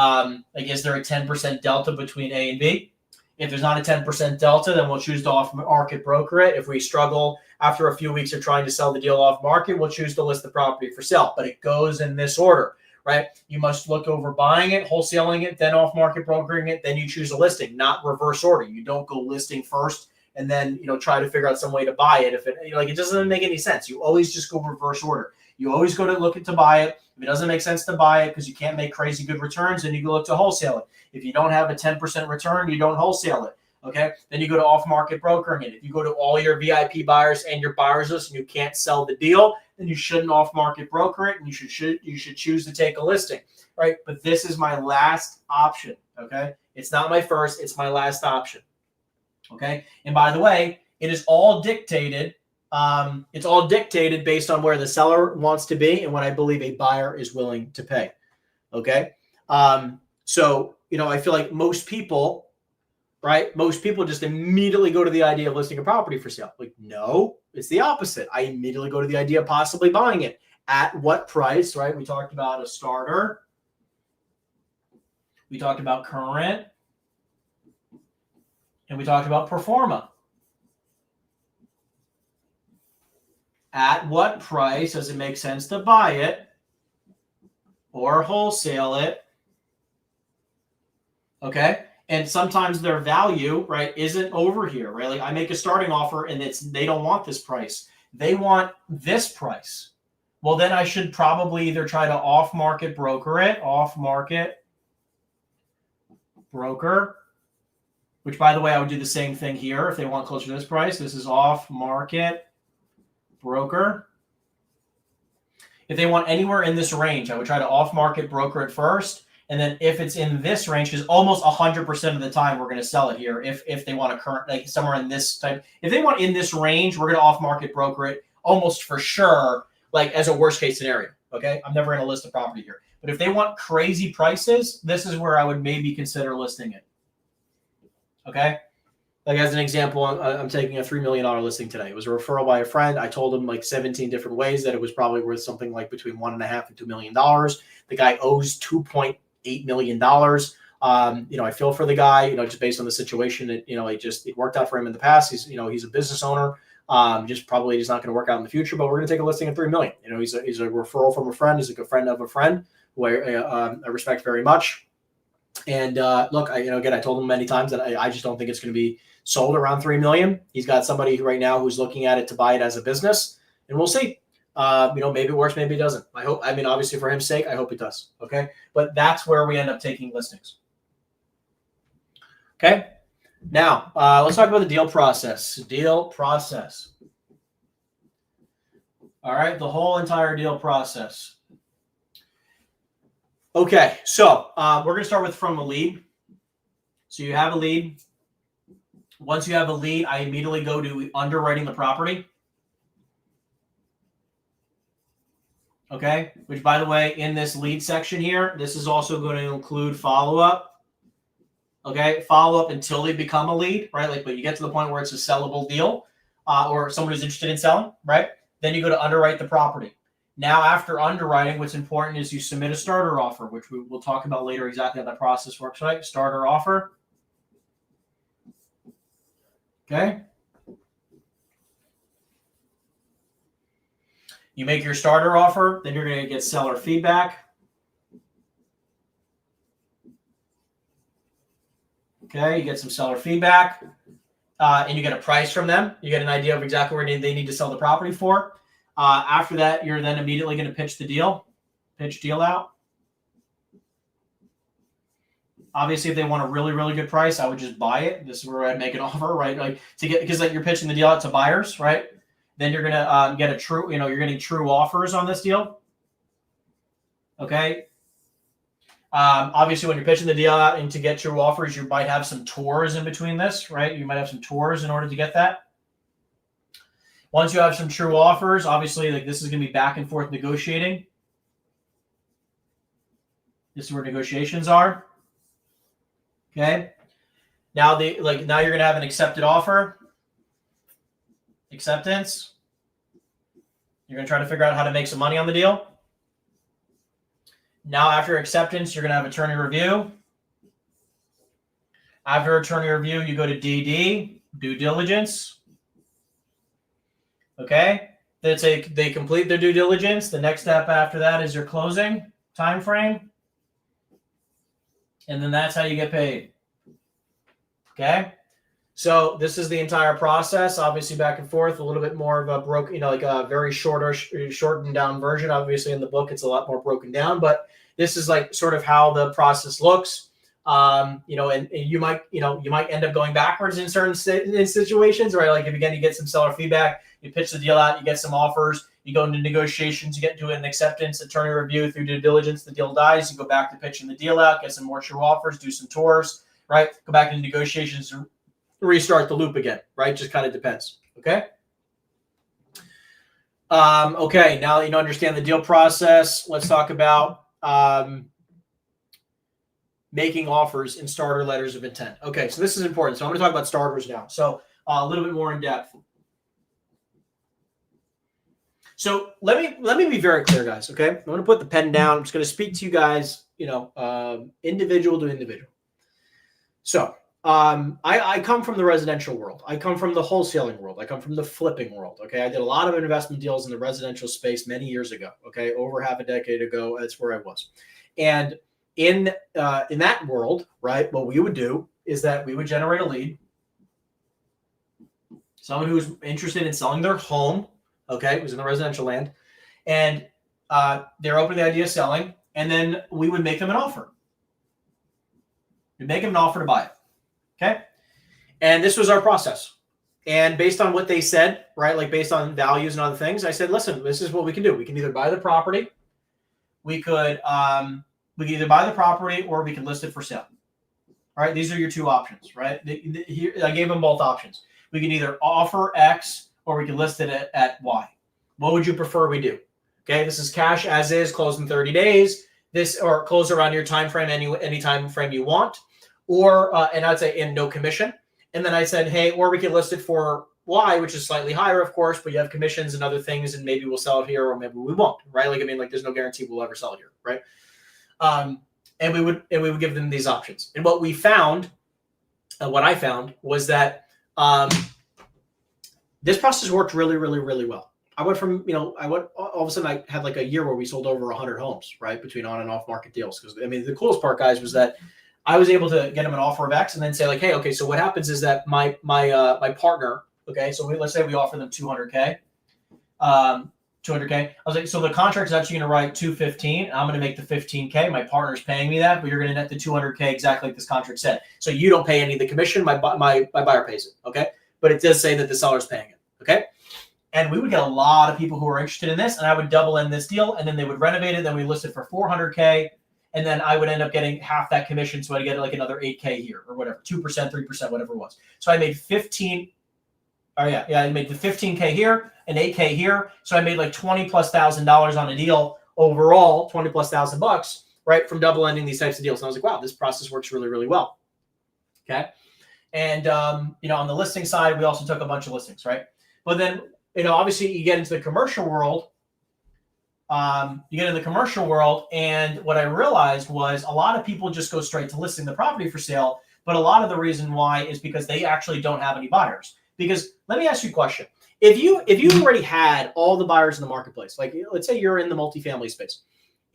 is there a 10% delta between A and B? If there's not a 10% delta, then we'll choose to off-market broker it. If we struggle after a few weeks of trying to sell the deal off-market, we'll choose to list the property for sale. But it goes in this order, right? You must look over buying it, wholesaling it, then off-market brokering it, then you choose a listing, not reverse order. You don't go listing first and then try to figure out some way to buy it. If it doesn't make any sense. You always just go reverse order. You always go to look to buy it. If it doesn't make sense to buy it because you can't make crazy good returns, then you go look to wholesale it. If you don't have a 10% return, you don't wholesale it. Okay. Then you go to off-market brokering it. If you go to all your VIP buyers and your buyers list and you can't sell the deal, then you shouldn't off-market broker it and you should choose to take a listing. Right. But this is my last option. Okay. It's not my first, it's my last option. Okay. And by the way, it is all dictated. It's all dictated based on where the seller wants to be and what I believe a buyer is willing to pay. Okay. So, I feel like most people just immediately go to the idea of listing a property for sale. No, it's the opposite. I immediately go to the idea of possibly buying it. At what price, right? We talked about a starter. We talked about current. And we talked about pro forma. At what price does it make sense to buy it or wholesale it? Okay. And sometimes their value, right, isn't over here, right? I make a starting offer and they don't want this price. They want this price. Well, then I should probably either try to off-market broker it, which by the way, I would do the same thing here if they want closer to this price. This is off-market broker. If they want anywhere in this range, I would try to off-market broker it first. And then if it's in this range, because almost 100% of the time we're going to sell it here. If they want a current, somewhere in this type, if they want in this range, we're going to off-market broker it almost for sure, as a worst case scenario. Okay. I'm never going to list a property here. But if they want crazy prices, this is where I would maybe consider listing it. Okay. Like as an example, I'm taking a $3 million listing today. It was a referral by a friend. I told him like 17 different ways that it was probably worth something like between $1.5 and $2 million. The guy owes $2.8 million. I feel for the guy, just based on the situation. It worked out for him in the past. He's a business owner. Just probably is not going to work out in the future, but we're going to take a listing at $3 million. He's a referral from a friend. He's a good friend of a friend who I respect very much. And look, I told him many times that I just don't think it's going to be sold around $3 million. He's got somebody right now who's looking at it to buy it as a business, and we'll see. Maybe it works, maybe it doesn't. Obviously for his sake, I hope it does. Okay. But that's where we end up taking listings. Okay. Now, let's talk about the deal process. Deal process. All right. The whole entire deal process. Okay. So we're going to start with from a lead. So you have a lead. Once you have a lead, I immediately go to underwriting the property. Okay, which by the way, in this lead section here, this is also going to include follow-up. Okay, follow-up until they become a lead, right? But you get to the point where it's a sellable deal or someone who's interested in selling, right? Then you go to underwrite the property. Now, after underwriting, what's important is you submit a starter offer, which we'll talk about later exactly how that process works, right? Starter offer. Okay. You make your starter offer, then you're going to get seller feedback. Okay, you get some seller feedback, and you get a price from them. You get an idea of exactly where they need to sell the property for. After that, you're then immediately going to pitch the deal, pitch deal out. Obviously, if they want a really, really good price, I would just buy it. This is where I'd make an offer, right? Because you're pitching the deal out to buyers, right? Then you're gonna get a true, you're getting true offers on this deal. Okay. Obviously, when you're pitching the deal out and to get true offers, you might have some tours in between this, right? You might have some tours in order to get that. Once you have some true offers, obviously, this is gonna be back and forth negotiating. This is where negotiations are. Okay. Now now you're gonna have an accepted offer. Acceptance. You're going to try to figure out how to make some money on the deal. Now, after acceptance, you're going to have attorney review. After attorney review, you go to DD, due diligence. Okay. They complete their due diligence. The next step after that is your closing time frame. And then that's how you get paid. Okay. So this is the entire process, obviously back and forth, a little bit more of a broken, a very shortened down version. Obviously in the book, it's a lot more broken down, but this is sort of how the process looks. And you might end up going backwards in certain situations, right? If you get some seller feedback, you pitch the deal out, you get some offers, you go into negotiations, you get into an acceptance, attorney review through due diligence, the deal dies, you go back to pitching the deal out, get some more true offers, do some tours, right? Go back into negotiations, restart the loop again, right? Just kind of depends. Okay. Okay. Now that you understand the deal process, let's talk about making offers in starter letters of intent. Okay. So this is important. So I'm going to talk about starters now. So a little bit more in depth. So let me be very clear, guys. Okay. I'm going to put the pen down. I'm just going to speak to you guys, individual to individual. So, I come from the residential world. I come from the wholesaling world. I come from the flipping world. Okay. I did a lot of investment deals in the residential space many years ago. Okay. Over half a decade ago. That's where I was. And in that world, right, what we would do is that we would generate a lead. Someone who's interested in selling their home. Okay. Who's in the residential land. And they're open to the idea of selling. And then we would make them an offer. We'd make them an offer to buy it. Okay. And this was our process. And based on what they said, right, based on values and other things, I said, listen, this is what we can do. We can either buy the property. We could either buy the property or we can list it for sale. All right. These are your two options, right? Here, I gave them both options. We can either offer X or we can list it at Y. What would you prefer we do? Okay. This is cash as is, closed in 30 days. this or close around your time frame, any time frame you want, or and I'd say in no commission. And then I said, hey, or we could list it for Y, which is slightly higher, of course, but you have commissions and other things, and maybe we'll sell it here or maybe we won't, right? Like, I mean, like there's no guarantee we'll ever sell it here, right? And we would give them these options. And what we found, what I found was that this process worked really, really, really well. I went from, all of a sudden I had like a year where we sold over 100 homes, right? Between on and off market deals. Because I mean, the coolest part, guys, was that I was able to get them an offer of X and then say like, hey, okay, so what happens is that my partner, okay, so let's say we offer them 200K, 200K. I was like, so the contract is actually going to write 215. I'm going to make the 15K. My partner's paying me that, but you're going to net the 200K exactly like this contract said. So you don't pay any of the commission. My buyer pays it, okay? But it does say that the seller's paying it, okay? And we would get a lot of people who were interested in this, and I would double in this deal, and then they would renovate it. Then we list it for 400K, and then I would end up getting half that commission, so I'd get like another 8K here or whatever, 2%, 3%, whatever it was. So I made 15. Oh yeah, I made the 15K here, and 8K here. So I made like $20,000+ on a deal overall, $20,000+, right, from double ending these types of deals. And I was like, wow, this process works really, really well. Okay, and on the listing side, we also took a bunch of listings, right? But then obviously you get into the commercial world. And what I realized was a lot of people just go straight to listing the property for sale, but a lot of the reason why is because they actually don't have any buyers. Because let me ask you a question. If you already had all the buyers in the marketplace, like let's say you're in the multifamily space,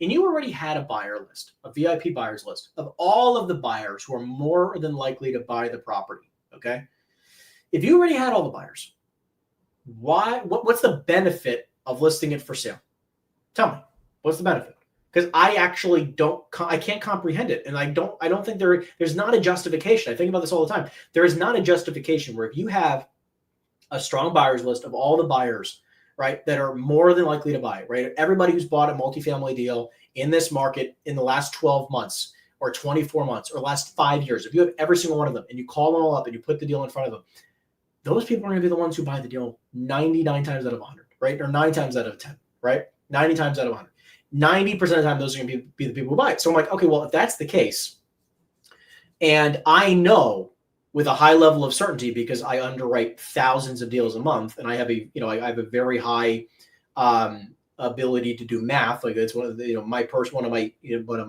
and you already had a buyer list, a VIP buyers list of all of the buyers who are more than likely to buy the property, okay? If you already had all the buyers, what's the benefit of listing it for sale? Tell me, what's the benefit? Because I actually I can't comprehend it. And I don't think there's not a justification. I think about this all the time. There is not a justification where if you have a strong buyers list of all the buyers, right, that are more than likely to buy, right? Everybody who's bought a multifamily deal in this market in the last 12 months or 24 months or last 5 years, if you have every single one of them and you call them all up and you put the deal in front of them, those people are going to be the ones who buy the deal 99 times out of 100, right? Or 9 times out of 10, right? 90 times out of 100. 90% of the time, those are going to be the people who buy it. So I'm like, okay, well, if that's the case, and I know with a high level of certainty because I underwrite thousands of deals a month, and I have I have a very high ability to do math. Like it's one of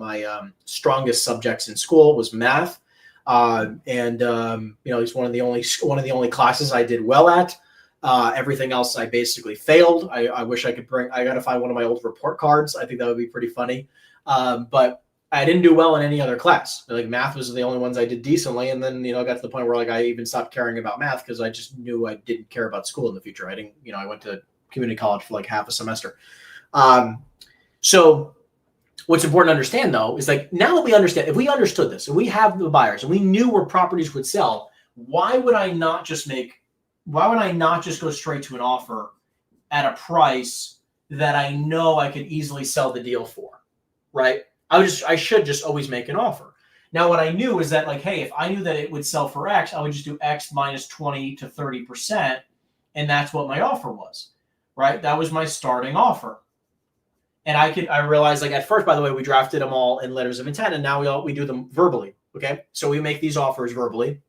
my strongest subjects in school was math, it's one of the only classes I did well at. Everything else I basically failed. I wish I got to find one of my old report cards. I think that would be pretty funny. But I didn't do well in any other class. Like math was the only ones I did decently. And then, got to the point where like I even stopped caring about math because I just knew I didn't care about school in the future. I didn't, I went to community college for like half a semester. So what's important to understand though, is like now that we understand, if we understood this and we have the buyers and we knew where properties would sell, why would I not just go straight to an offer at a price that I know I could easily sell the deal for, right? I should just always make an offer. Now, what I knew is that like, hey, if I knew that it would sell for X, I would just do X minus 20 to 30%. And that's what my offer was, right? That was my starting offer. And I realized like at first, by the way, we drafted them all in letters of intent and now we do them verbally. Okay. So we make these offers verbally.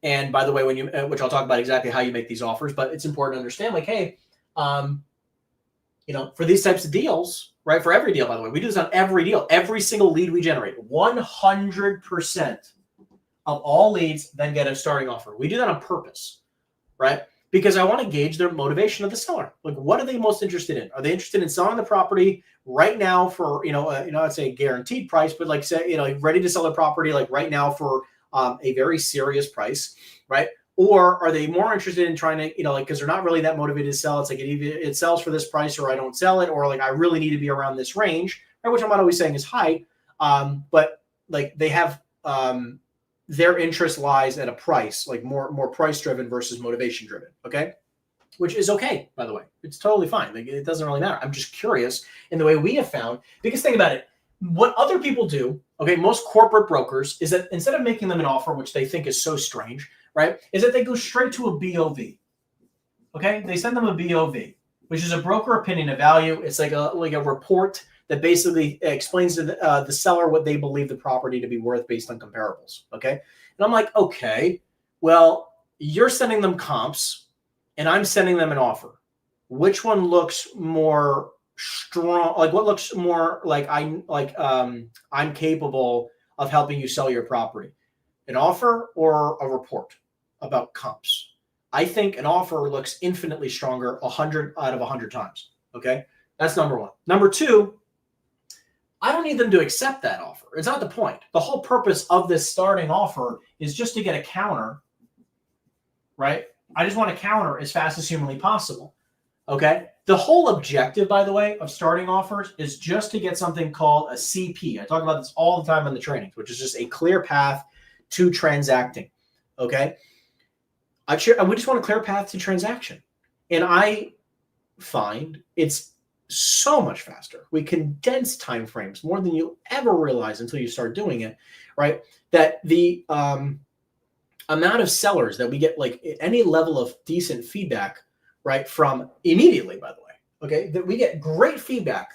And by the way, which I'll talk about exactly how you make these offers, but it's important to understand like, hey, for these types of deals, right? For every deal, by the way, we do this on every deal, every single lead we generate, 100% of all leads then get a starting offer. We do that on purpose, right? Because I want to gauge their motivation of the seller. Like, what are they most interested in? Are they interested in selling the property right now for, I'd say a guaranteed price, but like say, ready to sell the property like right now for a very serious price, right? Or are they more interested in trying to, because they're not really that motivated to sell. It's like it sells for this price or I don't sell it, or like I really need to be around this range, right? Which I'm not always saying is high, but like they have their interest lies at a price, like more price driven versus motivation driven, okay? Which is okay, by the way. It's totally fine. Like, it doesn't really matter. I'm just curious in the way we have found, because think about it. What other people do, okay, most corporate brokers, is that instead of making them an offer, which they think is so strange, right, is that they go straight to a BOV. Okay, they send them a BOV, which is a broker opinion of value. It's like a report that basically explains to the seller what they believe the property to be worth based on comparables. Okay. And I'm like, okay, well, you're sending them comps and I'm sending them an offer. Which one looks more strong? Like what looks more like I'm capable of helping you sell your property? An offer or a report about comps? I think an offer looks infinitely stronger 100 out of 100 times. Okay. That's number one. Number two, I don't need them to accept that offer. It's not the point. The whole purpose of this starting offer is just to get a counter, right? I just want a counter as fast as humanly possible. Okay. The whole objective, by the way, of starting offers is just to get something called a CP. I talk about this all the time in the trainings, which is just a clear path to transacting. Okay. We just want a clear path to transaction. And I find it's so much faster. We condense time frames more than you'll ever realize until you start doing it, right? That the amount of sellers that we get, like any level of decent feedback, right, from immediately, by the way, okay, that we get great feedback,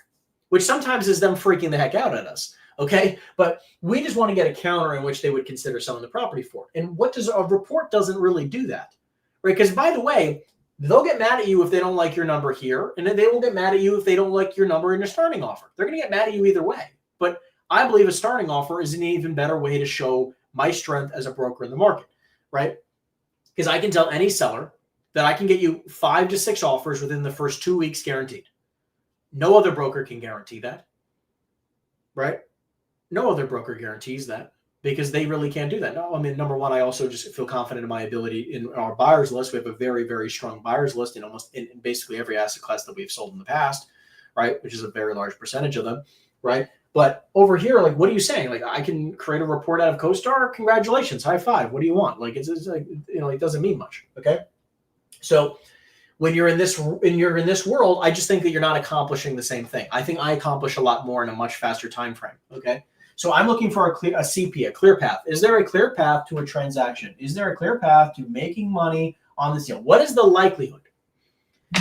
which sometimes is them freaking the heck out at us, okay? But we just want to get a counter in which they would consider selling the property for. And what does a report doesn't really do that, right? Because by the way, they'll get mad at you if they don't like your number here, and then they will get mad at you if they don't like your number in your starting offer. They're going to get mad at you either way. But I believe a starting offer is an even better way to show my strength as a broker in the market, right? Because I can tell any seller that I can get you 5 to 6 offers within the first 2 weeks guaranteed. No other broker can guarantee that, right? No other broker guarantees that, because they really can't do that. No, I mean, number one, I also just feel confident in my ability in our buyers list. We have a very, very strong buyers list in in basically every asset class that we've sold in the past, right? Which is a very large percentage of them, right? But over here, like, what are you saying? Like, I can create a report out of CoStar. Congratulations, high five. What do you want? Like, it's like, you know, it doesn't mean much. Okay, so when you're in this world, I just think that you're not accomplishing the same thing. I think I accomplish a lot more in a much faster time frame. Okay. So I'm looking for a CP, a clear path. Is there a clear path to a transaction? Is there a clear path to making money on this deal? What is the likelihood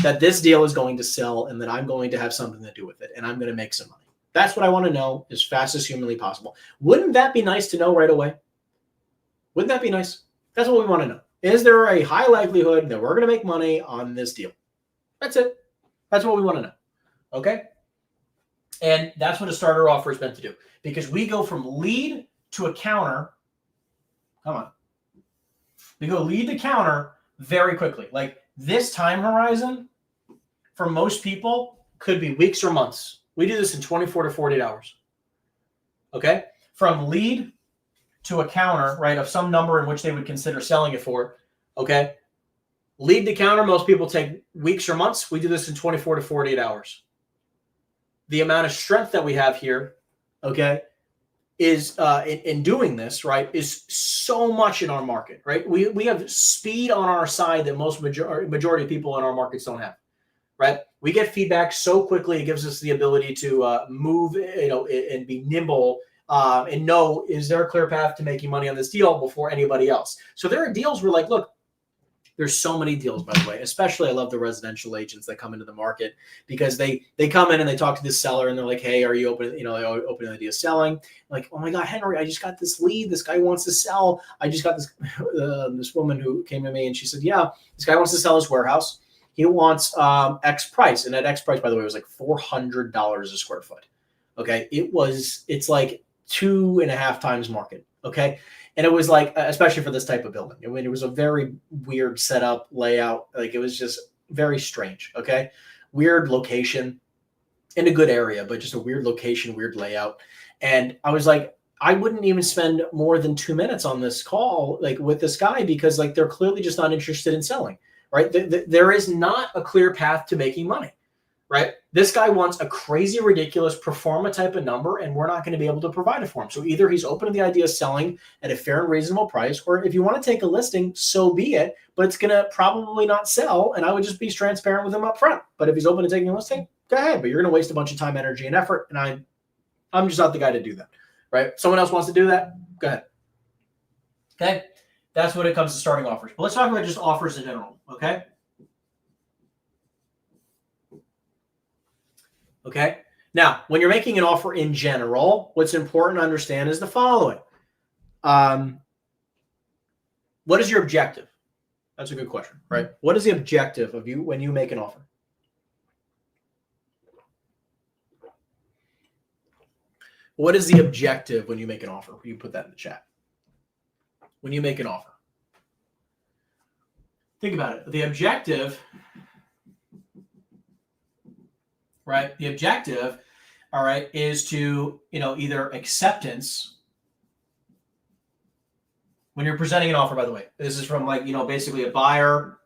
that this deal is going to sell and that I'm going to have something to do with it and I'm going to make some money? That's what I want to know as fast as humanly possible. Wouldn't that be nice to know right away? Wouldn't that be nice? That's what we want to know. Is there a high likelihood that we're going to make money on this deal? That's it. That's what we want to know. Okay? And that's what a starter offer is meant to do, because we go from lead to a counter. Come on. We go lead to counter very quickly. Like, this time horizon for most people could be weeks or months. We do this in 24 to 48 hours. Okay? From lead to a counter, right, of some number in which they would consider selling it for. Okay? Lead to counter, most people take weeks or months. We do this in 24 to 48 hours. The amount of strength that we have here, okay, is in doing this, right, is so much in our market, right? We have speed on our side that most majority of people in our markets don't have, right? We get feedback so quickly, it gives us the ability to move, you know, and be nimble and know, is there a clear path to making money on this deal before anybody else? So there are deals where, like, look, there's so many deals, by the way. Especially, I love the residential agents that come into the market, because they come in and they talk to the seller and they're like, "Hey, are you open? You know, open to the idea of selling?" I'm like, "Oh my God, Henry, I just got this lead. This guy wants to sell. I just got this this woman who came to me and she said, yeah, this guy wants to sell his warehouse. He wants X price, and that X price, by the way, was like $400 a square foot. Okay, it's like 2.5 times market. Okay." And it was like, especially for this type of building, I mean, it was a very weird setup, layout. Like, it was just very strange. Okay. Weird location in a good area, but just a weird location, weird layout. And I was like, I wouldn't even spend more than 2 minutes on this call, like, with this guy, because, like, they're clearly just not interested in selling, right? There is not a clear path to making money, right? This guy wants a crazy, ridiculous pro forma type of number, and we're not going to be able to provide it for him. So either he's open to the idea of selling at a fair and reasonable price, or if you want to take a listing, so be it, but it's going to probably not sell, and I would just be transparent with him up front. But if he's open to taking a listing, go ahead, but you're going to waste a bunch of time, energy, and effort, and I'm just not the guy to do that, right? Someone else wants to do that, go ahead. Okay? That's when it comes to starting offers. But let's talk about just offers in general, okay? Okay. Now, when you're making an offer in general, what's important to understand is the following. What is your objective? That's a good question, right? What is the objective of you when you make an offer? What is the objective when you make an offer? You put that in the chat. When you make an offer. Think about it. The objective, right? The objective, all right, is to, either acceptance. When you're presenting an offer, by the way, this is from basically a buyer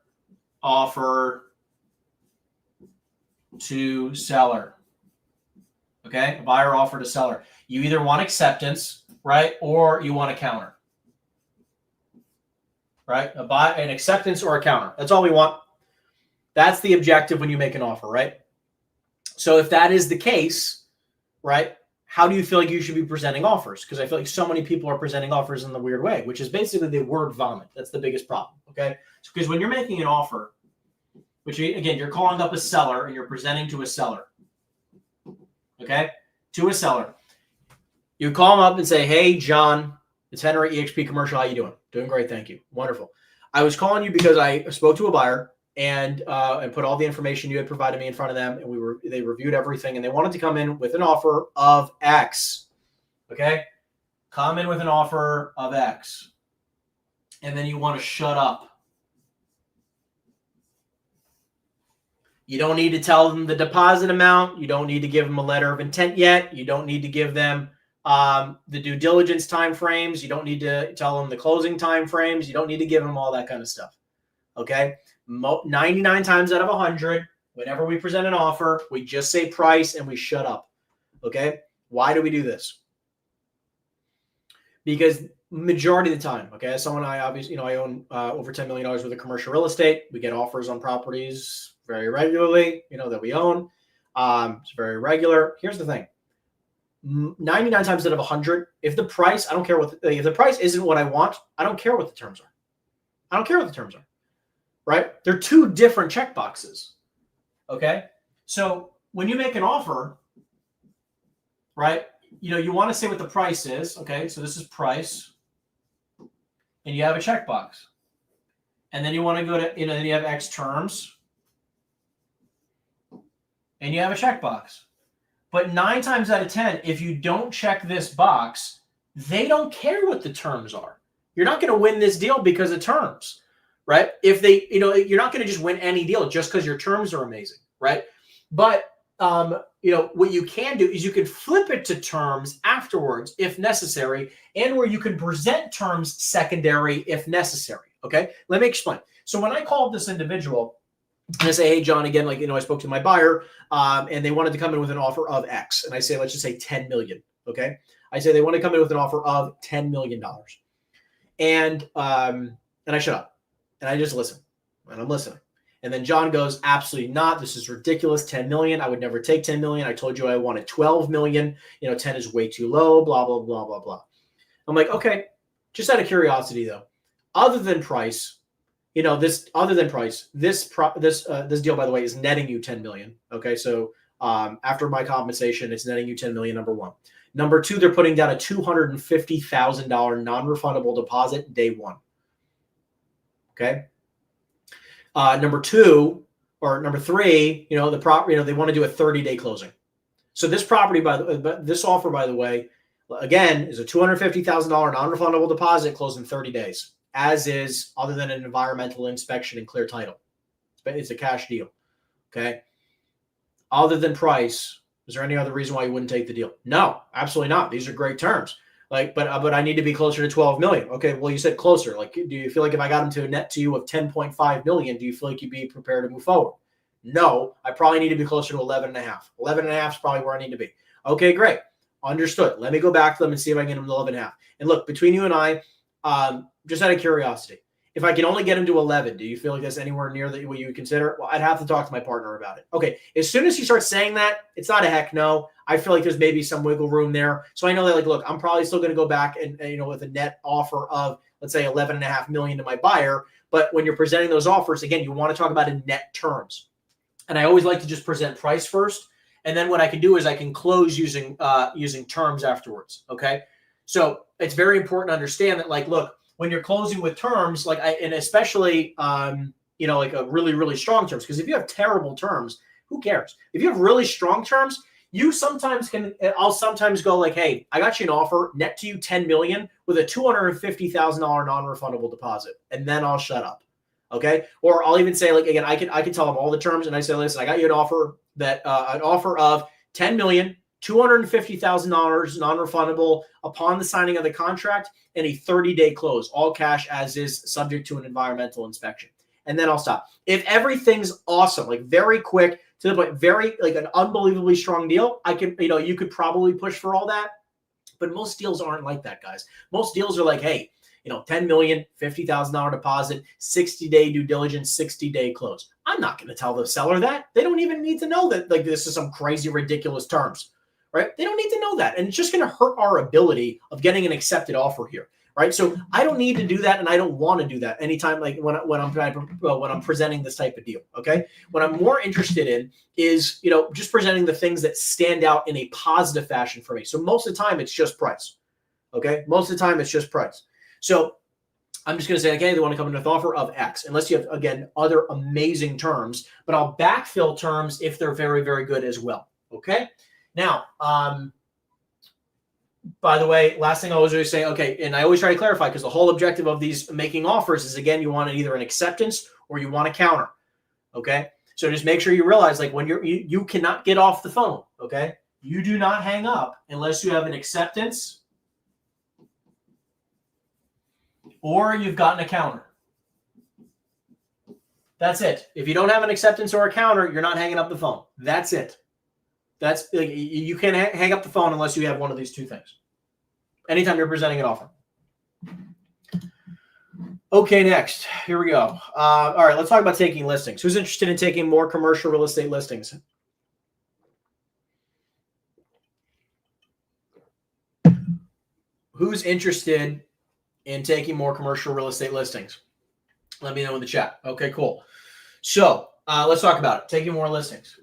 offer to seller. Okay, a buyer offer to seller. You either want acceptance, right, or you want a counter. Right, an acceptance or a counter. That's all we want. That's the objective when you make an offer, right? So if that is the case, right, how do you feel like you should be presenting offers? Because I feel like so many people are presenting offers in the weird way, which is basically the word vomit. That's the biggest problem, okay? Because when you're making an offer, which, again, you're calling up a seller and you're presenting to a seller, okay, to a seller. You call them up and say, hey, John, it's Henry, EXP Commercial. How you doing? Doing great, thank you. Wonderful. I was calling you because I spoke to a buyer and put all the information you had provided me in front of them, and they reviewed everything, and they wanted to come in with an offer of X. Okay, come in with an offer of X, and then you want to shut up. You don't need to tell them the deposit amount. You don't need to give them a letter of intent yet. You don't need to give them the due diligence time frames. You don't need to tell them the closing time frames. You don't need to give them all that kind of stuff. Okay, 99 times out of 100, whenever we present an offer, we just say price and we shut up. Okay, why do we do this? Because majority of the time, okay, as someone, I obviously, I own over $10 million worth of commercial real estate. We get offers on properties very regularly, that we own. It's very regular. Here's the thing. 99 times out of 100, if the price, I don't care if the price isn't what I want, I don't care what the terms are. I don't care what the terms are, right? They're two different check boxes, okay? So when you make an offer, right, you want to say what the price is, okay? So this is price, and you have a checkbox. And then you want to go to, then you have X terms, and you have a checkbox. But 9 times out of 10, if you don't check this box, they don't care what the terms are. You're not going to win this deal because of terms, right? If they, you're not going to just win any deal just because your terms are amazing, right? But, what you can do is you can flip it to terms afterwards if necessary, and where you can present terms secondary if necessary, okay? Let me explain. So when I called this individual, and I say, hey, John, again, I spoke to my buyer, and they wanted to come in with an offer of X. And I say, let's just say 10 million. Okay. I say they want to come in with an offer of $10 million. And I shut up and I just listen, and I'm listening. And then John goes, absolutely not. This is ridiculous. 10 million. I would never take 10 million. I told you I wanted 12 million. 10 is way too low, blah, blah, blah, blah, blah. I'm like, okay, just out of curiosity though, other than price, this deal, by the way, is netting you 10 million. Okay. So, after my compensation, it's netting you 10 million. Number one. Number two, they're putting down a $250,000 non-refundable deposit day one. Okay. Number three, they want to do a 30-day closing. So this this offer, by the way, again, is a $250,000 non-refundable deposit closed in 30 days. As is, other than an environmental inspection and clear title. It's a cash deal, okay? Other than price, is there any other reason why you wouldn't take the deal? No, absolutely not. These are great terms. But I need to be closer to 12 million. Okay, well, you said closer. Do you feel like if I got them to a net to you of 10.5 million, do you feel like you'd be prepared to move forward? No, I probably need to be closer to 11.5. 11.5 is probably where I need to be. Okay, great. Understood. Let me go back to them and see if I can get them to 11.5. And look, between you and I, just out of curiosity, if I can only get him to 11, do you feel like that's anywhere near what you would consider? Well, I'd have to talk to my partner about it. Okay. As soon as he starts saying that, it's not a heck no. I feel like there's maybe some wiggle room there. So I know that, look, I'm probably still going to go back and with a net offer of, let's say, 11.5 million to my buyer. But when you're presenting those offers, again, you want to talk about in net terms. And I always like to just present price first And then what I can do is I can close using terms afterwards. Okay. So it's very important to understand that, like, look, when you're closing with terms, like and especially, like a really, really strong terms, because if you have terrible terms, who cares? If you have really strong terms, I'll sometimes go like, hey, I got you an offer, net to you 10 million with a $250,000 non-refundable deposit. And then I'll shut up. Okay. Or I'll even say, like, again, I can tell them all the terms, and I say, listen, I got you an offer of 10 million, $250,000 non-refundable upon the signing of the contract, and a 30-day close, all cash as is, subject to an environmental inspection. And then I'll stop. If everything's awesome, like very quick to the point, very like an unbelievably strong deal, I can, you could probably push for all that. But most deals aren't like that, guys. Most deals are like, hey, 10 million, $50,000 deposit, 60-day due diligence, 60-day close. I'm not going to tell the seller that. They don't even need to know that, like, this is some crazy, ridiculous terms, right? They don't need to know that. And it's just going to hurt our ability of getting an accepted offer here, right? So I don't need to do that, and I don't want to do that anytime, like when I'm presenting this type of deal, okay? What I'm more interested in is, just presenting the things that stand out in a positive fashion for me. So most of the time, it's just price, okay? Most of the time, it's just price. So I'm just going to say, okay, they want to come in with an offer of X, unless you have, again, other amazing terms, but I'll backfill terms if they're very, very good as well. Okay. Now, by the way, last thing I always say, okay, and I always try to clarify, because the whole objective of these making offers is, again, you want either an acceptance or you want a counter. Okay. So just make sure you realize, like, when you cannot get off the phone. Okay. You do not hang up unless you have an acceptance or you've gotten a counter. That's it. If you don't have an acceptance or a counter, you're not hanging up the phone. That's it. That's, like, you can't hang up the phone unless you have one of these two things. Anytime you're presenting an offer. Okay, next. Here we go. All right, let's talk about taking listings. Who's interested in taking more commercial real estate listings? Who's interested in taking more commercial real estate listings? Let me know in the chat. Okay, cool. So let's talk about it. Taking more listings.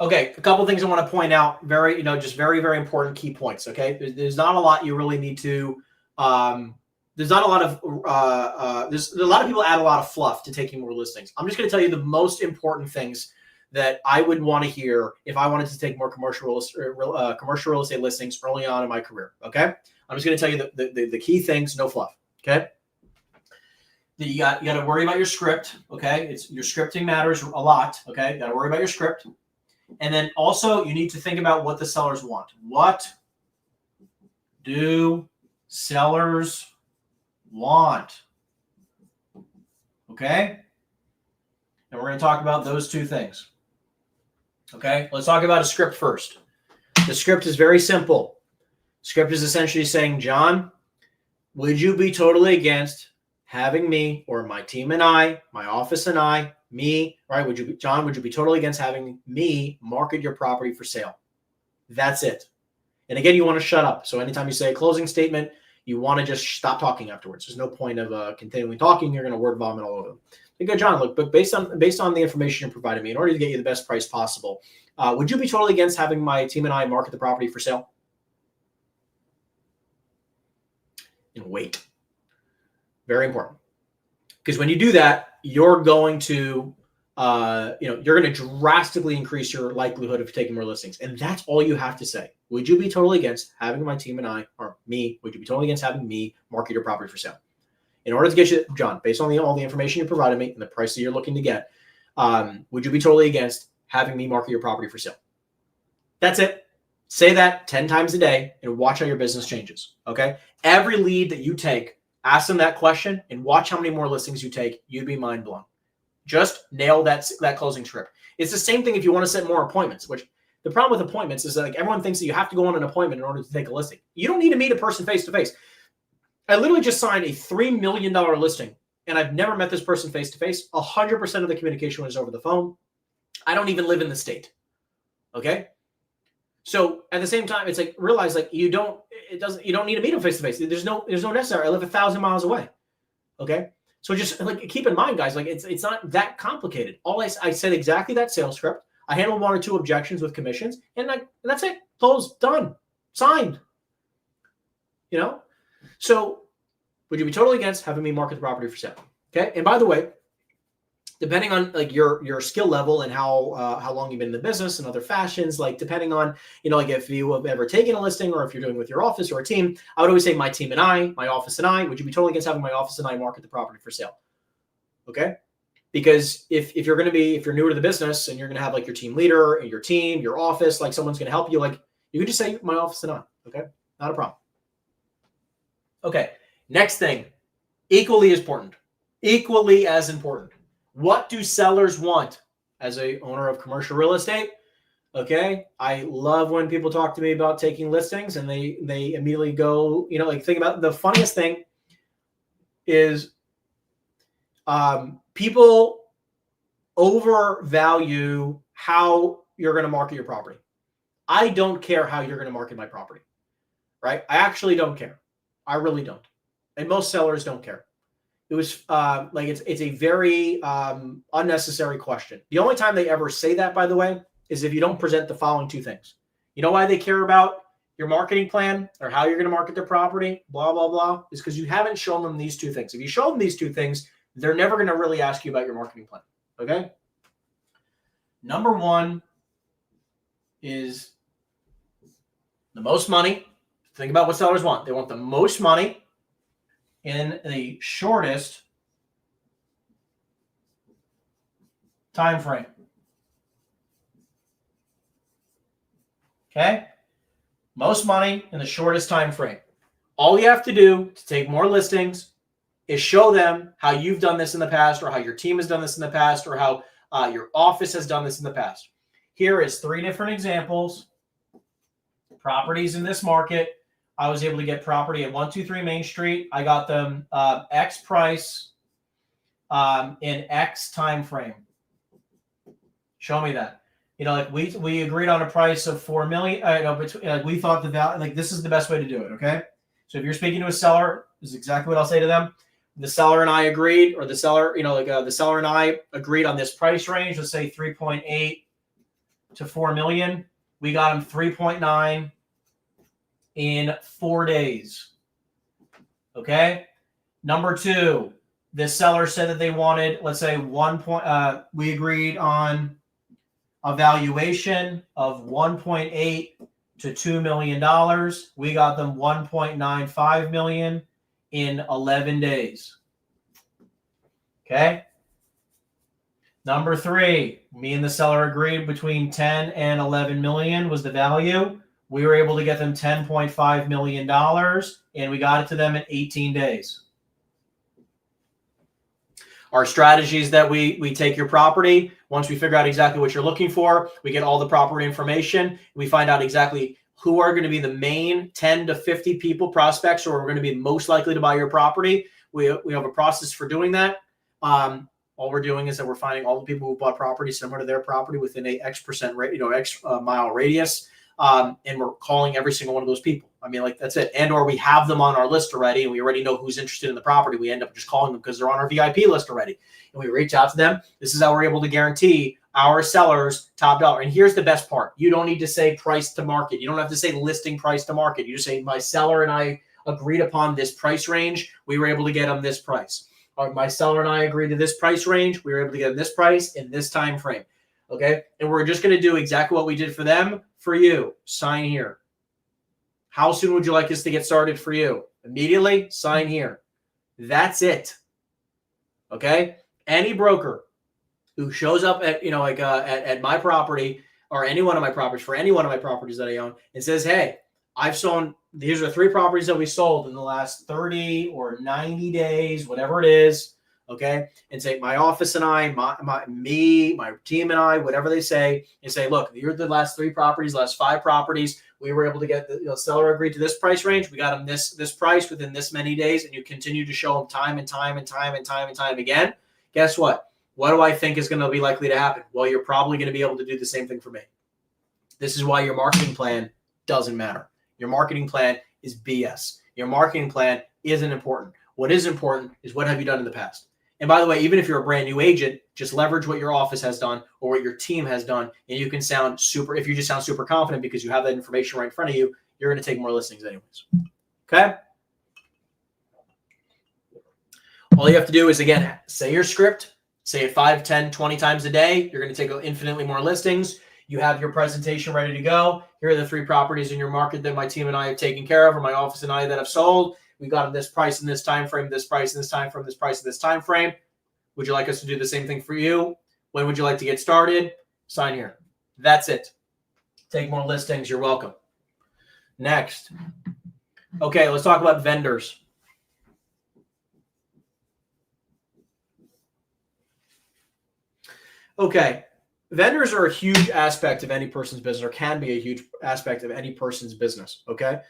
Okay, a couple things I want to point out. Just very, very important key points. Okay, there's not a lot you really need to. There's not a lot of. There's a lot of people add a lot of fluff to taking more listings. I'm just going to tell you the most important things that I would want to hear if I wanted to take more commercial real estate listings early on in my career. Okay, I'm just going to tell you the key things. No fluff. Okay. You got to worry about your script. Okay, your scripting matters a lot. Okay, you got to worry about your script. And then also you need to think about what the sellers want. What do sellers want? Okay. And we're going to talk about those two things. Okay. Let's talk about a script first. The script is very simple. Script is essentially saying, John, would you be totally against having me or my team and I, my office and I, me, right? John, would you be totally against having me market your property for sale? That's it. And again, you want to shut up. So anytime you say a closing statement, you want to just stop talking afterwards. There's no point of continuing talking. You're going to word vomit all over them. Okay, John, look, but based on the information you provided me, in order to get you the best price possible, would you be totally against having my team and I market the property for sale? And wait. Very important. Because when you do that, you're going to, drastically increase your likelihood of taking more listings. And that's all you have to say. Would you be totally against having my team and I, or me, would you be totally against having me market your property for sale? In order to get you, John, based on all the information you provided me and the price that you're looking to get, would you be totally against having me market your property for sale? That's it. Say that 10 times a day and watch how your business changes. Okay. Every lead that you take, ask them that question and watch how many more listings you take. You'd be mind blown. Just nail that closing script. It's the same thing if you want to set more appointments, which the problem with appointments is that, like, everyone thinks that you have to go on an appointment in order to take a listing. You don't need to meet a person face to face. I literally just signed a $3 million listing and I've never met this person face to face. 100% of the communication was over the phone. I don't even live in the state. Okay. So at the same time, it's like, realize, like, you don't need to meet them face to face. There's no necessary. I live 1,000 miles away. Okay. So just like keep in mind, guys, like it's not that complicated. All I said exactly that sales script. I handled 1 or 2 objections with commissions, and that's it. Closed, done, signed. You know? So would you be totally against having me market the property for sale? Okay. And by the way, depending on like your skill level and how long you've been in the business and other fashions, like depending on, like if you have ever taken a listing or if you're doing with your office or a team, I would always say my team and I, my office and I. Would you be totally against having my office and I market the property for sale? Okay. Because if you're newer to the business and you're going to have like your team leader and your team, your office, like someone's going to help you, like you can just say my office and I. Okay. Not a problem. Okay. Next thing, equally as important. What do sellers want as a owner of commercial real estate? Okay. I love when people talk to me about taking listings and they immediately go, like think about the funniest thing is people overvalue how you're going to market your property. I don't care how you're going to market my property, right? I actually don't care. I really don't. And most sellers don't care. It was like it's a very unnecessary question. The only time they ever say that, by the way, is if you don't present the following 2 things. You know why they care about your marketing plan or how you're going to market their property, blah, blah, blah, is because you haven't shown them these 2 things. If you show them these 2 things, they're never going to really ask you about your marketing plan. Okay. Number 1 is the most money. Think about what sellers want. They want the most money in the shortest time frame. Okay? Most money in the shortest time frame. All you have to do to take more listings is show them how you've done this in the past or how your team has done this in the past or how your office has done this in the past. Here is 3 different examples. Properties in this market. I was able to get property at 123 Main Street. I got them X price in X time frame. Show me that. Like we agreed on a price of $4 million. We thought the value, like this is the best way to do it. Okay. So if you're speaking to a seller, this is exactly what I'll say to them. The seller and I agreed, or the seller, the seller and I agreed on this price range. Let's say 3.8 to 4 million. We got them 3.9 in 4 days. Okay. Number 2, the seller said that they wanted, let's say we agreed on a valuation of 1.8 to $2 million. We got them 1.95 million in 11 days. Okay. Number 3, me and the seller agreed between 10 and 11 million was the value. We were able to get them $10.5 million, and we got it to them in 18 days. Our strategy is that we take your property. Once we figure out exactly what you're looking for, we get all the proper information. We find out exactly who are going to be the main 10 to 50 people, prospects, or are going to be most likely to buy your property. We have a process for doing that. All we're doing is that we're finding all the people who bought property similar to their property within a X% rate, X mile radius. And we're calling every single one of those people. I mean, like that's it. And or we have them on our list already and we already know who's interested in the property. We end up just calling them because they're on our VIP list already. And we reach out to them. This is how we're able to guarantee our sellers top dollar. And here's the best part. You don't need to say price to market. You don't have to say listing price to market. You just say my seller and I agreed upon this price range. We were able to get them this price. Or my seller and I agreed to this price range. We were able to get them this price in this time frame. Okay. And we're just going to do exactly what we did for them. For you, sign here. How soon would you like us to get started for you? Immediately, sign here. That's it. Okay? Any broker who shows up at, at my property or any one of my properties, for any one of my properties that I own, and says, hey, I've sold, these are 3 properties that we sold in the last 30 or 90 days, whatever it is. Okay. And say my office and I, my team and I, whatever they say, and say, look, you're the last 3 properties, last 5 properties. We were able to get the seller agreed to this price range. We got them this price within this many days. And you continue to show them time and time again. Guess what? What do I think is going to be likely to happen? Well, you're probably going to be able to do the same thing for me. This is why your marketing plan doesn't matter. Your marketing plan is BS. Your marketing plan isn't important. What is important is what have you done in the past? And by the way, even if you're a brand new agent, just leverage what your office has done or what your team has done. And you can sound super, if you just sound super confident because you have that information right in front of you, you're going to take more listings anyways. Okay. All you have to do is, again, say your script, say it 5, 10, 20 times a day. You're going to take infinitely more listings. You have your presentation ready to go. Here are the 3 properties in your market that my team and I have taken care of, or my office and I that have sold. We got them this price in this time frame, this price in this time frame, this price in this time frame. Would you like us to do the same thing for you? When would you like to get started? Sign here. That's it. Take more listings. You're welcome. Next. Okay, let's talk about vendors. Okay, vendors are a huge aspect of any person's business, or can be a huge aspect of any person's business, okay?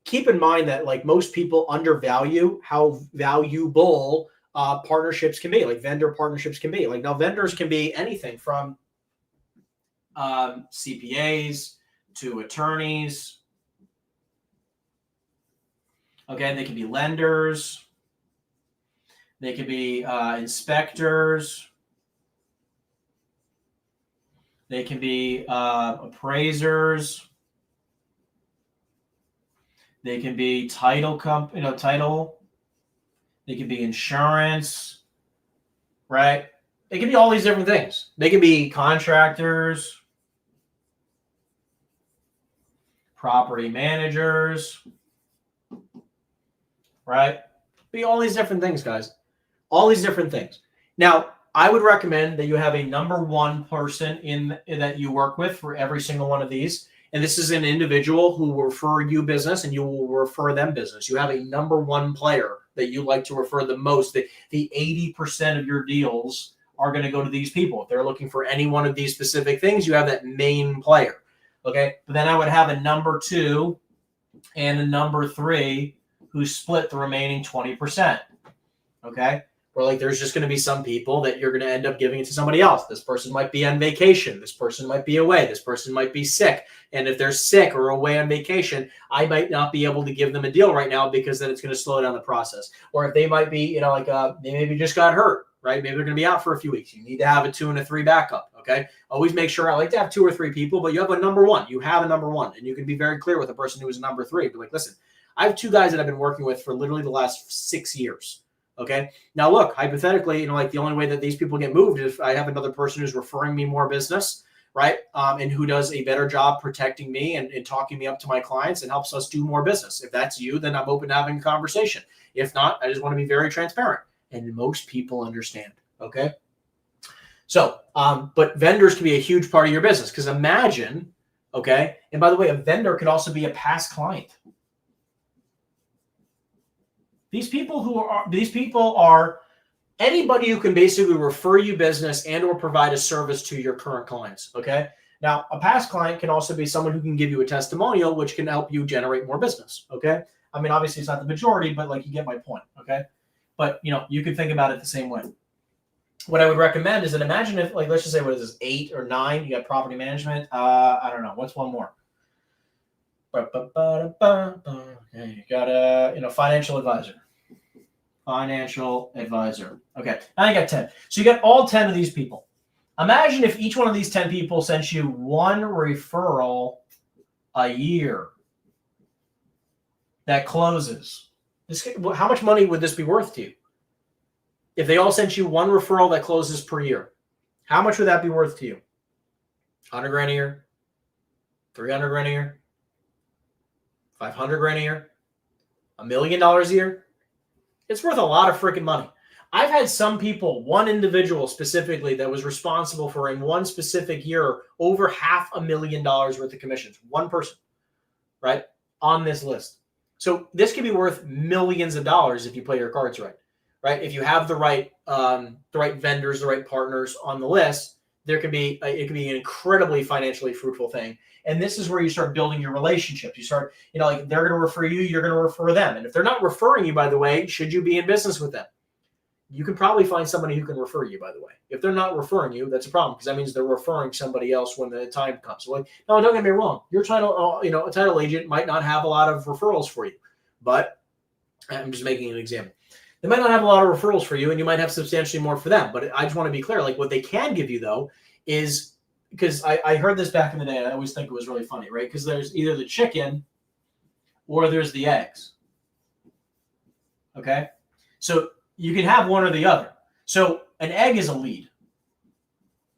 Keep in mind that, like, most people undervalue how valuable partnerships can be, like vendor partnerships can be. Like, now vendors can be anything from CPAs to attorneys. Okay, they can be lenders. They can be inspectors. They can be appraisers. They can be title. They can be insurance, right? It can be all these different things. They can be contractors, property managers, right? Be all these different things, guys. All these different things. Now, I would recommend that you have a number 1 person that you work with for every single one of these. And this is an individual who will refer you business and you will refer them business. You have a number 1 player that you like to refer the most. The 80% of your deals are going to go to these people. If they're looking for any one of these specific things, you have that main player. Okay. But then I would have a number 2 and a number 3 who split the remaining 20%. Okay. Or, like, there's just going to be some people that you're going to end up giving it to somebody else. This person might be on vacation. This person might be away. This person might be sick. And if they're sick or away on vacation, I might not be able to give them a deal right now because then it's going to slow down the process. Or if they might be, they maybe just got hurt, right? Maybe they're going to be out for a few weeks. You need to have a 2 and a 3 backup, okay? Always make sure, I like to have 2 or 3 people, but you have a number 1. You have a number 1. And you can be very clear with a person who is a number 3. Be like, listen, I have 2 guys that I've been working with for literally the last 6 years. Okay. Now, look, hypothetically, like, the only way that these people get moved is if I have another person who's referring me more business, right? And who does a better job protecting me and talking me up to my clients and helps us do more business. If that's you, then I'm open to having a conversation. If not, I just want to be very transparent. And most people understand. Okay. So, but vendors can be a huge part of your business, because imagine, okay. And by the way, a vendor could also be a past client. These people are anybody who can basically refer you business and or provide a service to your current clients, okay? Now, a past client can also be someone who can give you a testimonial, which can help you generate more business, okay? I mean, obviously it's not the majority, but, like, you get my point, okay? But, you can think about it the same way. What I would recommend is that, imagine if, like, let's just say, what is this, 8 or 9? You got property management. I don't know. What's one more? Okay, you got a financial advisor. Financial advisor. Okay, now you got 10. So you got all 10 of these people. Imagine if each one of these 10 people sent you 1 referral a year that closes. How much money would this be worth to you? If they all sent you 1 referral that closes per year, how much would that be worth to you? 100 grand a year? 300 grand a year? 500 grand a year? $1 million a year? It's worth a lot of freaking money. I've had some people, one individual specifically, that was responsible for, in one specific year, over $500,000 worth of commissions. One person, right, on this list. So this could be worth millions of dollars if you play your cards right, right? If you have the right vendors, the right partners on the list, it could be an incredibly financially fruitful thing. And this is where you start building your relationships. You start, like, they're going to refer you, you're going to refer them. And if they're not referring you, by the way, should you be in business with them? You can probably find somebody who can refer you, by the way. If they're not referring you, that's a problem, because that means they're referring somebody else when the time comes. So, like, no, don't get me wrong. Your title, a title agent might not have a lot of referrals for you, but I'm just making an example. They might not have a lot of referrals for you, and you might have substantially more for them. But I just want to be clear, like what they can give you though is, because I heard this back in the day, and I always think it was really funny, right? Because there's either the chicken or there's the eggs. Okay? So you can have one or the other. So an egg is a lead.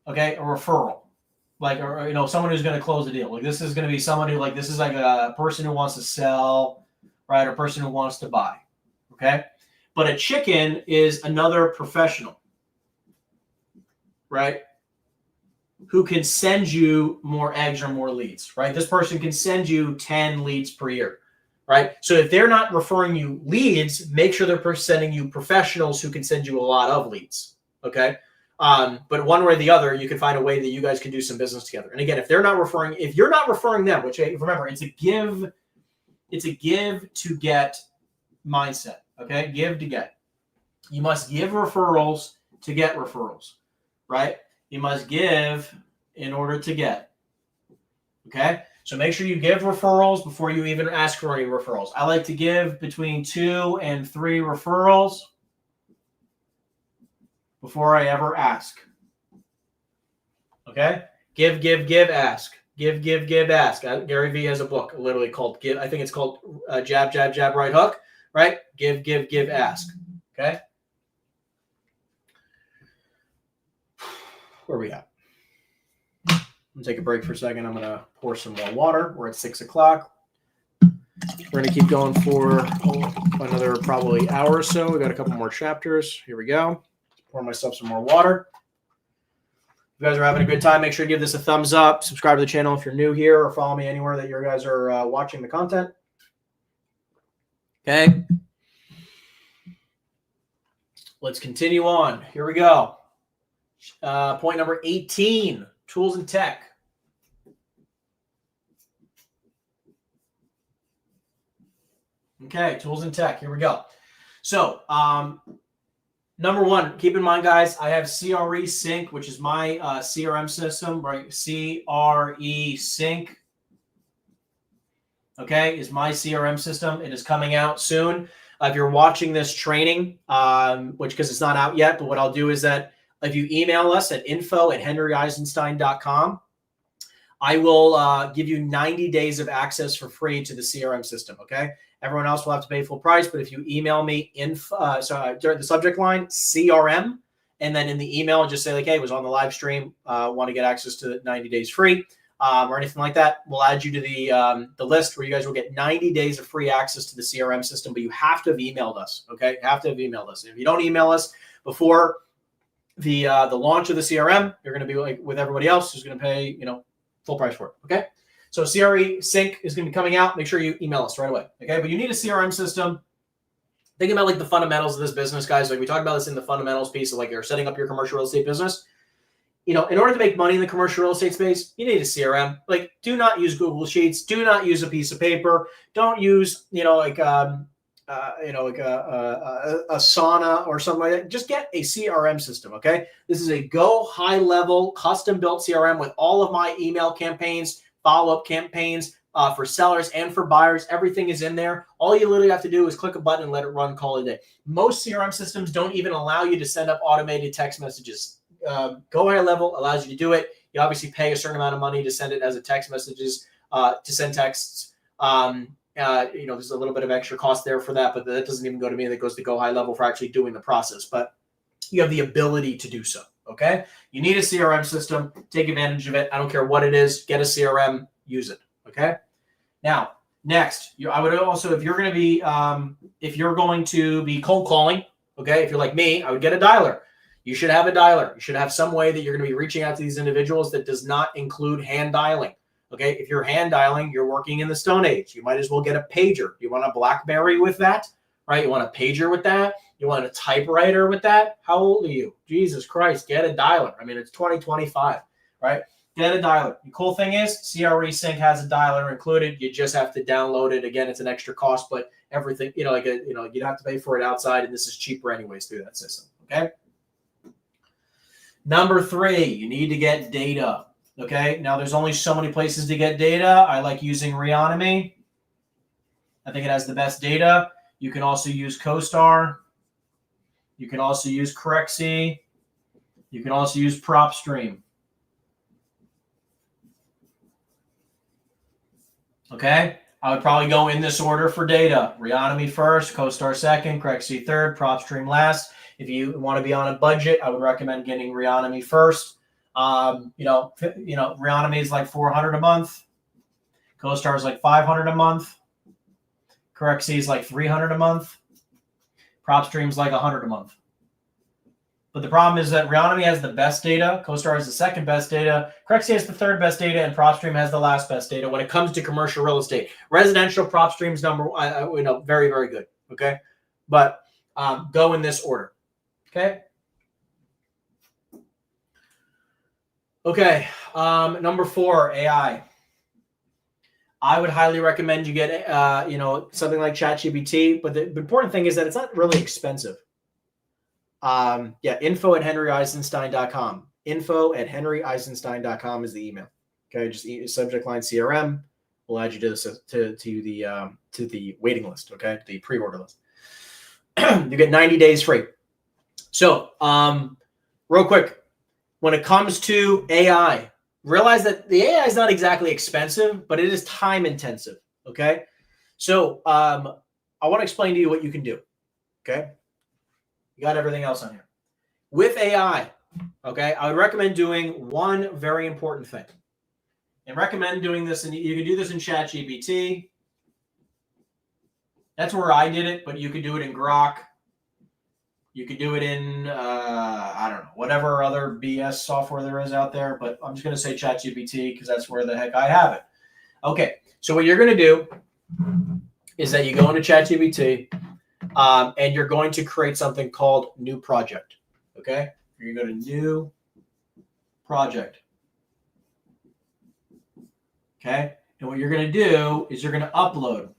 Okay? A referral. Like, or, someone who's going to close the deal. Like, this is going to be someone who, like, this is like a person who wants to sell, right? Or a person who wants to buy. Okay? But a chicken is another professional, right? Who can send you more eggs or more leads, right? This person can send you 10 leads per year, right? So if they're not referring you leads, make sure they're sending you professionals who can send you a lot of leads, okay? But one way or the other, you can find a way that you guys can do some business together. And again, if you're not referring them, which remember, it's a give to get mindset, okay? Give to get. You must give referrals to get referrals, right? You must give in order to get. Okay? So make sure you give referrals before you even ask for any referrals. I like to give between 2 and 3 referrals before I ever ask. Okay? Give, ask. Give, ask. Gary Vee has a book literally called Give. I think it's called Jab, Jab, Jab, Right Hook, right? Give, ask. Okay? Where are we at? I'm going to take a break for a second. I'm going to pour some more water. We're at 6 o'clock. We're going to keep going for another probably hour or so. We got a couple more chapters. Here we go. Pour myself some more water. If you guys are having a good time, make sure to give this a thumbs up. Subscribe to the channel if you're new here, or follow me anywhere that you guys are watching the content. Okay. Let's continue on. Here we go. Point number 18, tools and tech. Okay, tools and tech. Here we go. So, number one, keep in mind, guys, I have CRE Sync, which is my CRM system, right? CRE Sync, okay, is my CRM system. It is coming out soon. If you're watching this training, because it's not out yet, but what I'll do is that if you email us at info@henryeisenstein.com, I will give you 90 days of access for free to the CRM system, okay? Everyone else will have to pay full price, but if you email me during the subject line, CRM, and then in the email, just say like, hey, was on the live stream, want to get access to 90 days free, or anything like that, we'll add you to the list where you guys will get 90 days of free access to the CRM system, but you have to have emailed us, okay? You have to have emailed us. If you don't email us before the launch of the CRM, you're going to be like with everybody else who's going to pay, full price for it, okay? So CRE Sync is going to be coming out. Make sure you email us right away, okay? But you need a CRM system. Think about like the fundamentals of this business, guys. Like we talked about this in the fundamentals piece of like you're setting up your commercial real estate business. In order to make money in the commercial real estate space, you need a CRM. Like do not use Google Sheets. Do not use a piece of paper. Don't use, a sauna or something like that. Just get a CRM system, okay? This is a go high level custom built CRM with all of my email campaigns, follow-up campaigns for sellers and for buyers. Everything is in there. All you literally have to do is click a button and let it run, call it a day. Most CRM systems don't even allow you to send up automated text messages. Go high level allows you to do it. You obviously pay a certain amount of money to send it as a text messages, to send texts. There's a little bit of extra cost there for that, but that doesn't even go to me. That goes to Go High Level for actually doing the process. But you have the ability to do so, okay? You need a CRM system. Take advantage of it. I don't care what it is. Get a CRM. Use it, okay? Now, next, I would also, if you're going to be cold calling, okay, if you're like me, I would get a dialer. You should have a dialer. You should have some way that you're going to be reaching out to these individuals that does not include hand dialing. Okay, if you're hand dialing, you're working in the Stone Age. You might as well get a pager. You want a BlackBerry with that, right? You want a pager with that? You want a typewriter with that? How old are you? Jesus Christ, get a dialer. I mean, it's 2025, right? Get a dialer. The cool thing is CRE Sync has a dialer included. You just have to download it. Again, it's an extra cost, but everything, you'd have to pay for it outside, and this is cheaper anyways through that system, okay? Number 3, you need to get data. Okay, now there's only so many places to get data. I like using Reonomy. I think it has the best data. You can also use CoStar. You can also use CorrectC. You can also use PropStream. Okay, I would probably go in this order for data. Reonomy first, CoStar second, CorrectC third, PropStream last. If you want to be on a budget, I would recommend getting Reonomy first. Reonomy is like $400 a month. CoStar is like $500 a month. CorrectC is like $300 a month. PropStream is like $100 a month. But the problem is that Reonomy has the best data, CoStar has the second best data, CorrectC has the third best data, and PropStream has the last best data when it comes to commercial real estate. Residential, PropStream's very, very good. Okay, but go in this order. Okay. Okay. Number 4, AI. I would highly recommend you get something like ChatGPT, but the important thing is that it's not really expensive. info@henryeisenstein.com. info@henryeisenstein.com is the email. Okay, just subject line CRM. We'll add you to the waiting list. Okay, the pre-order list. You get 90 days free. So, real quick, when it comes to AI, realize that the AI is not exactly expensive, but it is time intensive. Okay, so I want to explain to you what you can do. Okay. You got everything else on here. With AI, okay, I would recommend doing one very important thing. And recommend doing this, and you can do this in ChatGPT. That's where I did it, but you could do it in Grok. You could do it in, I don't know, whatever other BS software there is out there. But I'm just going to say ChatGPT because that's where the heck I have it. Okay, so what you're going to do is that you go into ChatGPT. And you're going to create something called new project. Okay, you're going to go to new project. Okay, and what you're going to do is you're going to upload.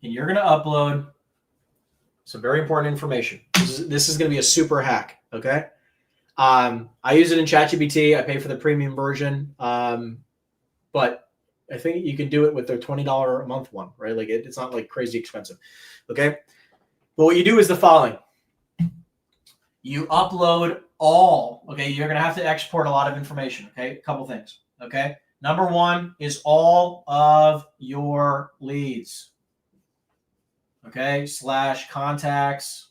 And you're going to upload some very important information. This is going to be a super hack. Okay, I use it in ChatGPT. I pay for the premium version, but I think you can do it with their $20 a month one, right? Like it's not like crazy expensive. Okay. But what you do is the following. You upload all, okay. You're going to have to export a lot of information. Okay. A couple things. Okay. Number 1 is all of your leads. Okay. / contacts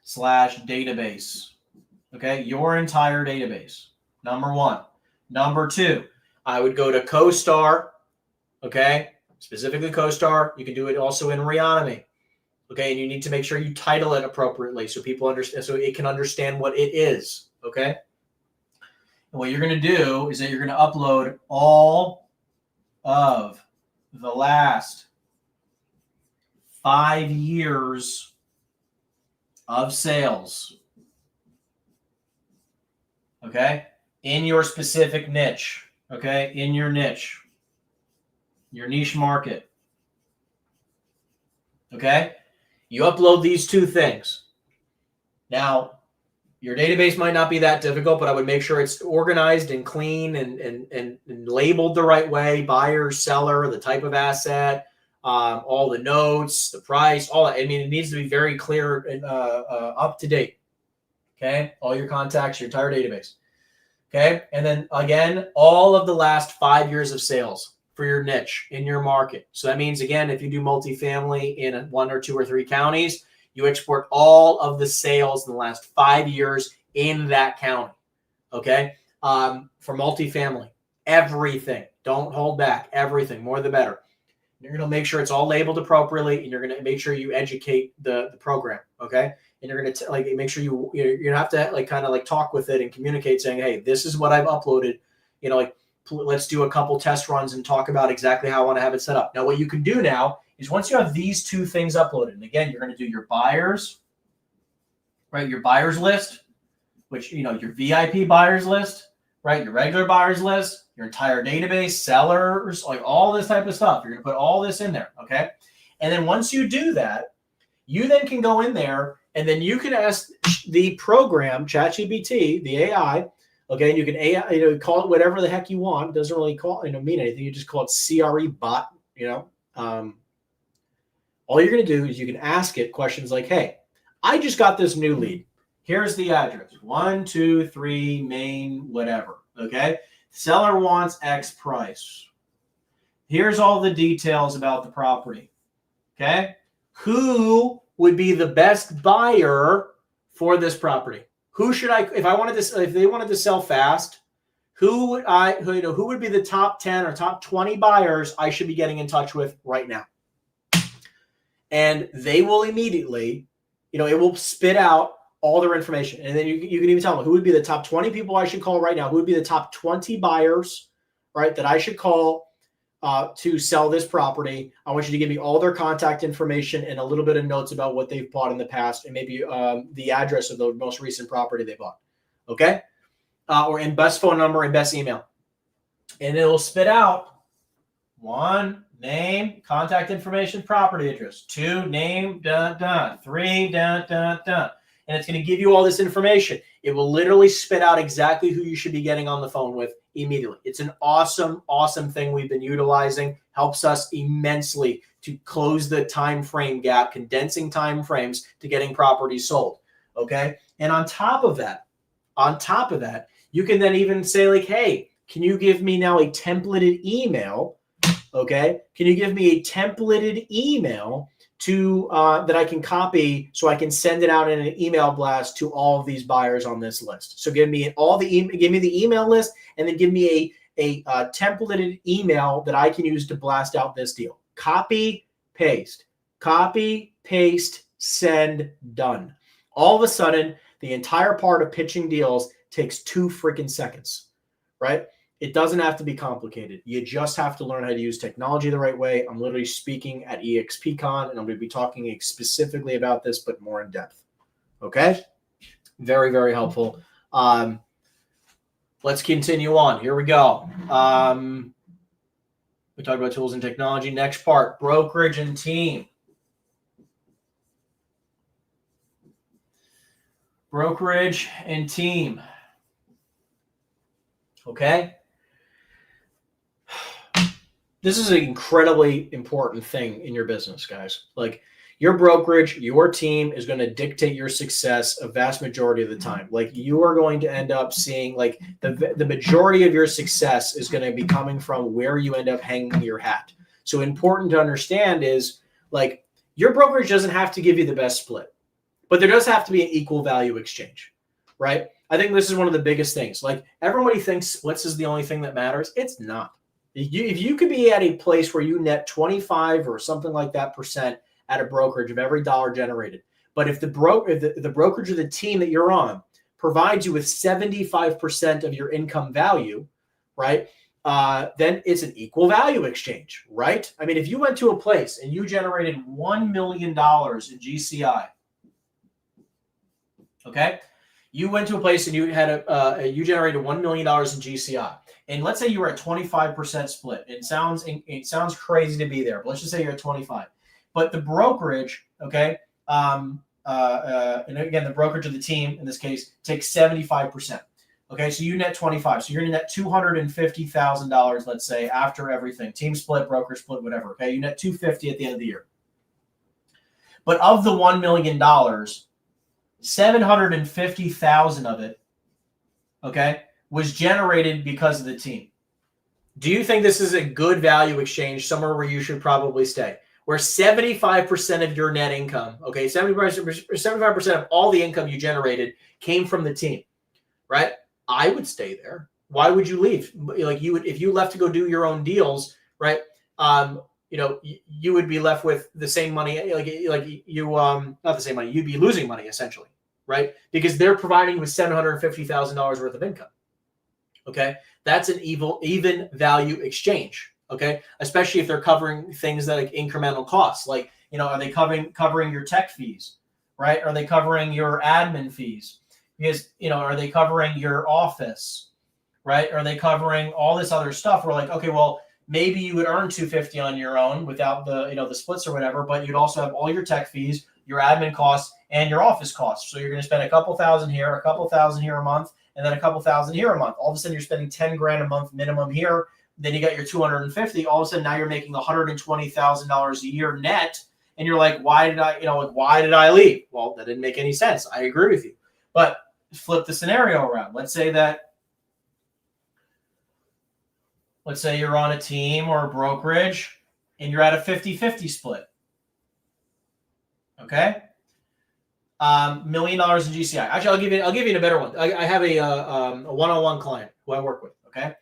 / database. Okay. Your entire database. Number 1. Number 2. I would go to CoStar, okay, specifically CoStar. You can do it also in Reonomy, okay, and you need to make sure you title it appropriately so people understand, so it can understand what it is, okay. And what you're going to do is that you're going to upload all of the last 5 years of sales, okay, in your specific niche. Okay, in your niche, your niche market. Okay, you upload these 2 things. Now, your database might not be that difficult, but I would make sure it's organized and clean and labeled the right way. Buyer, seller, the type of asset, all the notes, the price, all that. I mean, it needs to be very clear and up to date. Okay, all your contacts, your entire database. Okay, and then again, all of the last 5 years of sales for your niche in your market. So that means, again, if you do multifamily in 1 or 2 or 3 counties, you export all of the sales in the last 5 years in that county. Okay, for multifamily, everything. Don't hold back. Everything, more the better. You're going to make sure it's all labeled appropriately, and you're going to make sure you educate the program. Okay. And you're going to make sure you're going to have to kind of talk with it and communicate saying, hey, this is what I've uploaded. Let's do a couple test runs and talk about exactly how I want to have it set up. Now, what you can do now is once you have these 2 things uploaded, and again, you're going to do your buyers, right? Your buyers list, which, your VIP buyers list, right? Your regular buyers list, your entire database, sellers, all this type of stuff. You're going to put all this in there. Okay. And then once you do that, you then can go in there and then you can ask the program, ChatGPT, the AI, okay, and you can AI, call it whatever the heck you want. It doesn't really mean anything. You just call it CRE bot, all All you're going to do is you can ask it questions like, hey, I just got this new lead. Here's the address, 123 Main, whatever. Okay. Seller wants X price. Here's all the details about the property. Okay. Who would be the best buyer for this property? Who should I, if they wanted to sell fast, who would be the top 10 or top 20 buyers I should be getting in touch with right now? And they will immediately, it will spit out all their information. And then you can even tell them who would be the top 20 people I should call right now, who would be the top 20 buyers, right, that I should call to sell this property. I want you to give me all their contact information and a little bit of notes about what they've bought in the past and maybe the address of the most recent property they bought. Okay. And best phone number and best email. And it'll spit out 1, name, contact information, property address. 2, name, 3, and it's going to give you all this information. It will literally spit out exactly who you should be getting on the phone with immediately. It's an awesome, awesome thing we've been utilizing. Helps us immensely to close the time frame gap, condensing time frames to getting properties sold. Okay. And on top of that, you can then even say like, hey, can you give me now a templated email? Okay. Can you give me a templated email to that I can copy so I can send it out in an email blast to all of these buyers on this list? So give me the email list, and then give me a templated email that I can use to blast out this deal. Copy, paste, send, done. All of a sudden, the entire part of pitching deals takes 2 freaking seconds, right? It doesn't have to be complicated. You just have to learn how to use technology the right way. I'm literally speaking at EXPCon, and I'm going to be talking specifically about this, but more in depth. Okay? Very, very helpful. Let's continue on. Here we go. We talked about tools and technology. Next part, brokerage and team. Brokerage and team. Okay? This is an incredibly important thing in your business, guys. Like, your brokerage, your team is going to dictate your success a vast majority of the time. Like, you are going to end up seeing, like, the majority of your success is going to be coming from where you end up hanging your hat. So important to understand is, like, your brokerage doesn't have to give you the best split, but there does have to be an equal value exchange, right? I think this is one of the biggest things. Like, everybody thinks splits is the only thing that matters. It's not. If you could be at a place where you net 25 or something like that % at a brokerage of every dollar generated, but if the brokerage or the team that you're on provides you with 75% of your income value, right, then it's an equal value exchange, right? I mean, if you went to a place and you generated $1 million in GCI, okay, you went to a place and you had you generated $1 million in GCI. And let's say you were at 25% split. It sounds crazy to be there, but let's just say you're at 25. But the brokerage, okay, and again, the brokerage of the team in this case takes 75%. Okay, so you net 25. So you're going to net $250,000, let's say, after everything. Team split, broker split, whatever. Okay, you net $250 at the end of the year. But of the $1 million, $750,000 of it, okay, was generated because of the team. Do you think this is a good value exchange, somewhere where you should probably stay? Where 75% of your net income, okay, 75% of all the income you generated came from the team, right? I would stay there. Why would you leave? Like, you would, if you left to go do your own deals, right? You would be left with the same money, not the same money. You'd be losing money essentially, right? Because they're providing you with $750,000 worth of income. Okay, that's an even value exchange. Okay, especially if they're covering things that like incremental costs, like, are they covering your tech fees, right? Are they covering your admin fees? Because are they covering your office, right? Are they covering all this other stuff? We're like, okay, well, maybe you would earn $250 on your own without the the splits or whatever, but you'd also have all your tech fees, your admin costs, and your office costs. So you're going to spend a couple thousand here, a couple thousand here a month, and then a couple thousand here a month. All of a sudden, you're spending $10,000 a month minimum here. Then you got your $250. All of a sudden, now you're making $120,000 a year net, And you're like, why did I leave? Well, that didn't make any sense. I agree with you. But flip the scenario around. Let's say you're on a team or a brokerage and you're at a 50-50 split. Okay. $1 million in GCI. Actually, I'll give you a better one. I have a one-on-one client who I work with. Okay.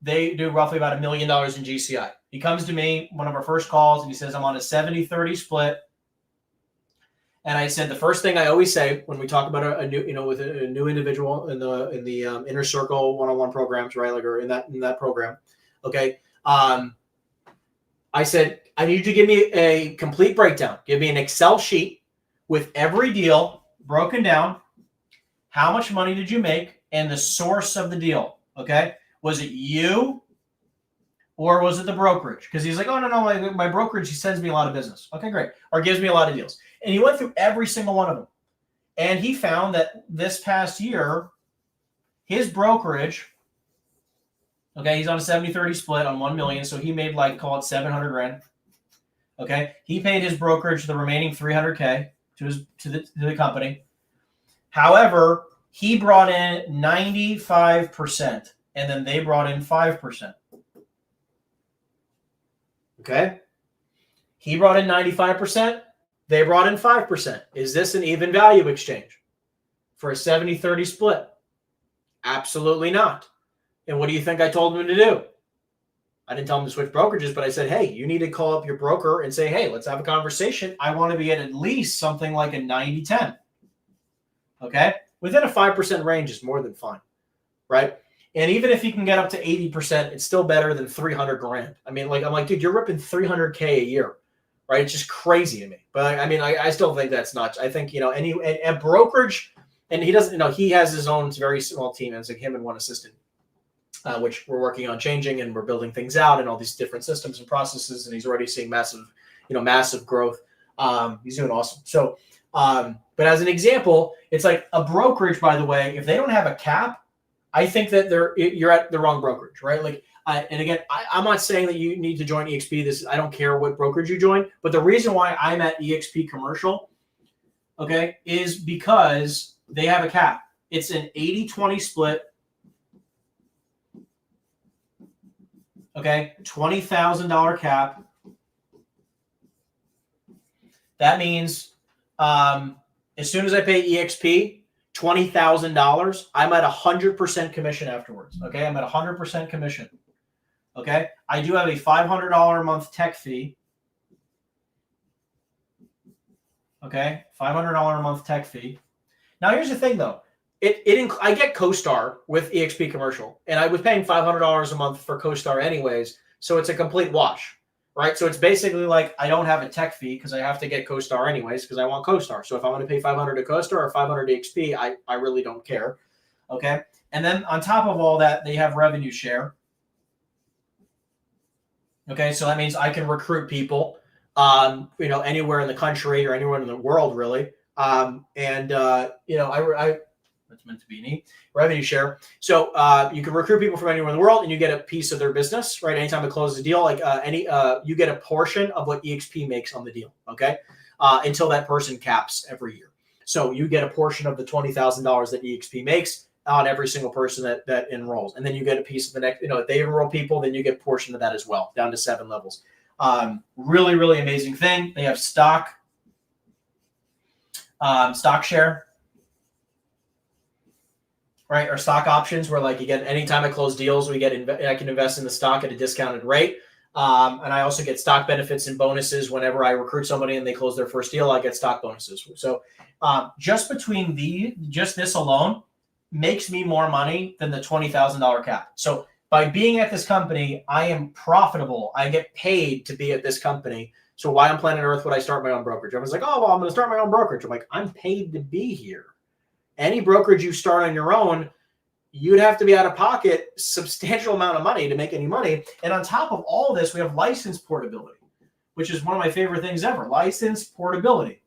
They do roughly about $1 million in GCI. He comes to me, one of our first calls, and he says, I'm on a 70-30 split. And I said, the first thing I always say when we talk about a new, with a new individual in the inner circle one-on-one programs, right? Like, or in that program. Okay. I said, I need you to give me a complete breakdown. Give me an Excel sheet with every deal broken down. How much money did you make and the source of the deal? Okay. Was it you or was it the brokerage? Because he's like, oh, no, my brokerage, he sends me a lot of business. Okay, great. Or gives me a lot of deals. And he went through every single one of them. And he found that this past year, his brokerage, okay, he's on a 70-30 split on 1 million. So he made call it 700 grand. Okay. He paid his brokerage the remaining 300K to the company. However, he brought in 95%. And then they brought in 5%. Okay. He brought in 95%. They brought in 5%. Is this an even value exchange for a 70-30 split? Absolutely not. And what do you think I told him to do? I didn't tell him to switch brokerages, but I said, hey, you need to call up your broker and say, hey, let's have a conversation. I want to be at least something like a 90-10. Okay. Within a 5% range is more than fine. Right. And even if you can get up to 80%, it's still better than 300 grand. I mean, I'm like, dude, you're ripping 300K a year, right? It's just crazy to me. But I mean, I still think that's nuts. I think, a brokerage, and he doesn't, he has his own very small team. It's like him and one assistant, which we're working on changing, and we're building things out and all these different systems and processes. And he's already seeing massive growth. He's doing awesome. So, but as an example, it's like a brokerage, by the way, if they don't have a cap, I think that you're at the wrong brokerage, right? And again, I'm not saying that you need to join EXP. I don't care what brokerage you join, but the reason why I'm at EXP Commercial, okay, is because they have a cap. It's an 80-20 split. Okay, $20,000 cap. That means as soon as I pay EXP $20,000, I'm at 100% commission afterwards. Okay, I'm at 100% commission. Okay, I do have a $500 a month tech fee. Okay, $500 a month tech fee. Now here's the thing, though. I get CoStar with EXP Commercial, and I was paying $500 a month for CoStar anyways, so it's a complete wash. Right, so it's basically like I don't have a tech fee because I have to get CoStar anyways because I want CoStar. So if I want to pay $500 to CoStar or $500 to EXP, I really don't care. Okay, and then on top of all that, they have revenue share. Okay, so that means I can recruit people, anywhere in the country or anywhere in the world, really. That's meant to be neat. Revenue share. So you can recruit people from anywhere in the world, and you get a piece of their business, right? Anytime it closes a deal, you get a portion of what EXP makes on the deal, okay? Until that person caps every year. So you get a portion of the $20,000 that EXP makes on every single person that enrolls, and then you get a piece of the next. If they enroll people, then you get a portion of that as well, down to 7 levels. Really, really amazing thing. They have stock share. Right, or stock options where you get anytime I close deals, I can invest in the stock at a discounted rate. And I also get stock benefits and bonuses whenever I recruit somebody and they close their first deal. I get stock bonuses. So just this alone makes me more money than the $20,000 cap. So by being at this company, I am profitable. I get paid to be at this company. So why on planet Earth would I start my own brokerage? Everyone's like, oh, well, I'm going to start my own brokerage. I'm like, I'm paid to be here. Any brokerage you start on your own, you'd have to be out of pocket a substantial amount of money to make any money. And on top of all this, we have license portability, which is one of my favorite things ever. License portability.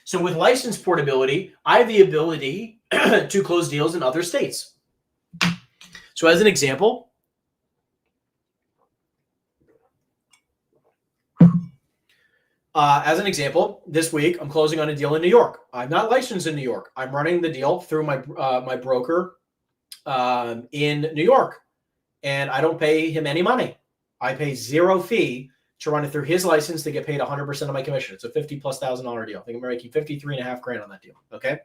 So with license portability, I have the ability to close deals in other states. So as an example, As an example, this week I'm closing on a deal in New York. I'm not licensed in New York. I'm running the deal through my my broker in New York, and I don't pay him any money. I pay zero fee to run it through his license to get paid 100% of my commission. It's a $50,000+ deal. I think I'm making 53.5 grand on that deal. Okay.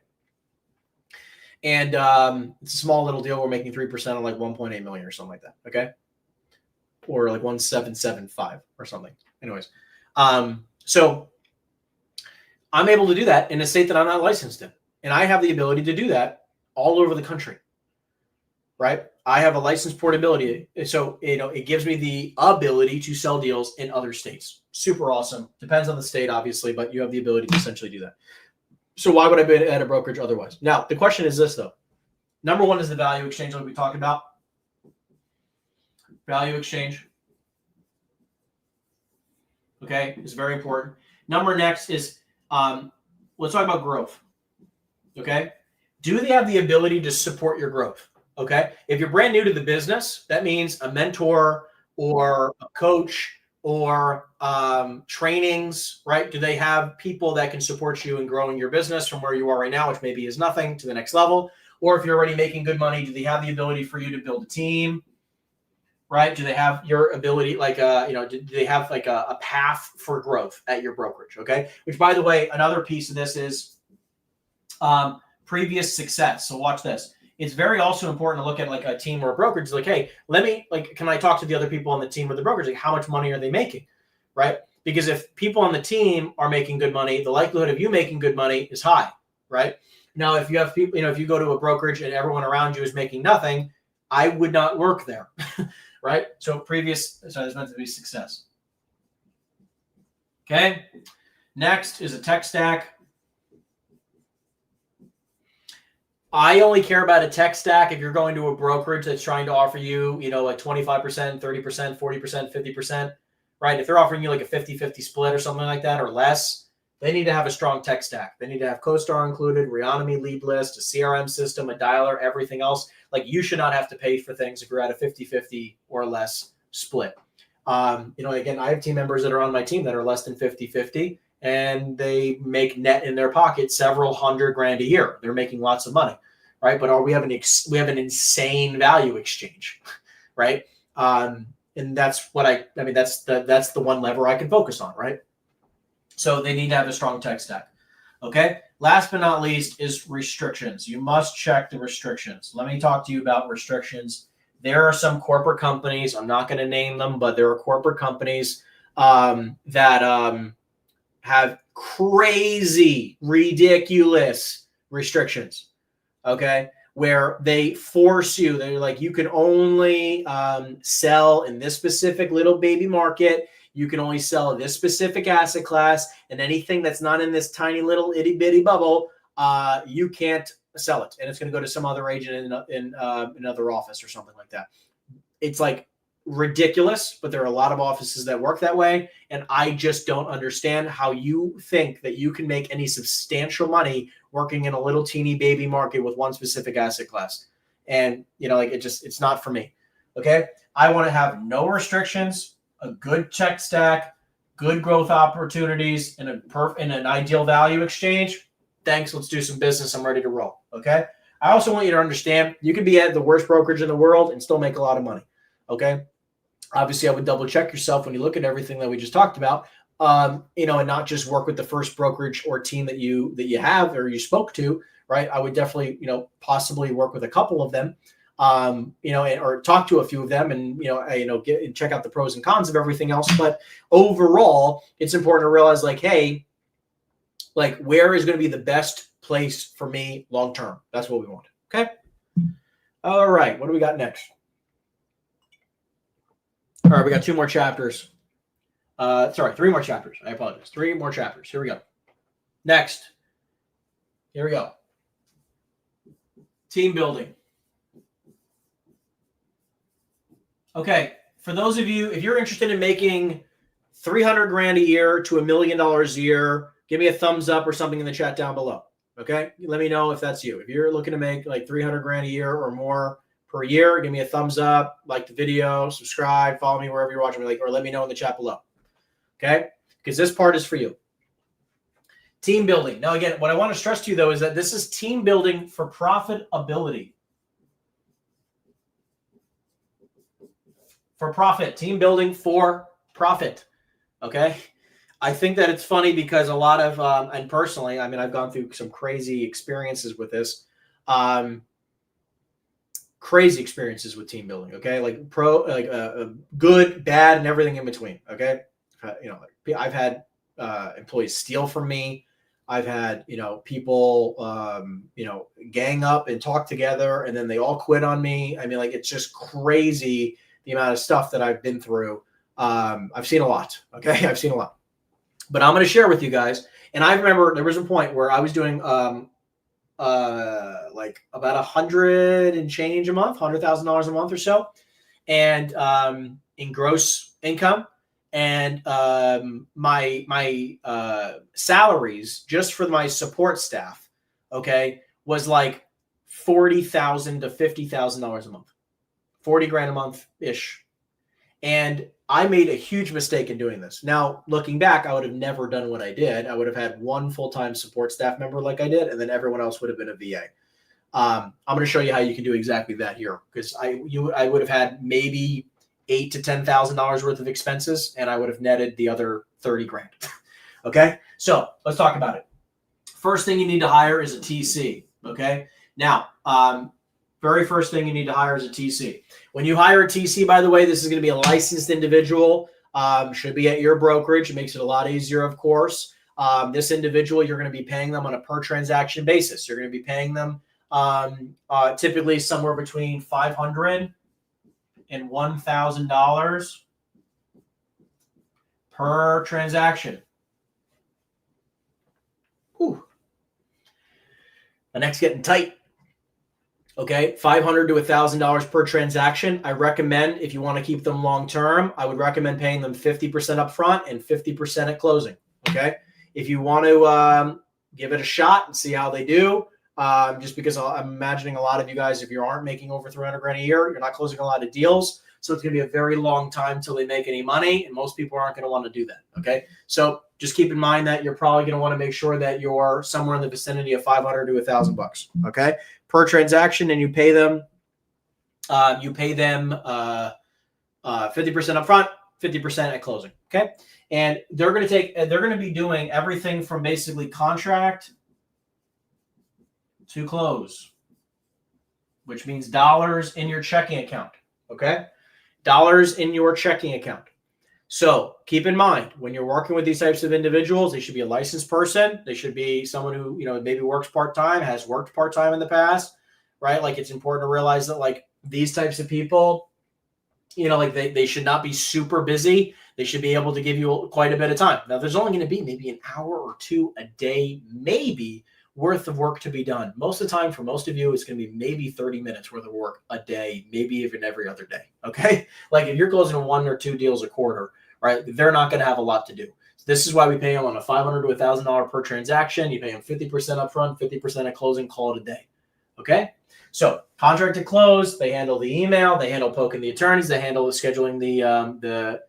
And it's a small little deal. We're making 3% on like 1.8 million or something like that. Okay. Or like 1,775 or something. Anyways. So I'm able to do that in a state that I'm not licensed in. And I have the ability to do that all over the country. Right? I have a license portability. So, it gives me the ability to sell deals in other states. Super awesome. Depends on the state, obviously, but you have the ability to essentially do that. So why would I be at a brokerage otherwise? Now, the question is this, though. Number one is the value exchange like we talked about. Value exchange. Okay, is very important. Number next is, let's talk about growth. Okay. Do they have the ability to support your growth? Okay. If you're brand new to the business, that means a mentor or a coach or trainings, right? Do they have people that can support you in growing your business from where you are right now, which maybe is nothing, to the next level? Or if you're already making good money, do they have the ability for you to build a team, right? Do they have your ability, like, do they have like a path for growth at your brokerage? Okay. Which, by the way, another piece of this is previous success. So watch this. It's very also important to look at like a team or a brokerage. Like, hey, can I talk to the other people on the team or the brokerage? Like, how much money are they making? Right? Because if people on the team are making good money, the likelihood of you making good money is high, right? Now, if you have people, if you go to a brokerage and everyone around you is making nothing, I would not work there, right? So that's meant to be success. Okay. Next is a tech stack. I only care about a tech stack if you're going to a brokerage that's trying to offer you, like 25%, 30%, 40%, 50%, right? If they're offering you like a 50-50 split or something like that or less, they need to have a strong tech stack. They need to have CoStar included, Reonomy lead list, a CRM system, a dialer, everything else. Like, you should not have to pay for things if you're at a 50-50 or less split. Again, I have team members that are on my team that are less than 50-50. And they make net in their pocket several $100,000 a year. They're making lots of money, right? But we have an insane value exchange, right? And that's what that's the one lever I can focus on, right? So they need to have a strong tech stack. Okay. Last but not least is restrictions. You must check the restrictions. Let me talk to you about restrictions. There are some corporate companies. I'm not going to name them, but there are corporate companies that have crazy, ridiculous restrictions, okay, where they force you. They're like, you can only sell in this specific little baby market. You can only sell this specific asset class, and anything that's not in this tiny little itty bitty bubble, you can't sell it. And it's going to go to some other agent in another office or something like that. It's like ridiculous, but there are a lot of offices that work that way, and I just don't understand how you think that you can make any substantial money working in a little teeny baby market with one specific asset class. And it's not for me. Okay, I want to have no restrictions, a good tech stack, good growth opportunities, and an ideal value exchange. Thanks, let's do some business. I'm ready to roll. Okay, I also want you to understand you can be at the worst brokerage in the world and still make a lot of money. Okay. Obviously, I would double check yourself when you look at everything that we just talked about, and not just work with the first brokerage or team that you have or you spoke to, right? I would definitely, possibly work with a couple of them, or talk to a few of them and, check out the pros and cons of everything else. But overall, it's important to realize, like, hey, like, where is going to be the best place for me long-term? That's what we want. Okay. All right. What do we got next? All right, we got 2 more chapters. 3 more chapters. I apologize. 3 more chapters. Here we go. Next. Here we go. Team building. Okay, for those of you, if you're interested in making $300,000 a year to $1 million a year, give me a thumbs up or something in the chat down below. Okay, let me know if that's you. If you're looking to make like $300,000 a year or more per year, give me a thumbs up, like the video, subscribe, follow me wherever you're watching me, or let me know in the chat below. Okay, because this part is for you. Team building. Now, again, what I want to stress to you, though, is that this is team building for profitability. For profit. Team building for profit. Okay? I think that it's funny because a lot of, and personally, I mean, I've gone through some crazy experiences with this. Crazy experiences with team building. Okay? Like good, bad, and everything in between. Okay? I've had employees steal from me. I've had, people, gang up and talk together, and then they all quit on me. I mean, like, it's just crazy the amount of stuff that I've been through. I've seen a lot. Okay. I've seen a lot, but I'm going to share with you guys. And I remember there was a point where I was doing, like about 100 and change a month, $100,000 a month or so. And, in gross income. And my salaries just for my support staff, okay, was like $40,000 to $50,000 a month, 40 grand a month ish. And I made a huge mistake in doing this. Now, looking back, I would have never done what I did. I would have had one full-time support staff member like I did, and then everyone else would have been a VA. I'm going to show you how you can do exactly that here, because I would have had maybe $8,000 to $10,000 worth of expenses, and I would have netted the other 30 grand. Okay. So let's talk about it. First thing you need to hire is a TC. Okay. Now, very first thing you need to hire is a TC. When you hire a TC, by the way, this is going to be a licensed individual, should be at your brokerage. It makes it a lot easier, of course. This individual, you're going to be paying them on a per transaction basis. You're going to be paying them typically somewhere between $500 and $1,000 per transaction. Whew. The neck's getting tight. Okay, $500 to $1,000 per transaction. I recommend, if you want to keep them long term, I would recommend paying them 50% up front and 50% at closing. Okay, if you want to give it a shot and see how they do, just because I'm imagining a lot of you guys, if you aren't making over 300 grand a year, you're not closing a lot of deals. So it's going to be a very long time till they make any money, and most people aren't going to want to do that. Okay, so just keep in mind that you're probably going to want to make sure that you're somewhere in the vicinity of $500 to $1,000. Okay, per transaction, and you pay them 50% up front, 50% at closing. Okay, and they're going to be doing everything from basically contract to close, which means dollars in your checking account. Okay, dollars in your checking account. So keep in mind, when you're working with these types of individuals, they should be a licensed person. They should be someone who, maybe works part-time, has worked part-time in the past, right? Like, it's important to realize that, like, these types of people, like they should not be super busy. They should be able to give you quite a bit of time. Now, there's only going to be maybe an hour or two a day, maybe, worth of work to be done. Most of the time, for most of you, it's going to be maybe 30 minutes worth of work a day, maybe even every other day. Okay. Like, if you're closing 1 or 2 deals a quarter, right, they're not going to have a lot to do. So this is why we pay them on a $500 to $1,000 per transaction. You pay them 50% up front, 50% at closing, call it a day. Okay. So contract to close, they handle the email, they handle poking the attorneys, they handle the scheduling the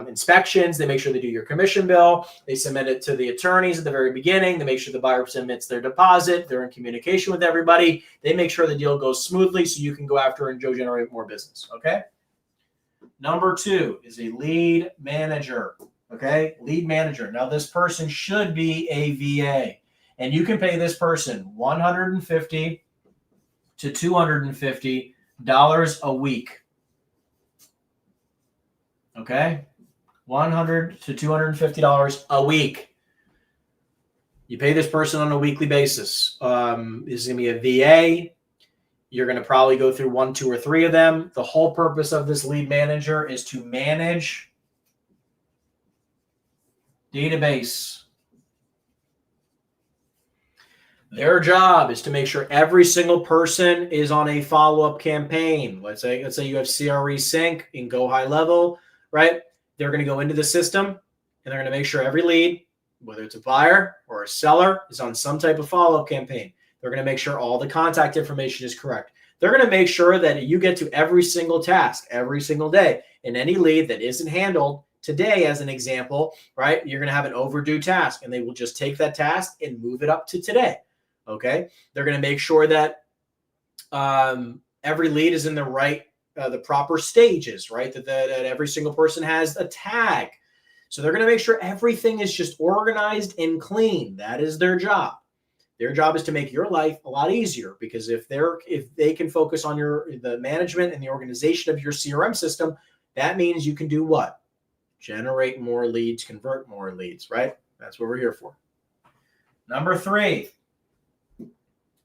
inspections. They make sure they do your commission bill. They submit it to the attorneys at the very beginning. They make sure the buyer submits their deposit. They're in communication with everybody. They make sure the deal goes smoothly so you can go after and generate more business. Okay. Number 2 is a lead manager. Okay. Lead manager. Now, this person should be a VA, and you can pay this person $150 to $250 a week. Okay, $100 to $250 a week. You pay this person on a weekly basis. This is going to be a VA. You're going to probably go through 1, 2, or 3 of them. The whole purpose of this lead manager is to manage database. Their job is to make sure every single person is on a follow-up campaign. Let's say you have CRE Sync in Go High Level. Right? They're going to go into the system, and they're going to make sure every lead, whether it's a buyer or a seller, is on some type of follow-up campaign. They're going to make sure all the contact information is correct. They're going to make sure that you get to every single task every single day, and any lead that isn't handled today as an example, right? You're going to have an overdue task, and they will just take that task and move it up to today. Okay. They're going to make sure that every lead is in the proper stages, right? That every single person has a tag. So they're going to make sure everything is just organized and clean. That is their job. Their job is to make your life a lot easier, because if they can focus on the management and the organization of your CRM system, that means you can do what? Generate more leads, convert more leads, right? That's what we're here for. Number 3,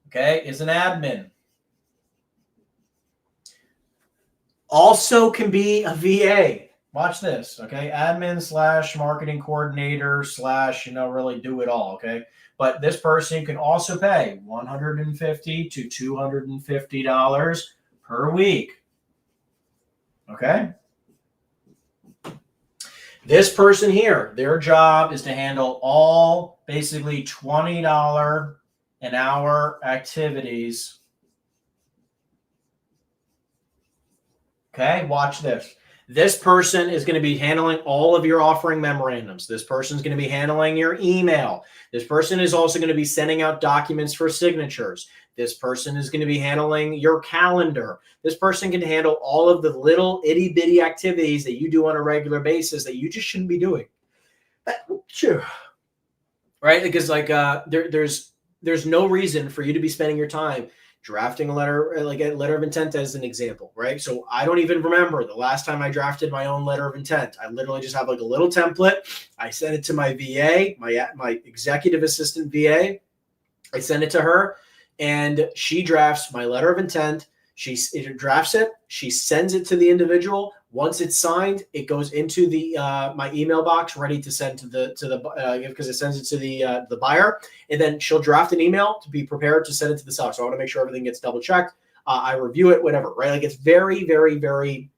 okay, is an admin. Also can be a VA. Watch this, okay? Admin / marketing coordinator / really do it all, okay? But this person can also pay $150 to $250 per week, okay? This person here, their job is to handle all basically $20 an hour activities. Okay, watch this. This person is going to be handling all of your offering memorandums. This person is going to be handling your email. This person is also going to be sending out documents for signatures. This person is going to be handling your calendar. This person can handle all of the little itty bitty activities that you do on a regular basis that you just shouldn't be doing. Right? Because there's no reason for you to be spending your time drafting a letter, like a letter of intent as an example, right? So I don't even remember the last time I drafted my own letter of intent. I literally just have like a little template. I send it to my VA, my executive assistant VA. I send it to her, and she drafts my letter of intent. She drafts it. She sends it to the individual. Once it's signed, it goes into the my email box, ready to send to the because it sends it to the buyer, and then she'll draft an email to be prepared to send it to the seller. So I want to make sure everything gets double checked. I review it, whatever, right? Like it's very, very, very,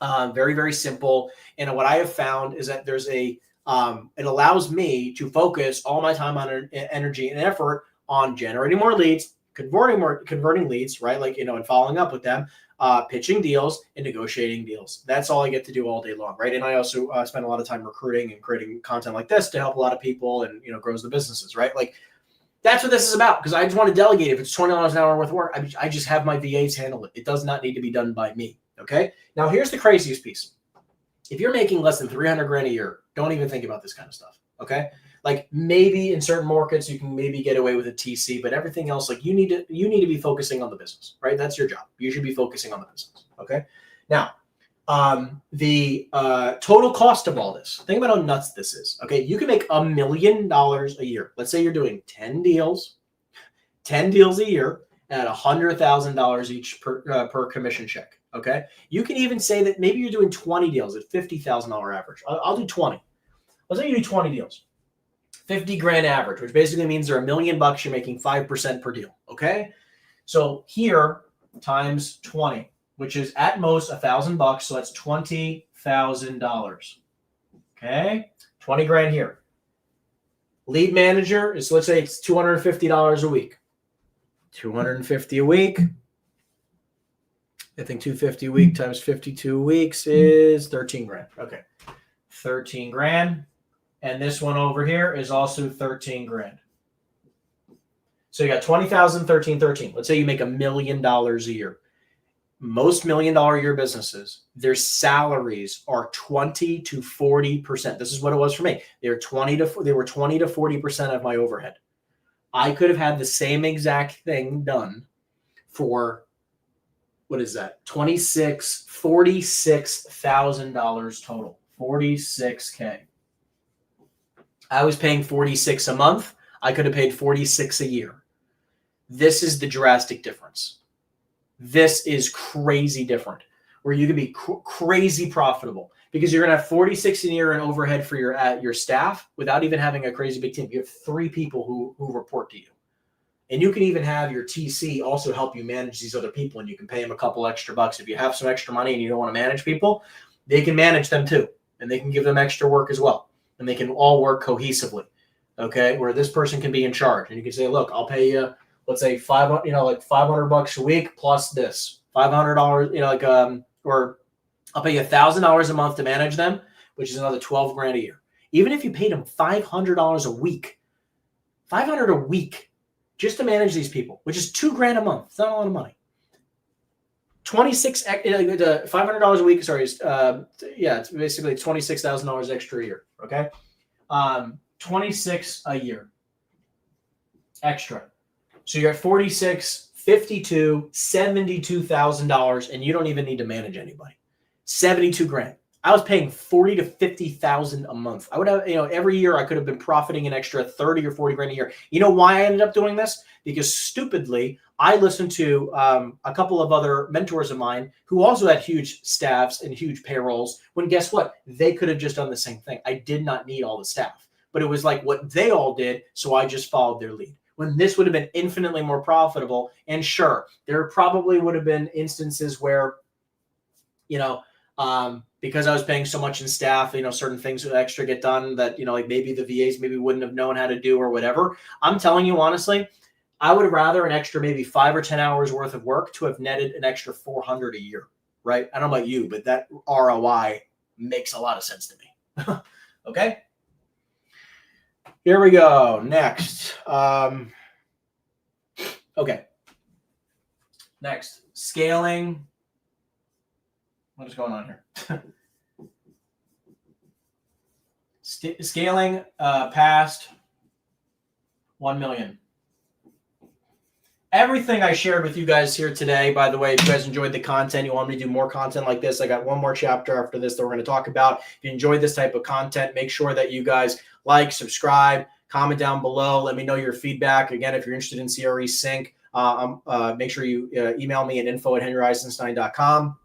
very, very simple. And what I have found is that there's it allows me to focus all my time on energy and effort on generating more leads, converting leads, right? Like, and following up with them, pitching deals and negotiating deals. That's all I get to do all day long, right? And I also spend a lot of time recruiting and creating content like this to help a lot of people and, grows the businesses, right? Like that's what this is about, because I just want to delegate. If it's $20 an hour worth of work, I just have my VAs handle it. It does not need to be done by me, okay? Now, here's the craziest piece. If you're making less than 300 grand a year, don't even think about this kind of stuff, okay? Like maybe in certain markets you can maybe get away with a TC, but everything else, like you need to be focusing on the business, right? That's your job. You should be focusing on the business. Okay. Now, the total cost of all this, think about how nuts this is. Okay. You can make $1 million a year. Let's say you're doing 10 deals a year at $100,000 each per commission check. Okay. You can even say that maybe you're doing 20 deals at $50,000 average. I'll do 20. Let's say you do 20 deals. 50 grand average, which basically means they're $1 million. You're making 5% per deal. Okay. So here times 20, which is at most $1,000. So that's $20,000. Okay. 20 grand here. Lead manager is, let's say it's $250 a week. 250 a week. I think 250 a week times 52 weeks is 13 grand. Okay. 13 grand. And this one over here is also 13 grand. So you got 20,000, 13, 13. Let's say you make $1 million a year. Most $1 million a year businesses, their salaries are 20 to 40%. This is what it was for me. They were 20 to 40% of my overhead. I could have had the same exact thing done for, what is that? $46,000 total. 46K. I was paying 46 a month. I could have paid 46 a year. This is the drastic difference. This is crazy different, where you can be crazy profitable because you're going to have 46 a year in overhead for your staff without even having a crazy big team. You have 3 people who report to you. And you can even have your TC also help you manage these other people, and you can pay them a couple extra bucks. If you have some extra money and you don't want to manage people, they can manage them too, and they can give them extra work as well. And they can all work cohesively, okay? Where this person can be in charge, and you can say, "Look, I'll pay you, let's say $500 a week plus this $500, or I'll pay you $1,000 a month to manage them which is another 12 grand a year. Even if you paid them $500 a week, $500 a week just to manage these people, which is $2 grand a month. It's not a lot of money. $500 a week. Sorry. It's basically $26,000 extra a year. Okay. 26 a year extra. So you're at 46, 52, $72,000, and you don't even need to manage anybody. 72 grand. I was paying 40 to 50,000 a month. I would have, every year I could have been profiting an extra 30 or 40 grand a year. You know why I ended up doing this? Because stupidly, I listened to a couple of other mentors of mine who also had huge staffs and huge payrolls, when guess what? They could have just done the same thing. I did not need all the staff, but it was like what they all did. So I just followed their lead. When this would have been infinitely more profitable. And sure, there probably would have been instances where, because I was paying so much in staff, certain things would extra get done that, like maybe the VAs maybe wouldn't have known how to do or whatever. I'm telling you, honestly, I would rather an extra maybe 5 or 10 hours worth of work to have netted an extra 400 a year, right? I don't know about you, but that ROI makes a lot of sense to me. Okay. Here we go. Next. Okay. Next, scaling. What is going on here? Scaling past 1 million. Everything I shared with you guys here today, by the way, if you guys enjoyed the content, you want me to do more content like this, I got one more chapter after this that we're going to talk about. If you enjoyed this type of content, make sure that you guys like, subscribe, comment down below. Let me know your feedback. Again, if you're interested in CRE Sync, make sure you email me at info@henryeisenstein.com.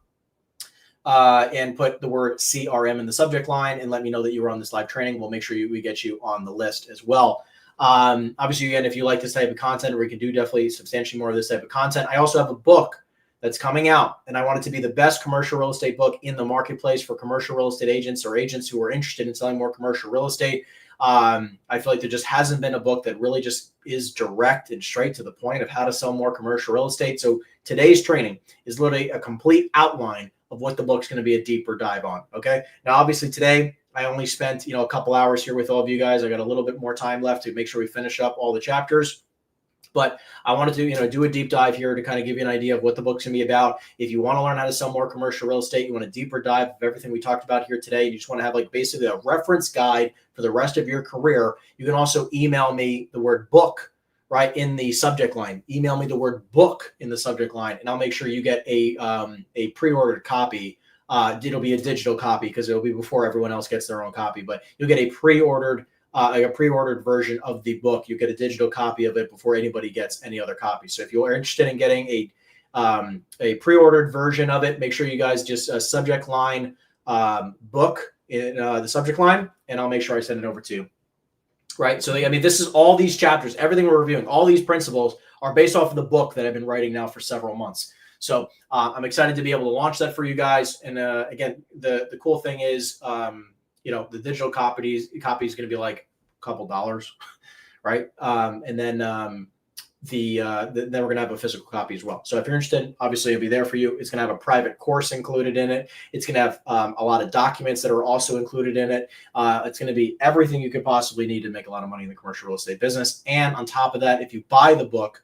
And put the word CRM in the subject line and let me know that you were on this live training. We'll make sure we get you on the list as well. Obviously, again, if you like this type of content, or we can do definitely substantially more of this type of content. I also have a book that's coming out, and I want it to be the best commercial real estate book in the marketplace for commercial real estate agents or agents who are interested in selling more commercial real estate. I feel like there just hasn't been a book that really just is direct and straight to the point of how to sell more commercial real estate. So today's training is literally a complete outline of what the book's going to be a deeper dive on. Okay. Now, obviously today I only spent, a couple hours here with all of you guys. I got a little bit more time left to make sure we finish up all the chapters, but I wanted to, do a deep dive here to kind of give you an idea of what the book's going to be about. If you want to learn how to sell more commercial real estate, you want a deeper dive of everything we talked about here today. You just want to have like basically a reference guide for the rest of your career. You can also email me the word book right in the subject line. Email me the word book in the subject line, and I'll make sure you get a pre-ordered copy. It'll be a digital copy because it'll be before everyone else gets their own copy, but you'll get a pre-ordered version of the book. You get a digital copy of it before anybody gets any other copy. So if you're interested in getting a pre-ordered version of it, make sure you guys just subject line book in the subject line, and I'll make sure I send it over to you. Right. So, this is all these chapters, everything we're reviewing, all these principles are based off of the book that I've been writing now for several months. So I'm excited to be able to launch that for you guys. And again, the cool thing is, the digital copy is going to be like a couple dollars. Right. And then then we're going to have a physical copy as well. So if you're interested, obviously it'll be there for you. It's going to have a private course included in it. It's going to have a lot of documents that are also included in it. It's going to be everything you could possibly need to make a lot of money in the commercial real estate business. And on top of that, if you buy the book,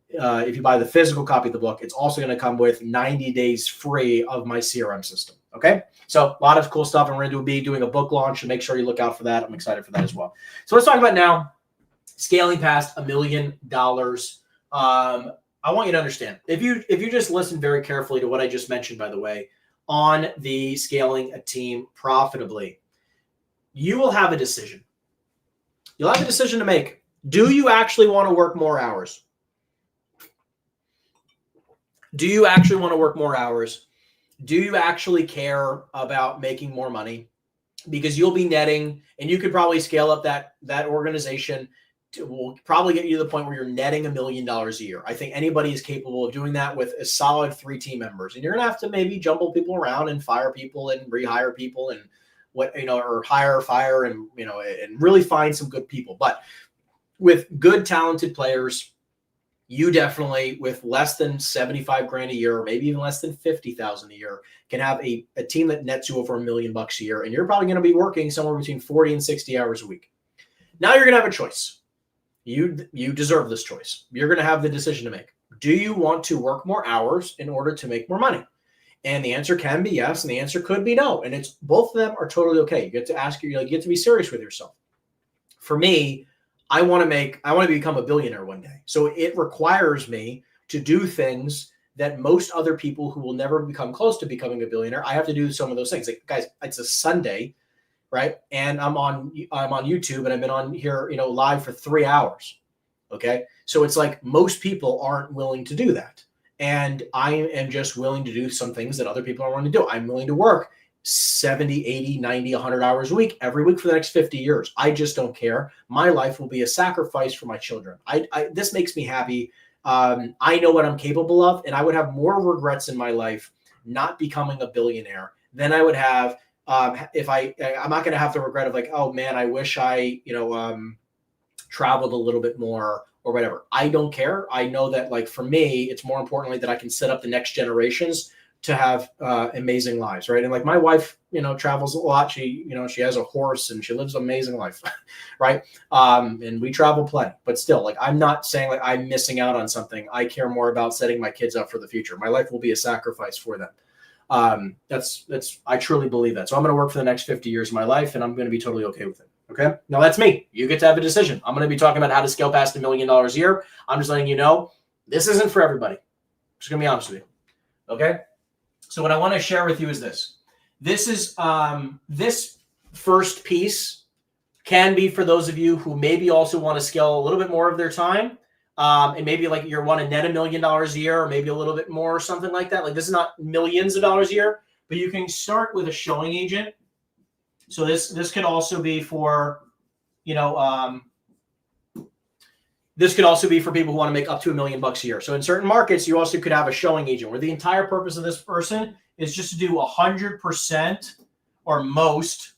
if you buy the physical copy of the book, it's also going to come with 90 days free of my CRM system. Okay. So a lot of cool stuff. And we're going to be doing a book launch, and make sure you look out for that. I'm excited for that as well. So let's talk about now scaling past $1 million. I want you to understand, if you just listen very carefully to what I just mentioned, by the way, on the scaling a team profitably, you will have a decision. You'll have a decision to make. Do you actually want to work more hours? Do you actually want to work more hours? Do you actually care about making more money? Because you'll be netting, and you could probably scale up that organization will probably get you to the point where you're netting $1 million a year. I think anybody is capable of doing that with a solid 3 team members. And you're going to have to maybe jumble people around and fire people and rehire people and or hire, fire, and, and really find some good people. But with good, talented players, you definitely, with less than 75 grand a year, or maybe even less than 50,000 a year, can have a team that nets you over $1 million a year. And you're probably going to be working somewhere between 40 and 60 hours a week. Now you're going to have a choice. You deserve this choice. You're going to have the decision to make. Do you want to work more hours in order to make more money? And the answer can be yes, and the answer could be no. And it's both of them are totally okay. You get to ask, you get to be serious with yourself. For me, I want to become a billionaire one day. So it requires me to do things that most other people who will never become close to becoming a billionaire, I have to do some of those things. Like, guys, it's a Sunday, right? And I'm on YouTube, and I've been on here, live for 3 hours. Okay. So it's like most people aren't willing to do that. And I am just willing to do some things that other people are willing to do. I'm willing to work 70, 80, 90, 100 hours a week, every week for the next 50 years. I just don't care. My life will be a sacrifice for my children. This makes me happy. I know what I'm capable of, and I would have more regrets in my life not becoming a billionaire than I would have if I'm not going to have the regret of like, oh man, I wish I, traveled a little bit more or whatever. I don't care. I know that, like, for me, it's more importantly that I can set up the next generations to have amazing lives, right? And like my wife, travels a lot. She has a horse and she lives an amazing life, right? And we travel plenty, but still, like, I'm not saying like I'm missing out on something. I care more about setting my kids up for the future. My life will be a sacrifice for them. I truly believe that. So I'm going to work for the next 50 years of my life, and I'm going to be totally okay with it. Okay. Now that's me. You get to have a decision. I'm going to be talking about how to scale past $1 million a year. I'm just letting you know this isn't for everybody. I'm just going to be honest with you. Okay. So what I want to share with you is this. This is this first piece can be for those of you who maybe also want to scale a little bit more of their time. And maybe like you want to net $1 million a year, or maybe a little bit more or something like that. Like, this is not millions of dollars a year, but you can start with a showing agent. So this could also be for, this could also be for people who want to make up to $1 million a year. So in certain markets, you also could have a showing agent where the entire purpose of this person is just to do 100% or most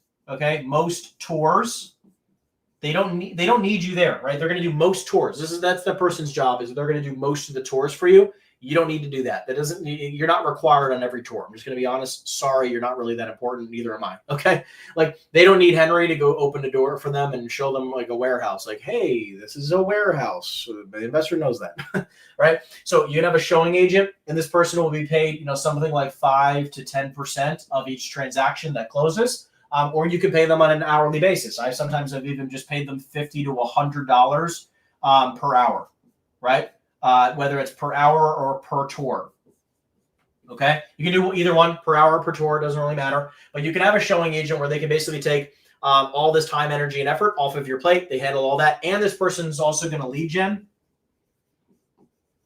tours. They don't need you there, right? They're going to do most tours. That's the person's job, is they're going to do most of the tours for you. You don't need to do that. You're not required on every tour. I'm just going to be honest. Sorry, you're not really that important. Neither am I. Okay. Like, they don't need Henry to go open a door for them and show them like a warehouse. Like, hey, this is a warehouse. The investor knows that, right? So you can have a showing agent, and this person will be paid, something like 5 to 10% of each transaction that closes. Or you can pay them on an hourly basis. I sometimes have even just paid them $50 to $100 per hour, right? Whether it's per hour or per tour. Okay. You can do either one, per hour or per tour. It doesn't really matter. But you can have a showing agent where they can basically take all this time, energy, and effort off of your plate. They handle all that. And this person's also going to lead gen,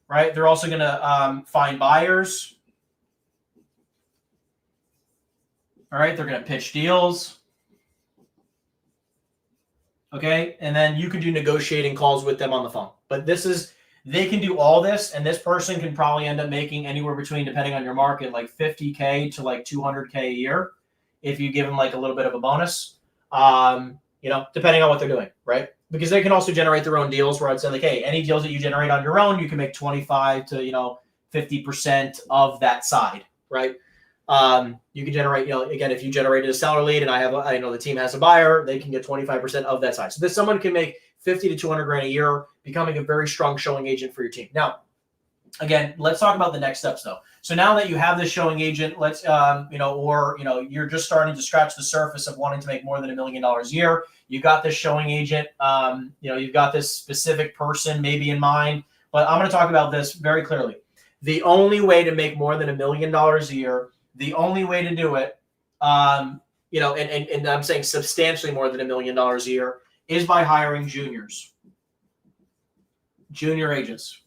right? They're also going to find buyers. All right. They're going to pitch deals. Okay. And then you can do negotiating calls with them on the phone. But they can do all this, and this person can probably end up making anywhere between, depending on your market, like $50K to like $200K a year if you give them like a little bit of a bonus, depending on what they're doing, right? Because they can also generate their own deals where I'd say like, hey, any deals that you generate on your own, you can make 25 to, 50% of that side, right? You can generate, again, if you generated a seller lead and I know the team has a buyer, they can get 25% of that side. So someone can make 50 to 200 grand a year, becoming a very strong showing agent for your team. Now, again, let's talk about the next steps though. So now that you have this showing agent, you're just starting to scratch the surface of wanting to make more than $1 million a year. You got this showing agent, you've got this specific person maybe in mind, but I'm going to talk about this very clearly. The only way to make more than $1 million a year, the only way to do it, and I'm saying substantially more than $1 million a year, is by hiring junior agents.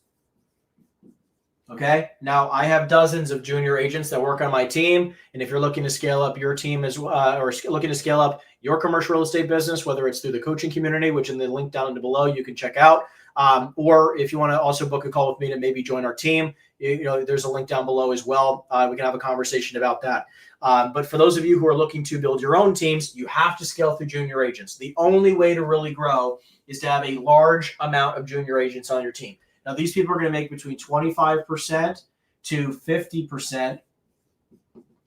Okay. Now I have dozens of junior agents that work on my team. And if you're looking to scale up your team or looking to scale up your commercial real estate business, whether it's through the coaching community, which in the link down below, you can check out. Or if you want to also book a call with me to maybe join our team, there's a link down below as well. We can have a conversation about that. But for those of you who are looking to build your own teams, you have to scale through junior agents. The only way to really grow is to have a large amount of junior agents on your team. Now, these people are going to make between 25% to 50%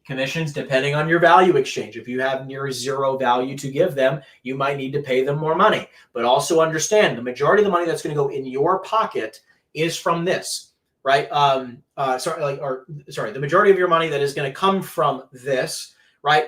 commissions, depending on your value exchange. If you have near zero value to give them, you might need to pay them more money. But also understand the majority of the money that's going to go in your pocket is from this, right? The majority of your money that is going to come from this, right,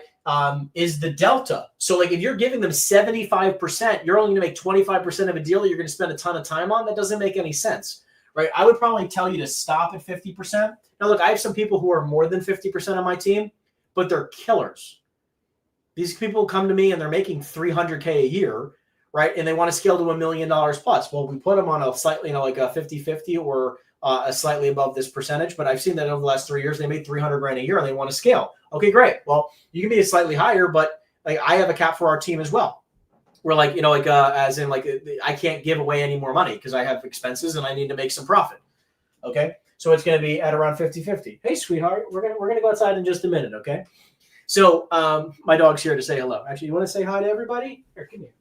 is the delta. So like if you're giving them 75%, you're only going to make 25% of a deal that you're going to spend a ton of time on. That doesn't make any sense, right? I would probably tell you to stop at 50%. Now, look, I have some people who are more than 50% on my team, but they're killers. These people come to me and they're making $300K a year, right? And they want to scale to $1 million plus. Well, we put them on a slightly, like a 50-50 or a slightly above this percentage. But I've seen that over the last 3 years, they made 300 grand a year and they want to scale. Okay, great. Well, you can be slightly higher, but like I have a cap for our team as well. We're like, as in like, I can't give away any more money because I have expenses and I need to make some profit. Okay. So it's going to be at around 50-50. Hey, sweetheart, we're gonna go outside in just a minute, okay? So my dog's here to say hello. Actually, you want to say hi to everybody? Here, come here.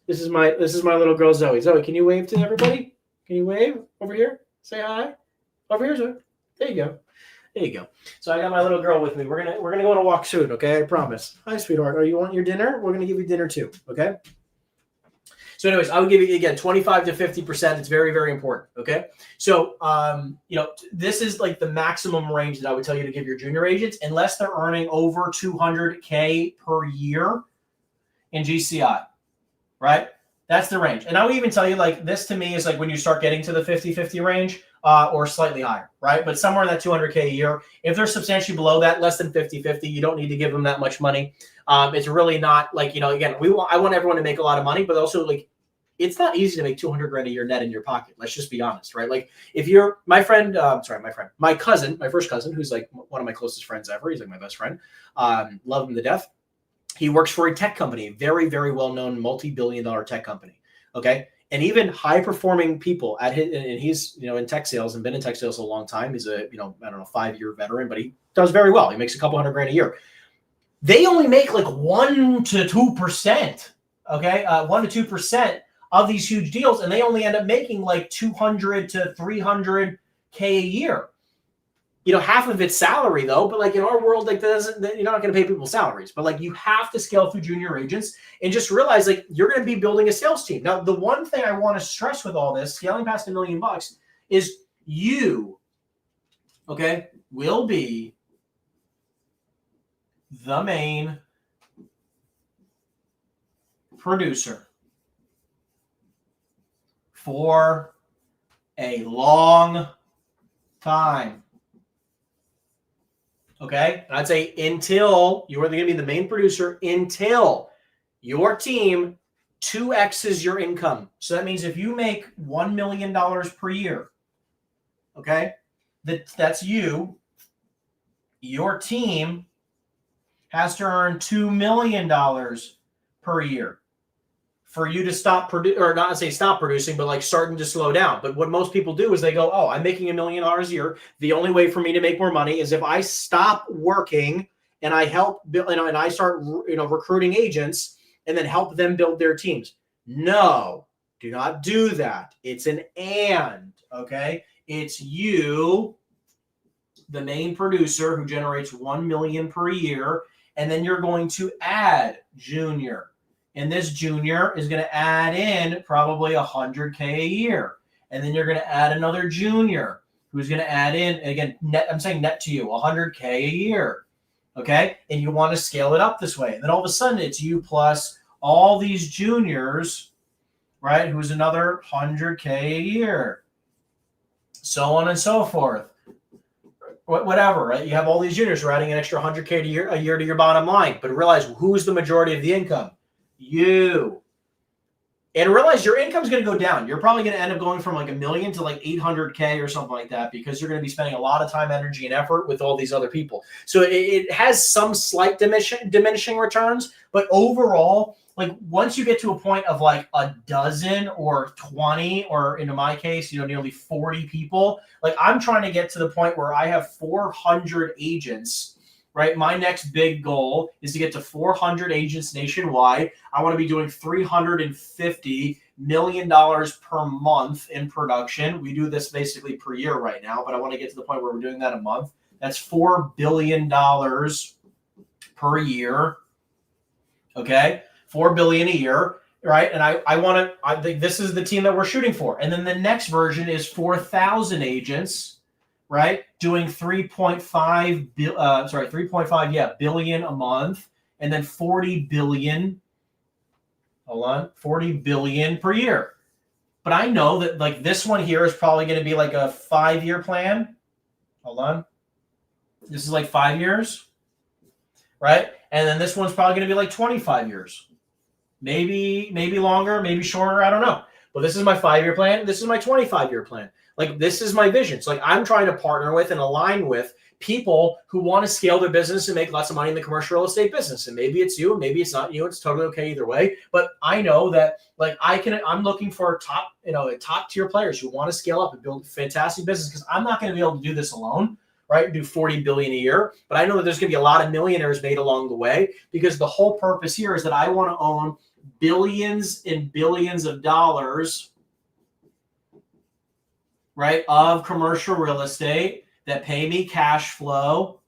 This is my little girl Zoe. Zoe, can you wave to everybody? Can you wave over here? Say hi. Over here, Zoe. There you go. There you go. So I got my little girl with me. We're gonna go on a walk soon, okay? I promise. Hi, sweetheart. Oh, you want your dinner? We're gonna give you dinner too, okay? So anyways, I would give you, again, 25 to 50%. It's very, very important, okay? So, this is like the maximum range that I would tell you to give your junior agents, unless they're earning over 200K per year in GCI, right? That's the range. And I would even tell you, like, this to me is like when you start getting to the 50-50 range or slightly higher, right? But somewhere in that 200K a year. If they're substantially below that, less than 50-50, you don't need to give them that much money. It's really not like, again, I want everyone to make a lot of money, but also like, it's not easy to make 200 grand a year net in your pocket. Let's just be honest, right? Like if you're my first cousin, who's like one of my closest friends ever. He's like my best friend. Love him to death. He works for a tech company, very, very well-known multi-billion-dollar tech company. Okay. And even high-performing people and he's, in tech sales and been in tech sales a long time. He's a, 5-year veteran, but he does very well. He makes a couple $100 grand a year. They only make like 1 to 2%. Okay. 1 to 2% of these huge deals. And they only end up making like 200 to 300K a year. Half of it's salary though, but like in our world, like you're not going to pay people salaries, but like you have to scale through junior agents and just realize like you're going to be building a sales team. Now, the one thing I want to stress with all this, scaling past $1 million is you, okay, will be the main producer for a long time. Okay. And I'd say until you are going to be the main producer until your team 2X's your income. So that means if you make $1 million per year, okay, that's you, your team has to earn $2 million per year for you to stop producing, but like starting to slow down. But what most people do is they go, oh, I'm making $1 million a year. The only way for me to make more money is if I stop working and I help build, and I start, recruiting agents and then help them build their teams. No, do not do that. It's an and, okay? It's you, the main producer who generates $1 million per year, and then you're going to add junior. And this junior is going to add in probably 100K a year. And then you're going to add another junior who's going to add in, again, net, I'm saying net to you, 100K a year. Okay. And you want to scale it up this way. And then all of a sudden it's you plus all these juniors, right? Who's another 100K a year. So on and so forth. Whatever, right? You have all these juniors who are adding an extra 100K a year to your bottom line. But realize who's the majority of the income? You. And realize your income is going to go down. You're probably going to end up going from like $1 million to like 800K or something like that because you're going to be spending a lot of time, energy, and effort with all these other people. So it has some slight diminishing returns, but overall, like once you get to a point of like a dozen or 20, or in my case, nearly 40 people, like I'm trying to get to the point where I have 400 agents. Right. My next big goal is to get to 400 agents nationwide. I want to be doing 350 million per month in production. We do this basically per year right now, but I want to get to the point where we're doing that a month. That's $4 billion per year. Okay, $4 billion a year, right? And I think this is the team that we're shooting for. And then the next version is 4,000 agents, right? Doing 3.5 billion a month, and then 40 billion. Hold on, 40 billion per year. But I know that like this one here is probably going to be like a 5-year plan. Hold on. This is like 5 years, right? And then this one's probably going to be like 25 years. Maybe longer, maybe shorter, I don't know. But this is my 5-year plan. This is my 25-year plan. Like this is my vision. So like I'm trying to partner with and align with people who want to scale their business and make lots of money in the commercial real estate business. And maybe it's you, maybe it's not you. It's totally okay either way. But I know that like I'm looking for top tier players who want to scale up and build a fantastic business, because I'm not going to be able to do this alone, right? Do 40 billion a year. But I know that there's going to be a lot of millionaires made along the way, because the whole purpose here is that I want to own billions and billions of dollars, right, of commercial real estate that pay me cash flow,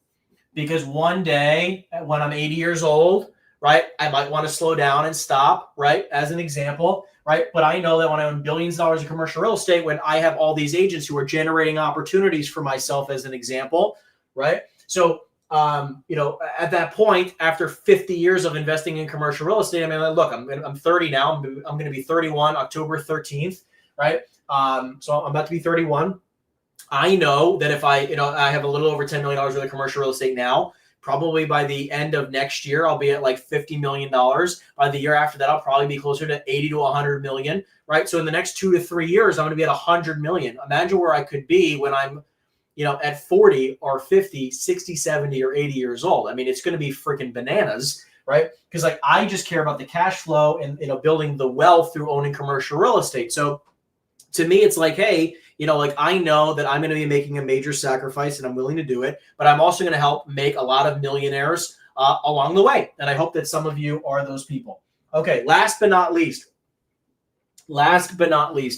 because one day when I'm 80 years old, right, I might want to slow down and stop, right, as an example, right? But I know that when I own billions of dollars of commercial real estate, when I have all these agents who are generating opportunities for myself as an example, right? So, at that point, after 50 years of investing in commercial real estate, I mean, look, I'm 30 now. I'm going to be 31 October 13th, right? So I'm about to be 31. I know that if I have a little over $10 million worth of commercial real estate now, probably by the end of next year, I'll be at like $50 million. By the year after that, I'll probably be closer to 80 to 100 million, right? So in the next 2 to 3 years, I'm going to be at 100 million. Imagine where I could be when I'm, at 40 or 50, 60, 70 or 80 years old. I mean, it's going to be freaking bananas, right? Because like I just care about the cash flow and, building the wealth through owning commercial real estate. So to me, it's like, hey, like I know that I'm going to be making a major sacrifice and I'm willing to do it, but I'm also going to help make a lot of millionaires along the way. And I hope that some of you are those people. Okay, last but not least,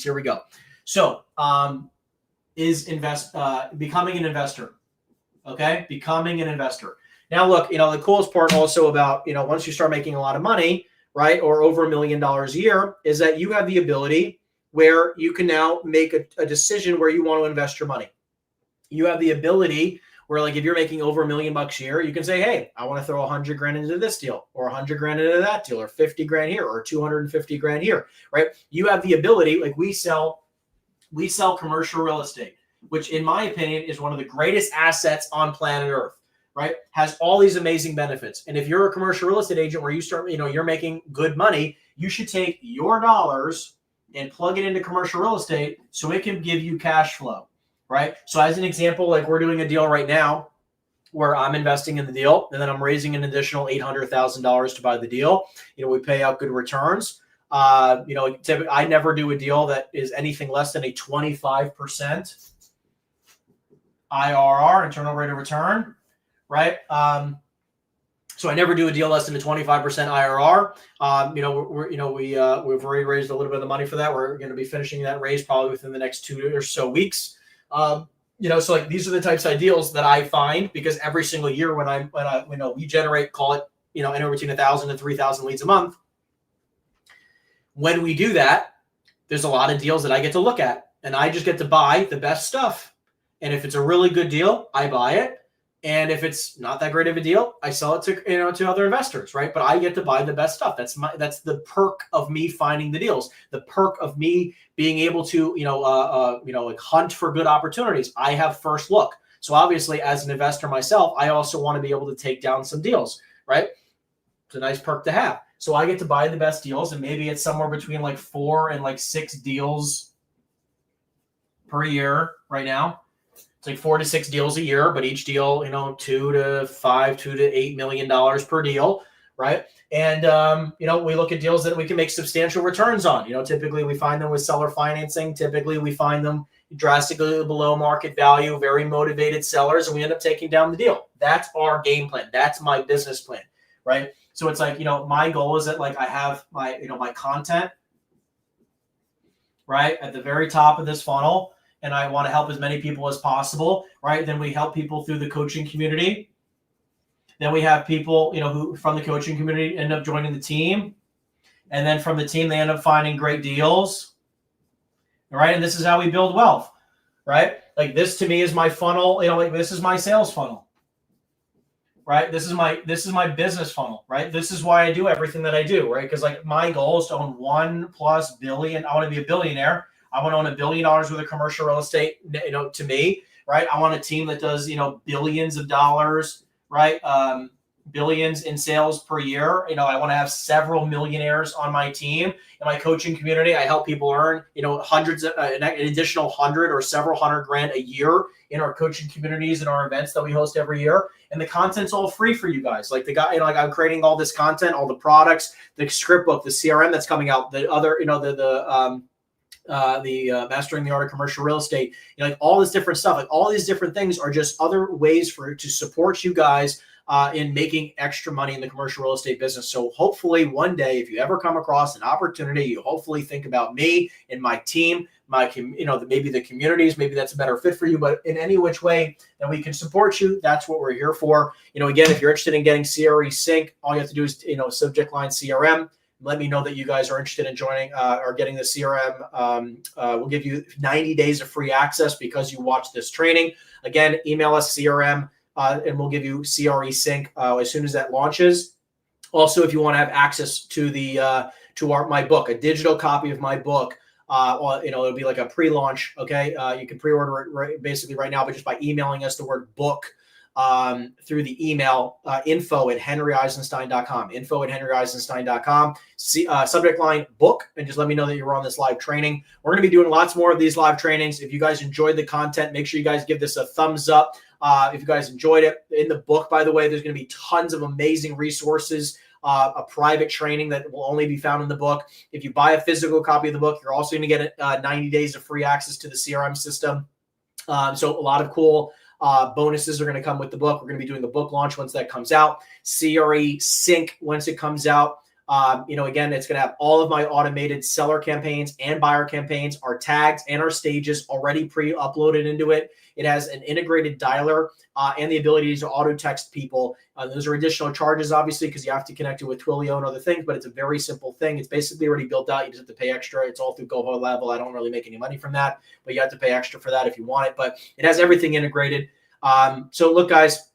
here we go. So becoming an investor. Okay, becoming an investor. Now, look, the coolest part also about, once you start making a lot of money, right, or over $1 million a year, is that you have the ability where you can now make a decision where you want to invest your money. You have the ability where, like, if you're making over $1 million a year, you can say, hey, I want to throw 100 grand into this deal, or 100 grand into that deal, or 50 grand here, or 250 grand here, right? You have the ability, like we sell commercial real estate, which in my opinion is one of the greatest assets on planet Earth, right? Has all these amazing benefits. And if you're a commercial real estate agent where you start, you're making good money, you should take your dollars and plug it into commercial real estate so it can give you cash flow, right? So as an example, like we're doing a deal right now where I'm investing in the deal and then I'm raising an additional $800,000 to buy the deal. We pay out good returns. I never do a deal that is anything less than a 25% IRR, internal rate of return, right? So I never do a deal less than a 25% IRR. We've already raised a little bit of the money for that. We're going to be finishing that raise probably within the next 2 or so weeks. So like these are the types of deals that I find, because every single year when we generate, call it, anywhere between 1,000 and 3,000 leads a month. When we do that, there's a lot of deals that I get to look at, and I just get to buy the best stuff. And if it's a really good deal, I buy it. And if it's not that great of a deal, I sell it to other investors, right? But I get to buy the best stuff. That's the perk of me finding the deals. The perk of me being able to, like hunt for good opportunities. I have first look. So obviously, as an investor myself, I also want to be able to take down some deals, right? It's a nice perk to have. So I get to buy the best deals, and maybe it's somewhere between like 4 and like 6 deals per year right now. It's like 4 to 6 deals a year, but each deal, $2 to $8 million per deal, right? And, we look at deals that we can make substantial returns on. Typically we find them with seller financing. Typically we find them drastically below market value, very motivated sellers, and we end up taking down the deal. That's our game plan. That's my business plan, right? So it's like, my goal is that like I have my, my content right, at the very top of this funnel, and I want to help as many people as possible, right? Then we help people through the coaching community. Then we have people, who from the coaching community end up joining the team. And then from the team, they end up finding great deals, right? And this is how we build wealth, right? Like this to me is my funnel, like this is my sales funnel, right? This is my business funnel, right? This is why I do everything that I do, right? Because like my goal is to own $1+ billion. I want to be a billionaire. I want to own $1 billion worth of commercial real estate, to me, right? I want a team that does, billions of dollars, right? Billions in sales per year. I want to have several millionaires on my team. In my coaching community, I help people earn, hundreds, an additional 100 or several hundred grand a year in our coaching communities and our events that we host every year. And the content's all free for you guys. Like like I'm creating all this content, all the products, the script book, the CRM that's coming out, the other, the Mastering the Art of Commercial Real Estate, like all this different stuff, like all these different things are just other ways to support you guys in making extra money in the commercial real estate business. So hopefully one day, if you ever come across an opportunity, you hopefully think about me and my team, maybe the communities, maybe that's a better fit for you, but in any which way that we can support you, that's what we're here for. Again, if you're interested in getting CRE Sync, all you have to do is, subject line CRM. Let me know that you guys are interested in joining or getting the CRM. We'll give you 90 days of free access because you watched this training. Again, email us CRM. And we'll give you CRE Sync as soon as that launches. Also, if you want to have access to my book, a digital copy of my book, it'll be like a pre-launch. Okay, you can pre-order it basically right now, but just by emailing us the word book through the email info@henryeisenstein.com. info@henryeisenstein.com. Subject line book, and just let me know that you're on this live training. We're going to be doing lots more of these live trainings. If you guys enjoyed the content, make sure you guys give this a thumbs up. If you guys enjoyed it, in the book, by the way, there's going to be tons of amazing resources, a private training that will only be found in the book. If you buy a physical copy of the book, you're also going to get 90 days of free access to the CRM system. So a lot of cool bonuses are going to come with the book. We're going to be doing the book launch once that comes out. CRE Sync once it comes out. Again, it's going to have all of my automated seller campaigns and buyer campaigns, our tags and our stages already pre-uploaded into it. It has an integrated dialer and the ability to auto text people. Those are additional charges, obviously, because you have to connect it with Twilio and other things, but it's a very simple thing. It's basically already built out. You just have to pay extra. It's all through GoHo Level. I don't really make any money from that, but you have to pay extra for that if you want it. But it has everything integrated. So look, guys,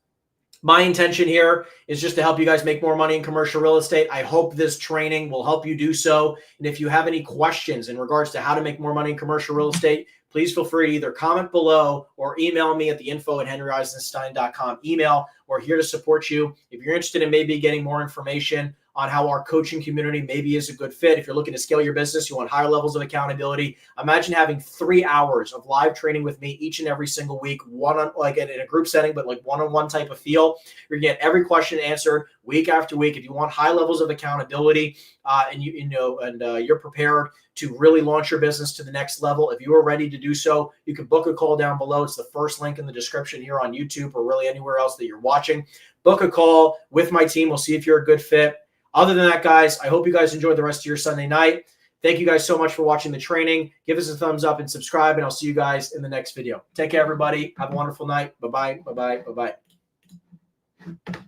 my intention here is just to help you guys make more money in commercial real estate. I hope this training will help you do so. And if you have any questions in regards to how to make more money in commercial real estate, please feel free to either comment below or email me at the info@henryeisenstein.com email. We're here to support you. If you're interested in maybe getting more information on how our coaching community maybe is a good fit, if you're looking to scale your business, you want higher levels of accountability, imagine having 3 hours of live training with me each and every single week, like in a group setting, but like one-on-one type of feel. You're gonna get every question answered week after week. If you want high levels of accountability and you're prepared to really launch your business to the next level, if you are ready to do so, you can book a call down below. It's the first link in the description here on YouTube or really anywhere else that you're watching. Book a call with my team. We'll see if you're a good fit. Other than that, guys, I hope you guys enjoyed the rest of your Sunday night. Thank you guys so much for watching the training. Give us a thumbs up and subscribe, and I'll see you guys in the next video. Take care, everybody. Have a wonderful night. Bye-bye. Bye-bye. Bye-bye.